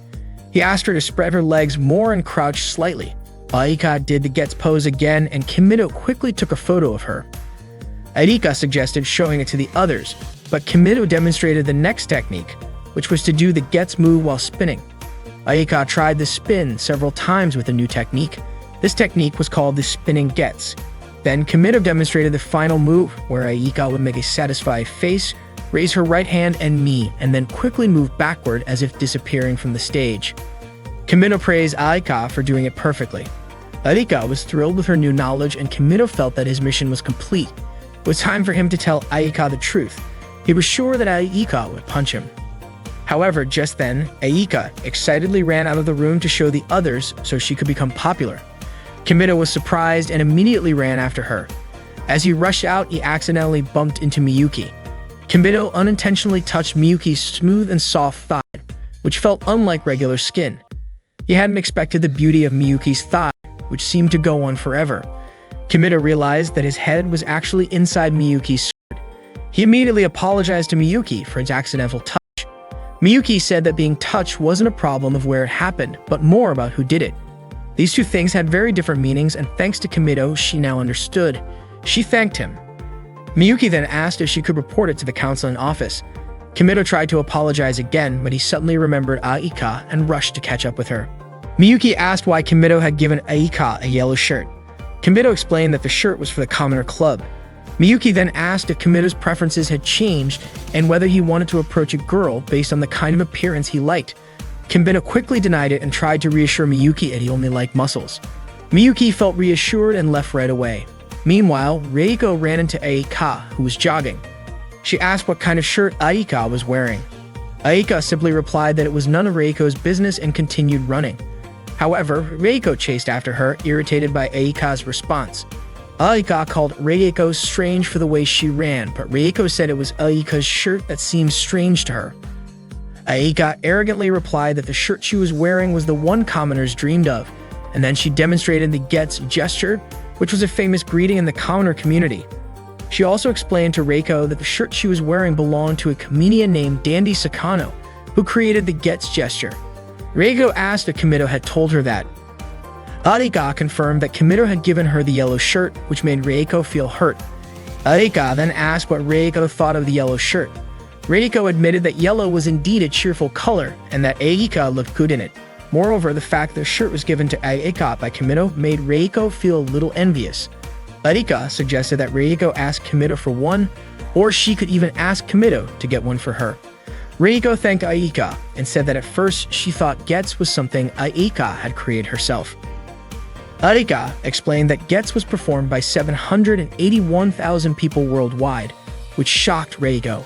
He asked her to spread her legs more and crouch slightly. Aika did the gets pose again, and Kimito quickly took a photo of her. Aika suggested showing it to the others, but Kimito demonstrated the next technique, which was to do the gets move while spinning. Aika tried the spin several times with a new technique. This technique was called the spinning gets. Then Kimito demonstrated the final move, where Aika would make a satisfied face, raise her right hand and knee, and then quickly move backward as if disappearing from the stage. Kimito praised Aika for doing it perfectly. Aika was thrilled with her new knowledge, and Kimito felt that his mission was complete. It was time for him to tell Aika the truth. He was sure that Aika would punch him. However, just then, Aika excitedly ran out of the room to show the others so she could become popular. Kimito was surprised and immediately ran after her. As he rushed out, he accidentally bumped into Miyuki. Kimito unintentionally touched Miyuki's smooth and soft thigh, which felt unlike regular skin. He hadn't expected the beauty of Miyuki's thigh, which seemed to go on forever. Kimito realized that his head was actually inside Miyuki's skirt. He immediately apologized to Miyuki for his accidental touch. Miyuki said that being touched wasn't a problem of where it happened, but more about who did it. These two things had very different meanings, and thanks to Kimito, she now understood. She thanked him. Miyuki then asked if she could report it to the counseling office. Kimito tried to apologize again, but he suddenly remembered Aika and rushed to catch up with her. Miyuki asked why Kimito had given Aika a yellow shirt. Kimito explained that the shirt was for the Commoner Club. Miyuki then asked if Kimito's preferences had changed and whether he wanted to approach a girl based on the kind of appearance he liked. Kimito quickly denied it and tried to reassure Miyuki that he only liked muscles. Miyuki felt reassured and left right away. Meanwhile, Reiko ran into Aika, who was jogging. She asked what kind of shirt Aika was wearing. Aika simply replied that it was none of Reiko's business and continued running. However, Reiko chased after her, irritated by Aika's response. Aika called Reiko strange for the way she ran, but Reiko said it was Aika's shirt that seemed strange to her. Aika arrogantly replied that the shirt she was wearing was the one commoners dreamed of, and then she demonstrated the Gets gesture, which was a famous greeting in the commoner community. She also explained to Reiko that the shirt she was wearing belonged to a comedian named Dandy Sakano, who created the gets gesture. Reiko asked if Kimido had told her that. Arika confirmed that Kimido had given her the yellow shirt, which made Reiko feel hurt. Arika then asked what Reiko thought of the yellow shirt. Reiko admitted that yellow was indeed a cheerful color and that Arika looked good in it. Moreover, the fact the shirt was given to Arika by Kimido made Reiko feel a little envious. Arika suggested that Reiko ask Kimido for one, or she could even ask Kimido to get one for her. Reiko thanked Arika and said that at first she thought gets was something Arika had created herself. Arika explained that gets was performed by 781,000 people worldwide, which shocked Reiko.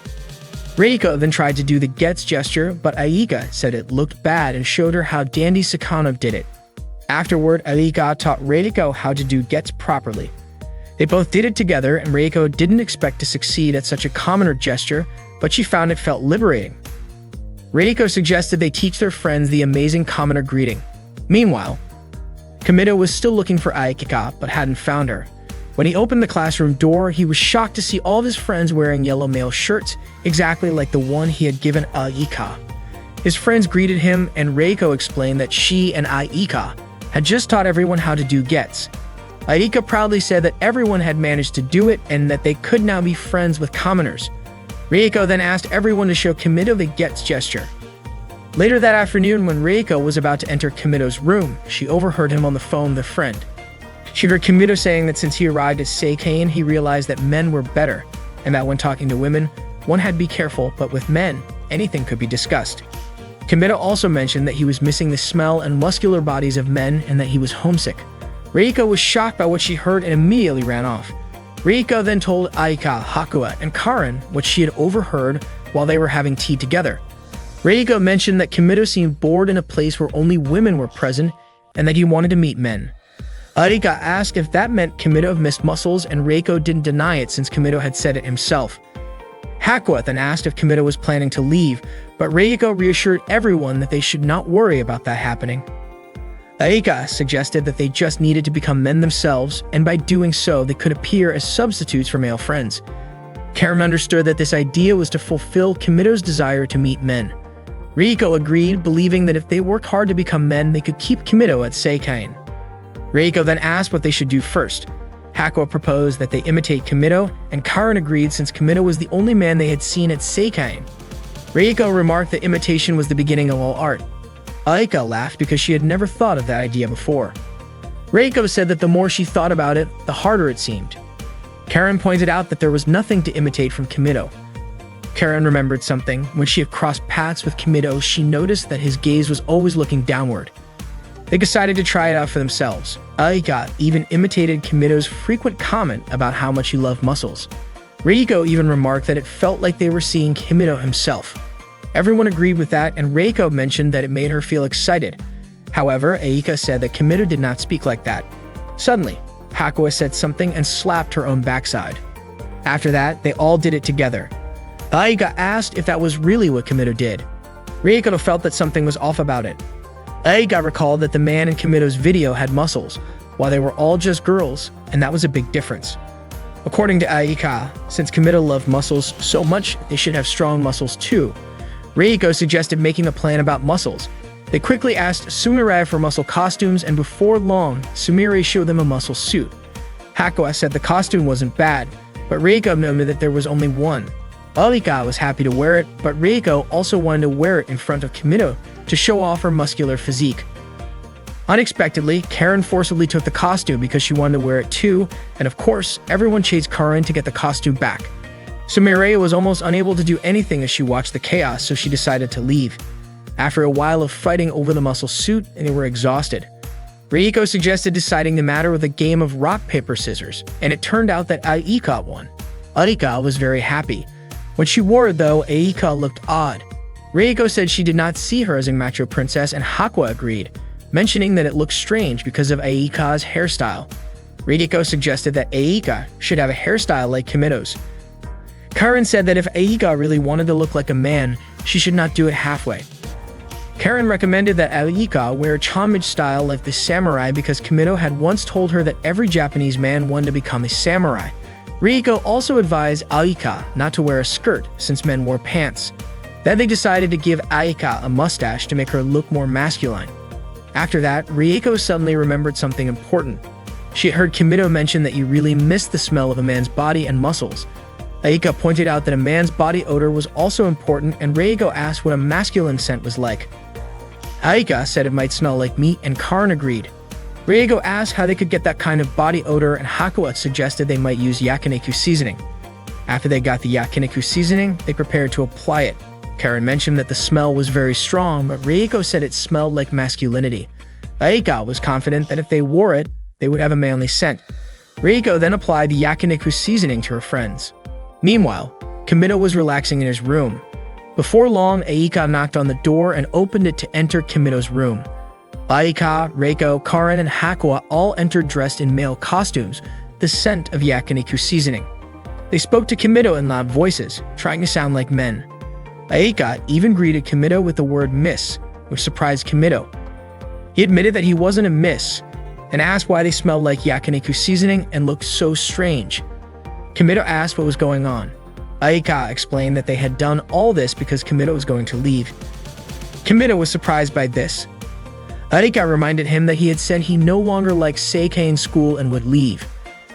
Reiko then tried to do the gets gesture, but Arika said it looked bad and showed her how Dandy Sakano did it. Afterward, Arika taught Reiko how to do gets properly. They both did it together, and Reiko didn't expect to succeed at such a commoner gesture, but she found it felt liberating. Reiko suggested they teach their friends the amazing commoner greeting. Meanwhile, Kimido was still looking for Arika, but hadn't found her. When he opened the classroom door, he was shocked to see all of his friends wearing yellow male shirts, exactly like the one he had given Arika. His friends greeted him, and Reiko explained that she and Arika had just taught everyone how to do gets. Arika proudly said that everyone had managed to do it and that they could now be friends with commoners. Reiko then asked everyone to show Kimido the gets gesture. Later that afternoon, when Reiko was about to enter Kimido's room, she overheard him on the phone with a friend. She heard Kimido saying that since he arrived at Seikane, he realized that men were better, and that when talking to women, one had to be careful, but with men, anything could be discussed. Kimido also mentioned that he was missing the smell and muscular bodies of men and that he was homesick. Reiko was shocked by what she heard and immediately ran off. Reiko then told Aika, Hakua, and Karen what she had overheard while they were having tea together. Reiko mentioned that Kimido seemed bored in a place where only women were present and that he wanted to meet men. Arika asked if that meant Kimido missed muscles, and Reiko didn't deny it since Kimido had said it himself. Hakua then asked if Kimido was planning to leave, but Reiko reassured everyone that they should not worry about that happening. Arika suggested that they just needed to become men themselves, and by doing so, they could appear as substitutes for male friends. Karen understood that this idea was to fulfill Kimido's desire to meet men. Reiko agreed, believing that if they worked hard to become men, they could keep Kimido at Seikane. Reiko then asked what they should do first. Hakua proposed that they imitate Kimido, and Karen agreed since Kimido was the only man they had seen at Seikane. Reiko remarked that imitation was the beginning of all art. Aika laughed because she had never thought of that idea before. Reiko said that the more she thought about it, the harder it seemed. Karen pointed out that there was nothing to imitate from Kimido. Karen remembered something. When she had crossed paths with Kimido, she noticed that his gaze was always looking downward. They decided to try it out for themselves. Aika even imitated Kimido's frequent comment about how much he loved muscles. Reiko even remarked that it felt like they were seeing Kimido himself. Everyone agreed with that, and Reiko mentioned that it made her feel excited. However, Aika said that Kimido did not speak like that. Suddenly, Hakua said something and slapped her own backside. After that, they all did it together. Aika asked if that was really what Kimido did. Reiko felt that something was off about it. Aika recalled that the man in Kimido's video had muscles, while they were all just girls, and that was a big difference. According to Aika, since Kimido loved muscles so much, they should have strong muscles too. Reiko suggested making a plan about muscles. They quickly asked Sumire for muscle costumes, and before long, Sumire showed them a muscle suit. Hakua said the costume wasn't bad, but Reiko noted that there was only one. Aika was happy to wear it, but Reiko also wanted to wear it in front of Kimido to show off her muscular physique. Unexpectedly, Karen forcibly took the costume because she wanted to wear it too, and of course, everyone chased Karen to get the costume back. Sumire was almost unable to do anything as she watched the chaos, so she decided to leave. After a while of fighting over the muscle suit, they were exhausted. Reiko suggested deciding the matter with a game of rock, paper, scissors, and it turned out that Aika won. Aika was very happy. When she wore it though, Aika looked odd. Reiko said she did not see her as a macho princess, and Hakua agreed, mentioning that it looked strange because of Aika's hairstyle. Reiko suggested that Aika should have a hairstyle like Kimido's. Karen said that if Aika really wanted to look like a man, she should not do it halfway. Karen recommended that Aika wear a homage style like the samurai because Kimido had once told her that every Japanese man wanted to become a samurai. Reiko also advised Aika not to wear a skirt since men wore pants. Then they decided to give Aika a mustache to make her look more masculine. After that, Rieko suddenly remembered something important. She had heard Kimido mention that you really missed the smell of a man's body and muscles. Aika pointed out that a man's body odor was also important, and Rieko asked what a masculine scent was like. Aika said it might smell like meat, and Karin agreed. Rieko asked how they could get that kind of body odor, and Hakuya suggested they might use yakiniku seasoning. After they got the yakiniku seasoning, they prepared to apply it. Karin mentioned that the smell was very strong, but Rieko said it smelled like masculinity. Aika was confident that if they wore it, they would have a manly scent. Rieko then applied the yakiniku seasoning to her friends. Meanwhile, Kimido was relaxing in his room. Before long, Aika knocked on the door and opened it to enter Kimido's room. Aika, Reiko, Karin, and Hakuya all entered dressed in male costumes, the scent of yakiniku seasoning. They spoke to Kimido in loud voices, trying to sound like men. Aika even greeted Kimido with the word miss, which surprised Kimido. He admitted that he wasn't a miss, and asked why they smelled like yakiniku seasoning and looked so strange. Kimido asked what was going on. Aika explained that they had done all this because Kimido was going to leave. Kimido was surprised by this. Aika reminded him that he had said he no longer liked Seikei in school and would leave.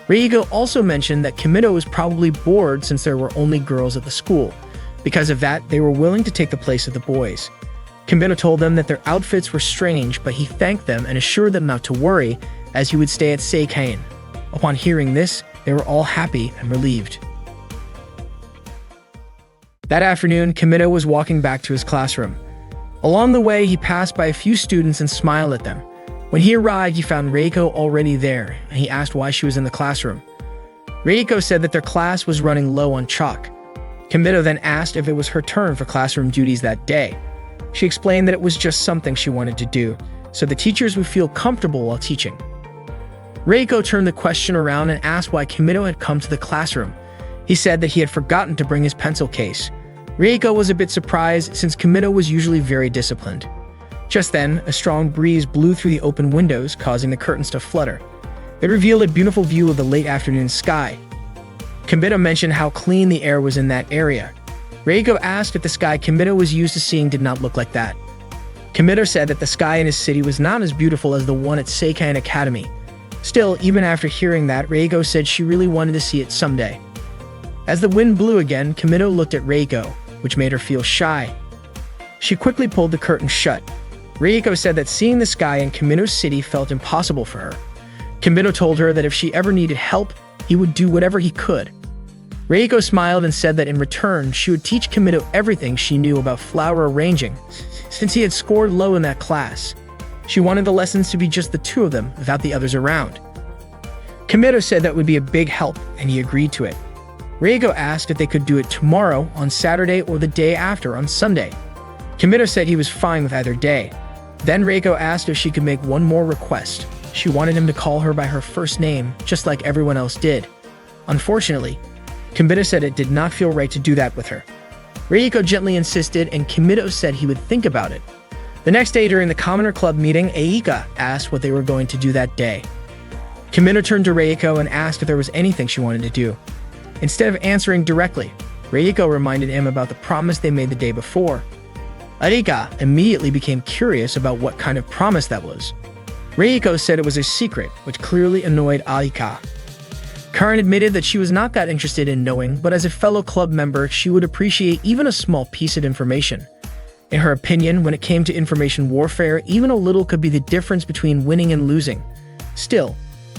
Rieko also mentioned that Kimido was probably bored since there were only girls at the school. Because of that, they were willing to take the place of the boys. Kimido told them that their outfits were strange, but he thanked them and assured them not to worry, as he would stay at Seikei. Upon hearing this, they were all happy and relieved. That afternoon, Kimido was walking back to his classroom. Along the way, he passed by a few students and smiled at them. When he arrived, he found Reiko already there, and he asked why she was in the classroom. Reiko said that their class was running low on chalk. Kimido then asked if it was her turn for classroom duties that day. She explained that it was just something she wanted to do, so the teachers would feel comfortable while teaching. Reiko turned the question around and asked why Kimido had come to the classroom. He said that he had forgotten to bring his pencil case. Reiko was a bit surprised since Kimido was usually very disciplined. Just then, a strong breeze blew through the open windows, causing the curtains to flutter. It revealed a beautiful view of the late afternoon sky. Kimido mentioned how clean the air was in that area. Reiko asked if the sky Kimido was used to seeing did not look like that. Kimido said that the sky in his city was not as beautiful as the one at Seikei Academy. Still, even after hearing that, Reiko said she really wanted to see it someday. As the wind blew again, Kimido looked at Reiko, which made her feel shy. She quickly pulled the curtain shut. Reiko said that seeing the sky in Kimido's city felt impossible for her. Kimido told her that if she ever needed help, he would do whatever he could. Reiko smiled and said that in return, she would teach Kimido everything she knew about flower arranging, since he had scored low in that class. She wanted the lessons to be just the two of them, without the others around. Kimido said that would be a big help, and he agreed to it. Reiko asked if they could do it tomorrow, on Saturday, or the day after, on Sunday. Kimido said he was fine with either day. Then Reiko asked if she could make one more request. She wanted him to call her by her first name, just like everyone else did. Unfortunately, Kimido said it did not feel right to do that with her. Reiko gently insisted, and Kimido said he would think about it. The next day during the Commoner Club meeting, Aika asked what they were going to do that day. Kimido turned to Reiko and asked if there was anything she wanted to do. Instead of answering directly, Reiko reminded him about the promise they made the day before. Aika immediately became curious about what kind of promise that was. Reiko said it was a secret, which clearly annoyed Aika. Karin admitted that she was not that interested in knowing, but as a fellow club member, she would appreciate even a small piece of information. In her opinion, when it came to information warfare, even a little could be the difference between winning and losing. Still,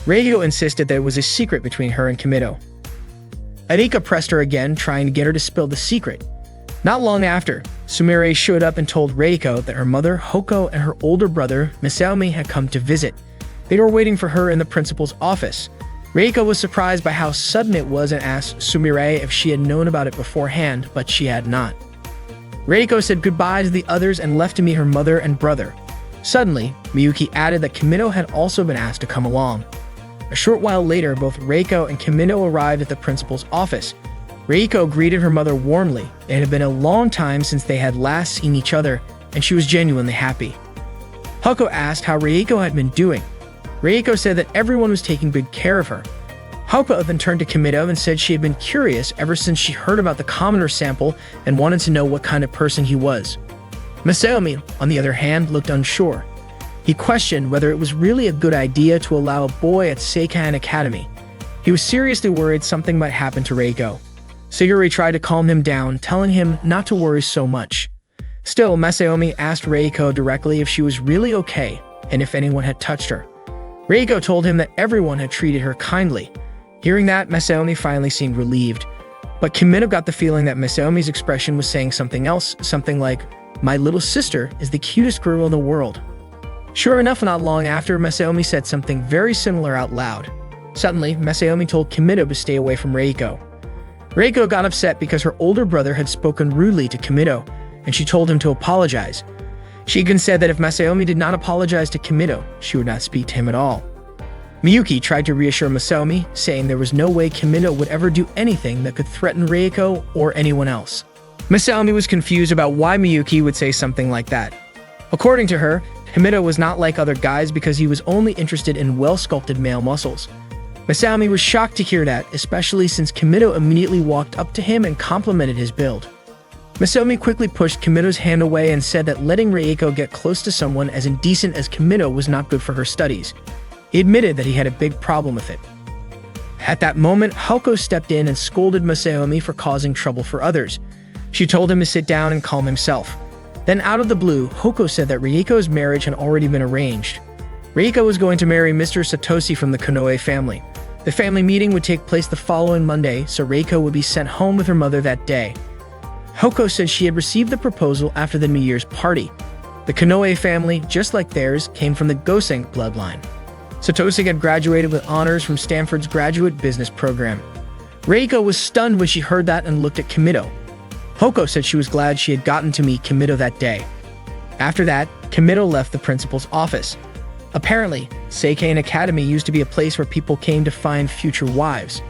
Reiko insisted that it was a secret between her and Kimido. Aika pressed her again, trying to get her to spill the secret. Not long after, Sumire showed up and told Reiko that her mother, Hoko, and her older brother, Misaomi, had come to visit. They were waiting for her in the principal's office. Reiko was surprised by how sudden it was and asked Sumire if she had known about it beforehand, but she had not. Reiko said goodbye to the others and left to meet her mother and brother. Suddenly, Miyuki added that Kimido had also been asked to come along. A short while later, both Reiko and Kimido arrived at the principal's office. Reiko greeted her mother warmly. It had been a long time since they had last seen each other, and she was genuinely happy. Hoko asked how Reiko had been doing. Reiko said that everyone was taking good care of her. Hakuo then turned to Kimido and said she had been curious ever since she heard about the commoner sample and wanted to know what kind of person he was. Masaomi, on the other hand, looked unsure. He questioned whether it was really a good idea to allow a boy at Seikain Academy. He was seriously worried something might happen to Reiko. Siguri tried to calm him down, telling him not to worry so much. Still, Masaomi asked Reiko directly if she was really okay and if anyone had touched her. Reiko told him that everyone had treated her kindly. Hearing that, Masaomi finally seemed relieved. But Kimido got the feeling that Masaomi's expression was saying something else, something like, "My little sister is the cutest girl in the world." Sure enough, not long after, Masaomi said something very similar out loud. Suddenly, Masaomi told Kimido to stay away from Reiko. Reiko got upset because her older brother had spoken rudely to Kimido, and she told him to apologize. She even said that if Masaomi did not apologize to Kimido, she would not speak to him at all. Miyuki tried to reassure Masaomi, saying there was no way Kimido would ever do anything that could threaten Reiko or anyone else. Masaomi was confused about why Miyuki would say something like that. According to her, Kimido was not like other guys because he was only interested in well-sculpted male muscles. Masaomi was shocked to hear that, especially since Kimido immediately walked up to him and complimented his build. Masaomi quickly pushed Kimido's hand away and said that letting Reiko get close to someone as indecent as Kimido was not good for her studies. He admitted that he had a big problem with it. At that moment, Hakuo stepped in and scolded Masaomi for causing trouble for others. She told him to sit down and calm himself. Then out of the blue, Hakuo said that Reiko's marriage had already been arranged. Reiko was going to marry Mr. Satoshi from the Konoe family. The family meeting would take place the following Monday, so Reiko would be sent home with her mother that day. Hakuo said she had received the proposal after the New Year's party. The Konoe family, just like theirs, came from the Goseng bloodline. Satoshi had graduated with honors from Stanford's graduate business program. Reiko was stunned when she heard that and looked at Kimido. Hakuo said she was glad she had gotten to meet Kimido that day. After that, Kimido left the principal's office. Apparently, Seikain Academy used to be a place where people came to find future wives.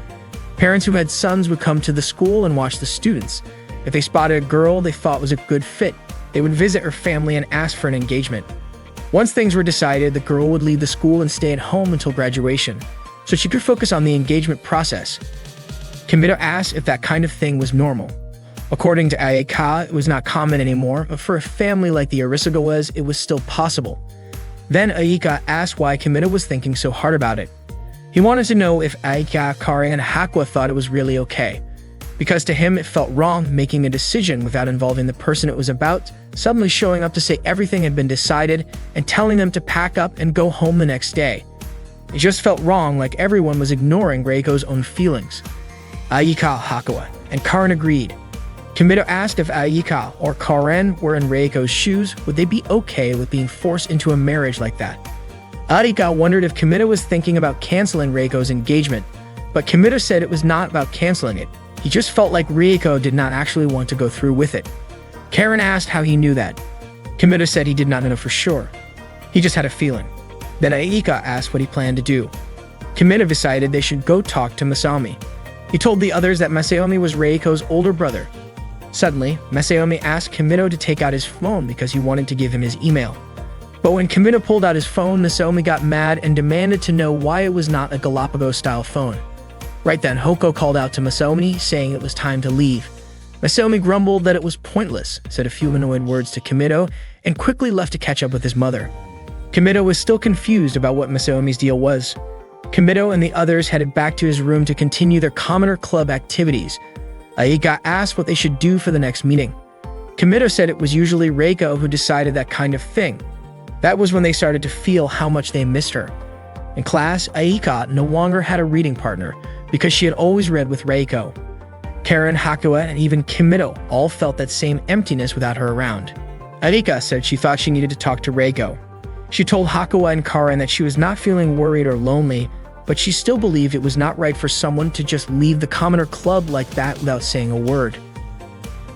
Parents who had sons would come to the school and watch the students. If they spotted a girl they thought was a good fit, they would visit her family and ask for an engagement. Once things were decided, the girl would leave the school and stay at home until graduation, so she could focus on the engagement process. Kimido asked if that kind of thing was normal. According to Ayaka, it was not common anymore, but for a family like the Arisugawas, it was still possible. Then Ayaka asked why Kimido was thinking so hard about it. He wanted to know if Ayaka, Kari, and Hakuo thought it was really okay. Because to him, it felt wrong making a decision without involving the person it was about, suddenly showing up to say everything had been decided and telling them to pack up and go home the next day. It just felt wrong, like everyone was ignoring Reiko's own feelings. Ayaka, Hakuo, and Karen agreed. Kimido asked if Ayaka or Karen were in Reiko's shoes, would they be okay with being forced into a marriage like that? Ayaka wondered if Kimido was thinking about canceling Reiko's engagement, but Kimido said it was not about canceling it. He just felt like Reiko did not actually want to go through with it. Karen asked how he knew that. Kimido said he did not know for sure. He just had a feeling. Then Ayaka asked what he planned to do. Kimido decided they should go talk to Masaomi. He told the others that Masaomi was Reiko's older brother. Suddenly, Masaomi asked Kimido to take out his phone because he wanted to give him his email. But when Kimido pulled out his phone, Masaomi got mad and demanded to know why it was not a Galapagos-style phone. Right then, Hakuo called out to Masaomi, saying it was time to leave. Masaomi grumbled that it was pointless, said a few annoyed words to Kimido, and quickly left to catch up with his mother. Kimido was still confused about what Masaomi's deal was. Kimido and the others headed back to his room to continue their Commoner Club activities. Ayaka asked what they should do for the next meeting. Kimido said it was usually Reiko who decided that kind of thing. That was when they started to feel how much they missed her. In class, Ayaka no longer had a reading partner because she had always read with Reiko. Karen, Hakuo, and even Kimido all felt that same emptiness without her around. Ayaka said she thought she needed to talk to Reiko. She told Hakuo and Karen that she was not feeling worried or lonely, but she still believed it was not right for someone to just leave the Commoner Club like that without saying a word.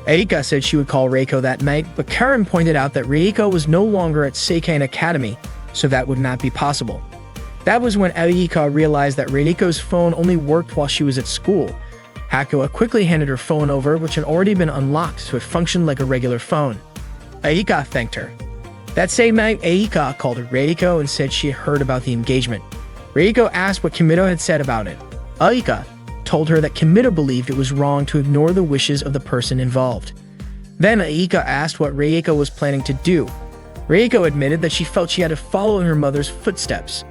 Ayaka said she would call Reiko that night, but Karen pointed out that Reiko was no longer at Seikain Academy, so that would not be possible. That was when Ayaka realized that Reiko's phone only worked while she was at school. Hakuo quickly handed her phone over, which had already been unlocked, so it functioned like a regular phone. Ayaka thanked her. That same night, Ayaka called Reiko and said she had heard about the engagement. Reiko asked what Kimido had said about it. Aika told her that Kimido believed it was wrong to ignore the wishes of the person involved. Then Aika asked what Reiko was planning to do. Reiko admitted that she felt she had to follow in her mother's footsteps.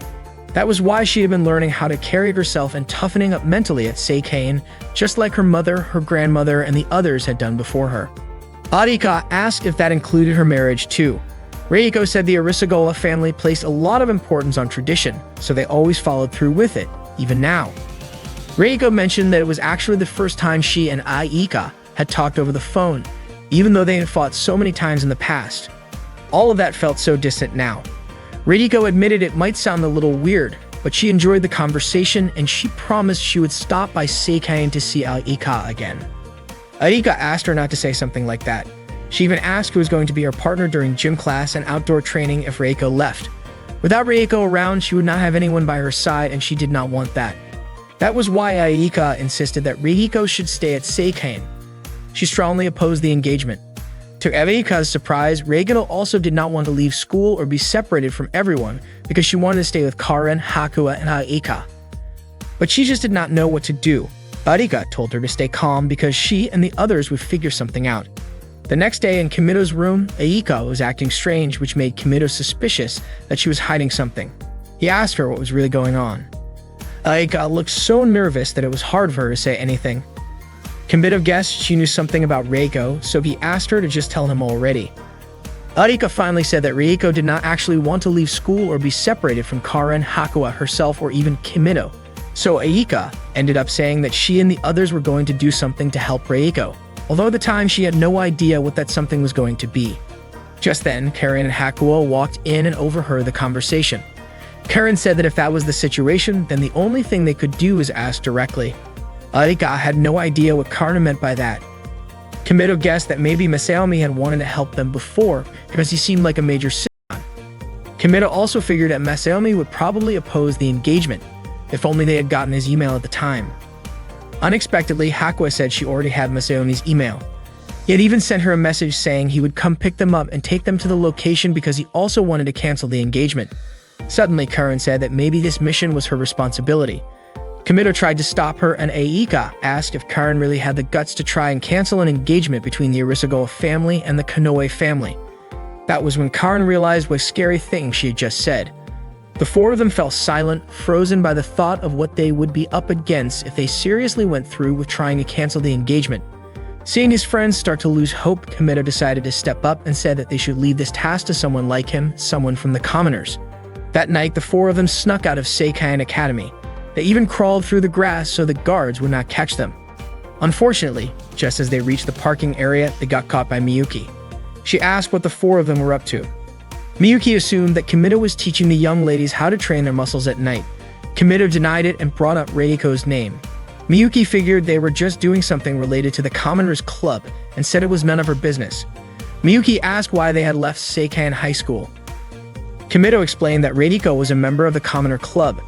That was why she had been learning how to carry herself and toughening up mentally at Seikane, just like her mother, her grandmother, and the others had done before her. Arika asked if that included her marriage too. Reiko said the Arisugawa family placed a lot of importance on tradition, so they always followed through with it, even now. Reiko mentioned that it was actually the first time she and Aika had talked over the phone, even though they had fought so many times in the past. All of that felt so distant now. Reiko admitted it might sound a little weird, but she enjoyed the conversation and she promised she would stop by Seikane to see Aika again. Aika asked her not to say something like that. She even asked who was going to be her partner during gym class and outdoor training if Reiko left. Without Reiko around, she would not have anyone by her side and she did not want that. That was why Aika insisted that Reiko should stay at Seikane. She strongly opposed the engagement. To Aika's surprise, Reiko also did not want to leave school or be separated from everyone because she wanted to stay with Karen, Hakuya, and Aika. But she just did not know what to do. Aika told her to stay calm because she and the others would figure something out. The next day in Kimido's room, Aika was acting strange, which made Kimido suspicious that she was hiding something. He asked her what was really going on. Aika looked so nervous that it was hard for her to say anything. Kimido guessed she knew something about Reiko, so he asked her to just tell him already. Aika finally said that Reiko did not actually want to leave school or be separated from Karen, Hakuya, herself, or even Kimido. So Aika ended up saying that she and the others were going to do something to help Reiko, although at the time she had no idea what that something was going to be. Just then, Karen and Hakuya walked in and overheard the conversation. Karen said that if that was the situation, then the only thing they could do was ask directly. Aika had no idea what Karen meant by that. Kimido guessed that maybe Masaomi had wanted to help them before because he seemed like a major scion. Kimido also figured that Masaomi would probably oppose the engagement, if only they had gotten his email at the time. Unexpectedly, Hakuya said she already had Masaomi's email. He had even sent her a message saying he would come pick them up and take them to the location because he also wanted to cancel the engagement. Suddenly, Karen said that maybe this mission was her responsibility. Kimido tried to stop her, and Aika asked if Karen really had the guts to try and cancel an engagement between the Arisugawa family and the Konoe family. That was when Karen realized what scary thing she had just said. The four of them fell silent, frozen by the thought of what they would be up against if they seriously went through with trying to cancel the engagement. Seeing his friends start to lose hope, Kimido decided to step up and said that they should leave this task to someone like him, someone from the commoners. That night, the four of them snuck out of Seikane Academy. They even crawled through the grass so the guards would not catch them. Unfortunately, just as they reached the parking area, they got caught by Miyuki. She asked what the four of them were up to. Miyuki assumed that Kimido was teaching the young ladies how to train their muscles at night. Kimido denied it and brought up Reiko's name. Miyuki figured they were just doing something related to the Commoners Club and said it was none of her business. Miyuki asked why they had left Seikane High School. Kimido explained that Reiko was a member of the Commoner Club.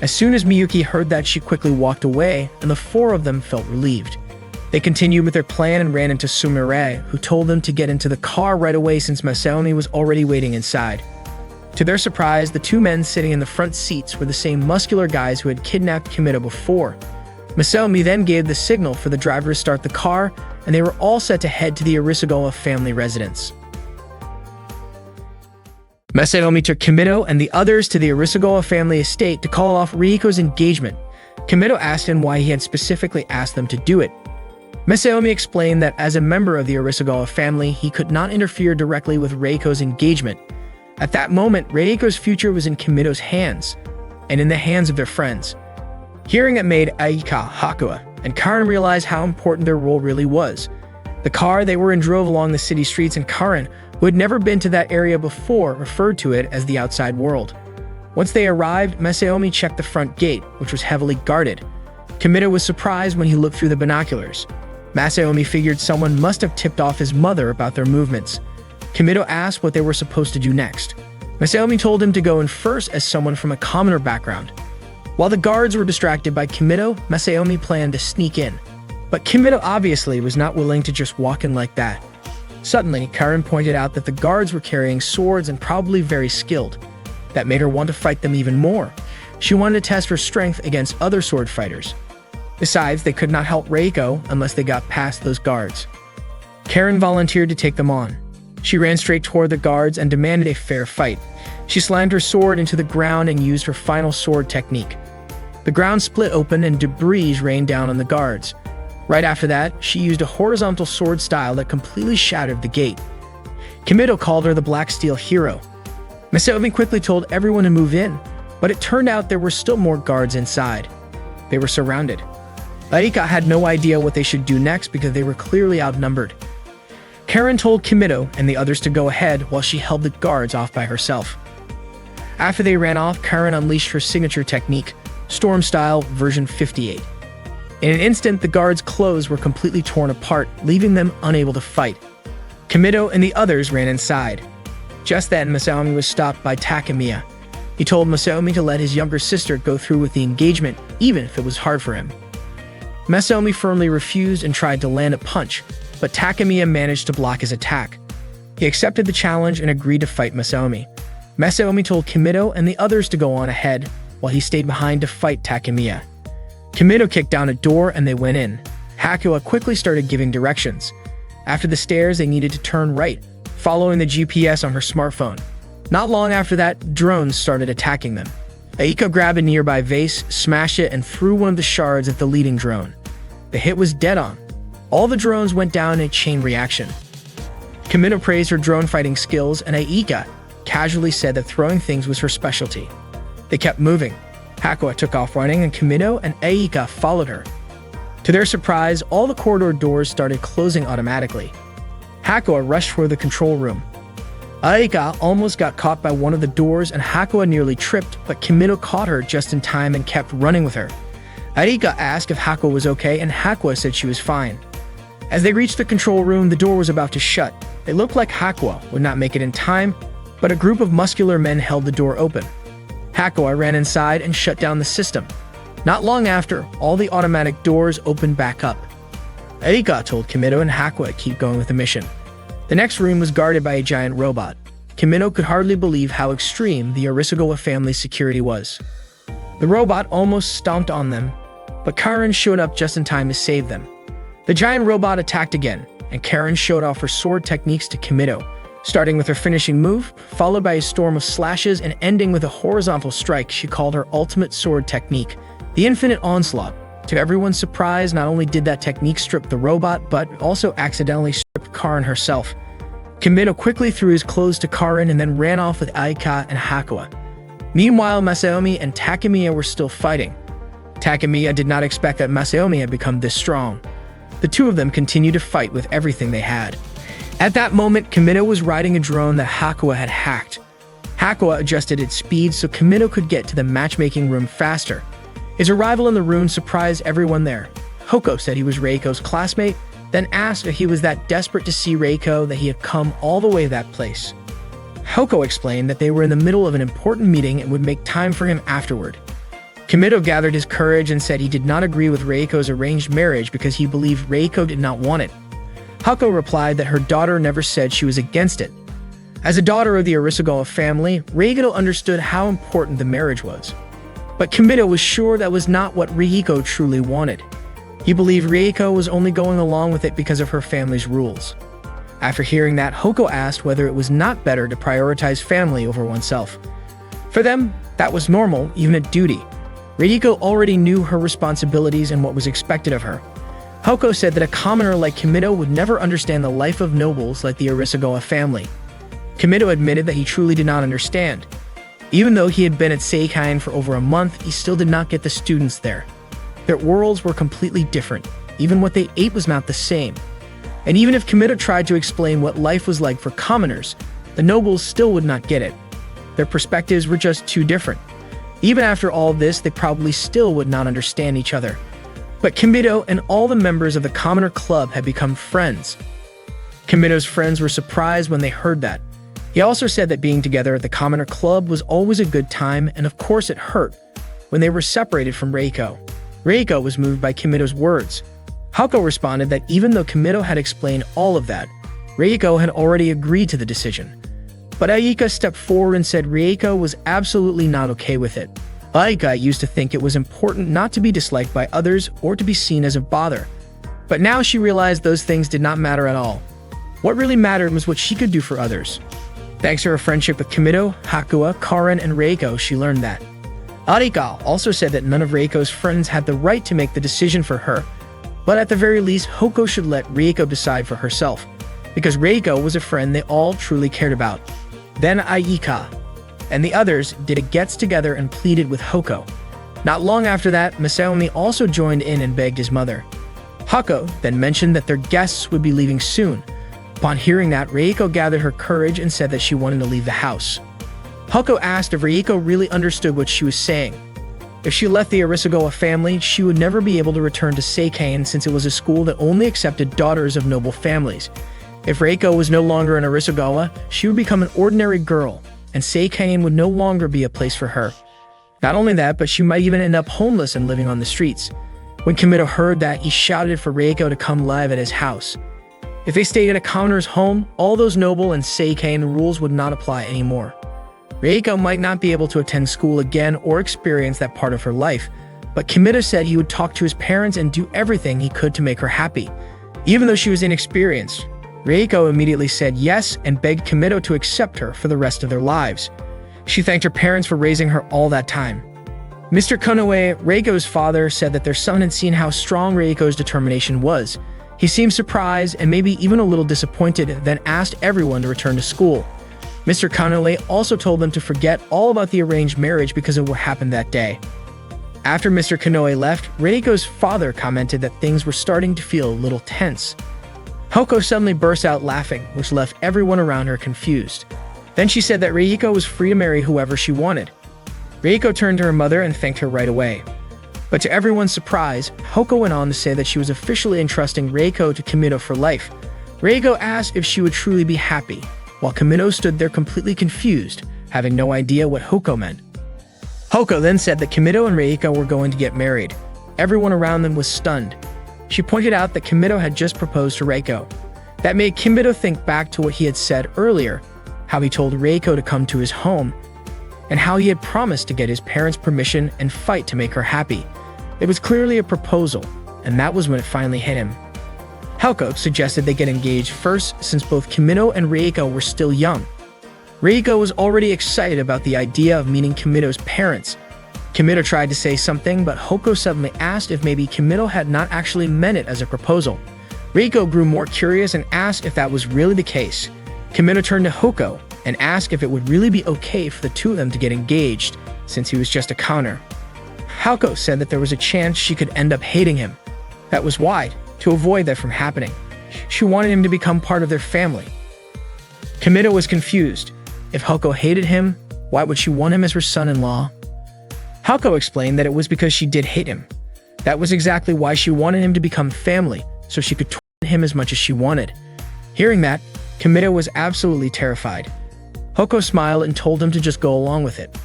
As soon as Miyuki heard that, she quickly walked away, and the four of them felt relieved. They continued with their plan and ran into Sumire, who told them to get into the car right away since Masaomi was already waiting inside. To their surprise, the two men sitting in the front seats were the same muscular guys who had kidnapped Kimido before. Masaomi then gave the signal for the driver to start the car, and they were all set to head to the Arisugawa family residence. Masaomi took Kimido and the others to the Arisugawa family estate to call off Reiko's engagement. Kimido asked him why he had specifically asked them to do it. Masaomi explained that as a member of the Arisugawa family, he could not interfere directly with Reiko's engagement. At that moment, Reiko's future was in Kimido's hands, and in the hands of their friends. Hearing it made Aika, Hakuya, and Karen realize how important their role really was. The car they were in drove along the city streets, and Karen, who had never been to that area before, referred to it as the outside world. Once they arrived, Masaomi checked the front gate, which was heavily guarded. Kimido was surprised when he looked through the binoculars. Masaomi figured someone must have tipped off his mother about their movements. Kimido asked what they were supposed to do next. Masaomi told him to go in first as someone from a commoner background. While the guards were distracted by Kimido, Masaomi planned to sneak in. But Kimido obviously was not willing to just walk in like that. Suddenly, Karen pointed out that the guards were carrying swords and probably very skilled. That made her want to fight them even more. She wanted to test her strength against other sword fighters. Besides, they could not help Reiko unless they got past those guards. Karen volunteered to take them on. She ran straight toward the guards and demanded a fair fight. She slammed her sword into the ground and used her final sword technique. The ground split open and debris rained down on the guards. Right after that, she used a horizontal sword style that completely shattered the gate. Kimito called her the Black Steel Hero. Masaomi quickly told everyone to move in, but it turned out there were still more guards inside. They were surrounded. Aika had no idea what they should do next because they were clearly outnumbered. Karen told Kimito and the others to go ahead while she held the guards off by herself. After they ran off, Karen unleashed her signature technique, Storm Style version 58. In an instant, the guards' clothes were completely torn apart, leaving them unable to fight. Kimito and the others ran inside. Just then, Masaomi was stopped by Takemiya. He told Masaomi to let his younger sister go through with the engagement, even if it was hard for him. Masaomi firmly refused and tried to land a punch, but Takemiya managed to block his attack. He accepted the challenge and agreed to fight Masaomi. Masaomi told Kimito and the others to go on ahead, while he stayed behind to fight Takemiya. Kimito kicked down a door and they went in. Hakua quickly started giving directions. After the stairs, they needed to turn right, following the GPS on her smartphone. Not long after that, drones started attacking them. Aika grabbed a nearby vase, smashed it, and threw one of the shards at the leading drone. The hit was dead on. All the drones went down in a chain reaction. Kimito praised her drone fighting skills, and Aika casually said that throwing things was her specialty. They kept moving. Hakua took off running, and Kimito and Aika followed her. To their surprise, all the corridor doors started closing automatically. Hakua rushed for the control room. Aika almost got caught by one of the doors, and Hakua nearly tripped, but Kimito caught her just in time and kept running with her. Aika asked if Hakua was okay, and Hakua said she was fine. As they reached the control room, the door was about to shut. It looked like Hakua would not make it in time, but a group of muscular men held the door open. Hakua ran inside and shut down the system. Not long after, all the automatic doors opened back up. Aika told Kimito and Hakua to keep going with the mission. The next room was guarded by a giant robot. Kimito could hardly believe how extreme the Arisugawa family's security was. The robot almost stomped on them, but Karen showed up just in time to save them. The giant robot attacked again, and Karen showed off her sword techniques to Kimito, starting with her finishing move, followed by a storm of slashes and ending with a horizontal strike she called her ultimate sword technique, the Infinite Onslaught. To everyone's surprise, not only did that technique strip the robot, but also accidentally stripped Karen herself. Kimito quickly threw his clothes to Karen and then ran off with Aika and Hakua. Meanwhile, Masaomi and Takemiya were still fighting. Takemiya did not expect that Masaomi had become this strong. The two of them continued to fight with everything they had. At that moment, Kimito was riding a drone that Hakua had hacked. Hakua adjusted its speed so Kimito could get to the matchmaking room faster. His arrival in the room surprised everyone there. Hoko said he was Reiko's classmate, then asked if he was that desperate to see Reiko that he had come all the way to that place. Hoko explained that they were in the middle of an important meeting and would make time for him afterward. Kimito gathered his courage and said he did not agree with Reiko's arranged marriage because he believed Reiko did not want it. Hoko replied that her daughter never said she was against it. As a daughter of the Arisugawa family, Reiko understood how important the marriage was. But Kimito was sure that was not what Reiko truly wanted. He believed Reiko was only going along with it because of her family's rules. After hearing that, Hoko asked whether it was not better to prioritize family over oneself. For them, that was normal, even a duty. Reiko already knew her responsibilities and what was expected of her. Hoko said that a commoner like Kimito would never understand the life of nobles like the Arisugawa family. Kimito admitted that he truly did not understand. Even though he had been at Seikain for over a month, he still did not get the students there. Their worlds were completely different. Even what they ate was not the same. And even if Kimito tried to explain what life was like for commoners, the nobles still would not get it. Their perspectives were just too different. Even after all this, they probably still would not understand each other. But Kimito and all the members of the Commoner Club had become friends. Kimito's friends were surprised when they heard that. He also said that being together at the Commoner Club was always a good time, and of course it hurt when they were separated from Reiko. Reiko was moved by Kimito's words. Hako responded that even though Kimito had explained all of that, Reiko had already agreed to the decision. But Aika stepped forward and said Reiko was absolutely not okay with it. Aika used to think it was important not to be disliked by others or to be seen as a bother. But now she realized those things did not matter at all. What really mattered was what she could do for others. Thanks to her friendship with Kimito, Hakua, Karen, and Reiko, she learned that. Arika also said that none of Reiko's friends had the right to make the decision for her, but at the very least, Hoko should let Reiko decide for herself, because Reiko was a friend they all truly cared about. Then Aika and the others did a gets-together and pleaded with Hoko. Not long after that, Masaomi also joined in and begged his mother. Hako then mentioned that their guests would be leaving soon. Upon hearing that, Reiko gathered her courage and said that she wanted to leave the house. Hako asked if Reiko really understood what she was saying. If she left the Arisugawa family, she would never be able to return to Seikain since it was a school that only accepted daughters of noble families. If Reiko was no longer in Arisugawa, she would become an ordinary girl, and Seikain would no longer be a place for her. Not only that, but she might even end up homeless and living on the streets. When Kimito heard that, he shouted for Reiko to come live at his house. If they stayed at a commoner's home, all those noble and Seikain rules would not apply anymore. Reiko might not be able to attend school again or experience that part of her life, but Kimito said he would talk to his parents and do everything he could to make her happy. Even though she was inexperienced, Reiko immediately said yes and begged Kimito to accept her for the rest of their lives. She thanked her parents for raising her all that time. Mr. Konoe, Reiko's father, said that their son had seen how strong Reiko's determination was. He seemed surprised and maybe even a little disappointed, then asked everyone to return to school. Mr. Konoe also told them to forget all about the arranged marriage because of what happened that day. After Mr. Konoe left, Reiko's father commented that things were starting to feel a little tense. Hoko suddenly burst out laughing, which left everyone around her confused. Then she said that Reiko was free to marry whoever she wanted. Reiko turned to her mother and thanked her right away. But to everyone's surprise, Hoko went on to say that she was officially entrusting Reiko to Kimito for life. Reiko asked if she would truly be happy, while Kimito stood there completely confused, having no idea what Hoko meant. Hoko then said that Kimito and Reiko were going to get married. Everyone around them was stunned. She pointed out that Kimito had just proposed to Reiko. That made Kimito think back to what he had said earlier, how he told Reiko to come to his home, and how he had promised to get his parents' permission and fight to make her happy. It was clearly a proposal, and that was when it finally hit him. Helko suggested they get engaged first since both Kimito and Reiko were still young. Reiko was already excited about the idea of meeting Kimito's parents. Kimito tried to say something, but Hoko suddenly asked if maybe Kimito had not actually meant it as a proposal. Reiko grew more curious and asked if that was really the case. Kimito turned to Hoko and asked if it would really be okay for the two of them to get engaged, since he was just a counter. Hoko said that there was a chance she could end up hating him. That was why, to avoid that from happening, she wanted him to become part of their family. Kimito was confused. If Hoko hated him, why would she want him as her son-in-law? Hoko explained that it was because she did hate him. That was exactly why she wanted him to become family, so she could torment him as much as she wanted. Hearing that, Kimito was absolutely terrified. Hoko smiled and told him to just go along with it.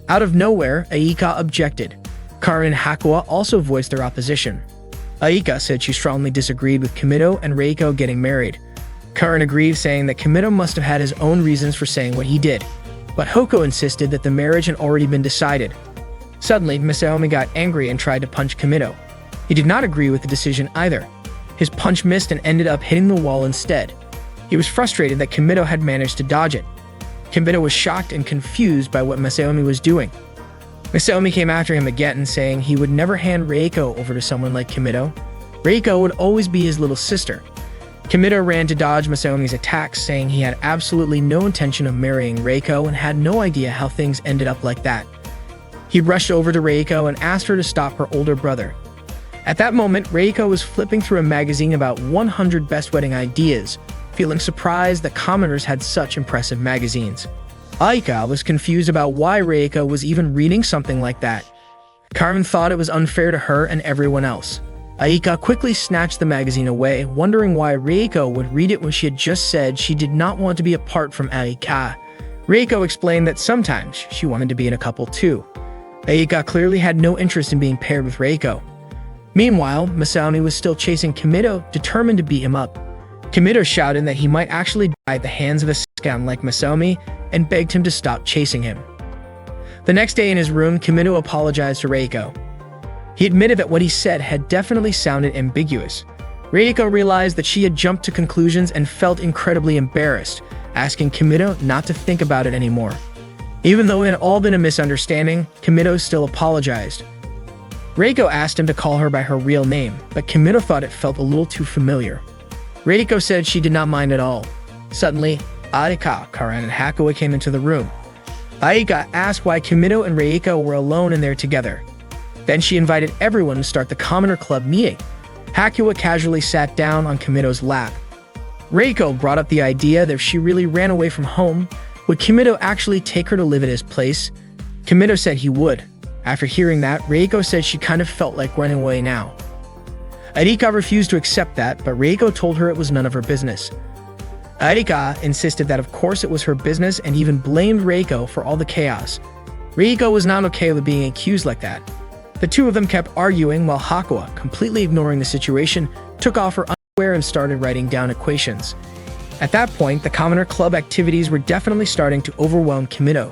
Out of nowhere, Aika objected. Karen and Hakua also voiced their opposition. Aika said she strongly disagreed with Kimito and Reiko getting married. Karen agreed, saying that Kimito must have had his own reasons for saying what he did. But Hoko insisted that the marriage had already been decided. Suddenly, Masaomi got angry and tried to punch Kimito. He did not agree with the decision either. His punch missed and ended up hitting the wall instead. He was frustrated that Kimito had managed to dodge it. Kimito was shocked and confused by what Masaomi was doing. Masaomi came after him again, saying he would never hand Reiko over to someone like Kimito. Reiko would always be his little sister. Kimito ran to dodge Masaomi's attacks, saying he had absolutely no intention of marrying Reiko and had no idea how things ended up like that. He rushed over to Reiko and asked her to stop her older brother. At that moment, Reiko was flipping through a magazine about 100 best wedding ideas, feeling surprised that commoners had such impressive magazines. Aika was confused about why Reiko was even reading something like that. Carmen thought it was unfair to her and everyone else. Aika quickly snatched the magazine away, wondering why Reiko would read it when she had just said she did not want to be apart from Aika. Reiko explained that sometimes she wanted to be in a couple too. Aika clearly had no interest in being paired with Reiko. Meanwhile, Masaomi was still chasing Kimito, determined to beat him up. Kimito shouted that he might actually die at the hands of a scum like Masaomi and begged him to stop chasing him. The next day in his room, Kimito apologized to Reiko. He admitted that what he said had definitely sounded ambiguous. Reiko realized that she had jumped to conclusions and felt incredibly embarrassed, asking Kimito not to think about it anymore. Even though it had all been a misunderstanding, Kimito still apologized. Reiko asked him to call her by her real name, but Kimito thought it felt a little too familiar. Reiko said she did not mind at all. Suddenly, Aika, Karan, and Hakuya came into the room. Aika asked why Kimito and Reiko were alone in there together. Then she invited everyone to start the Commoner Club meeting. Hakuya casually sat down on Kimito's lap. Reiko brought up the idea that if she really ran away from home, would Kimito actually take her to live at his place? Kimito said he would. After hearing that, Reiko said she kind of felt like running away now. Arika refused to accept that, but Reiko told her it was none of her business. Arika insisted that of course it was her business and even blamed Reiko for all the chaos. Reiko was not okay with being accused like that. The two of them kept arguing while Hakuya, completely ignoring the situation, took off her underwear and started writing down equations. At that point, the Commoner Club activities were definitely starting to overwhelm Kimito.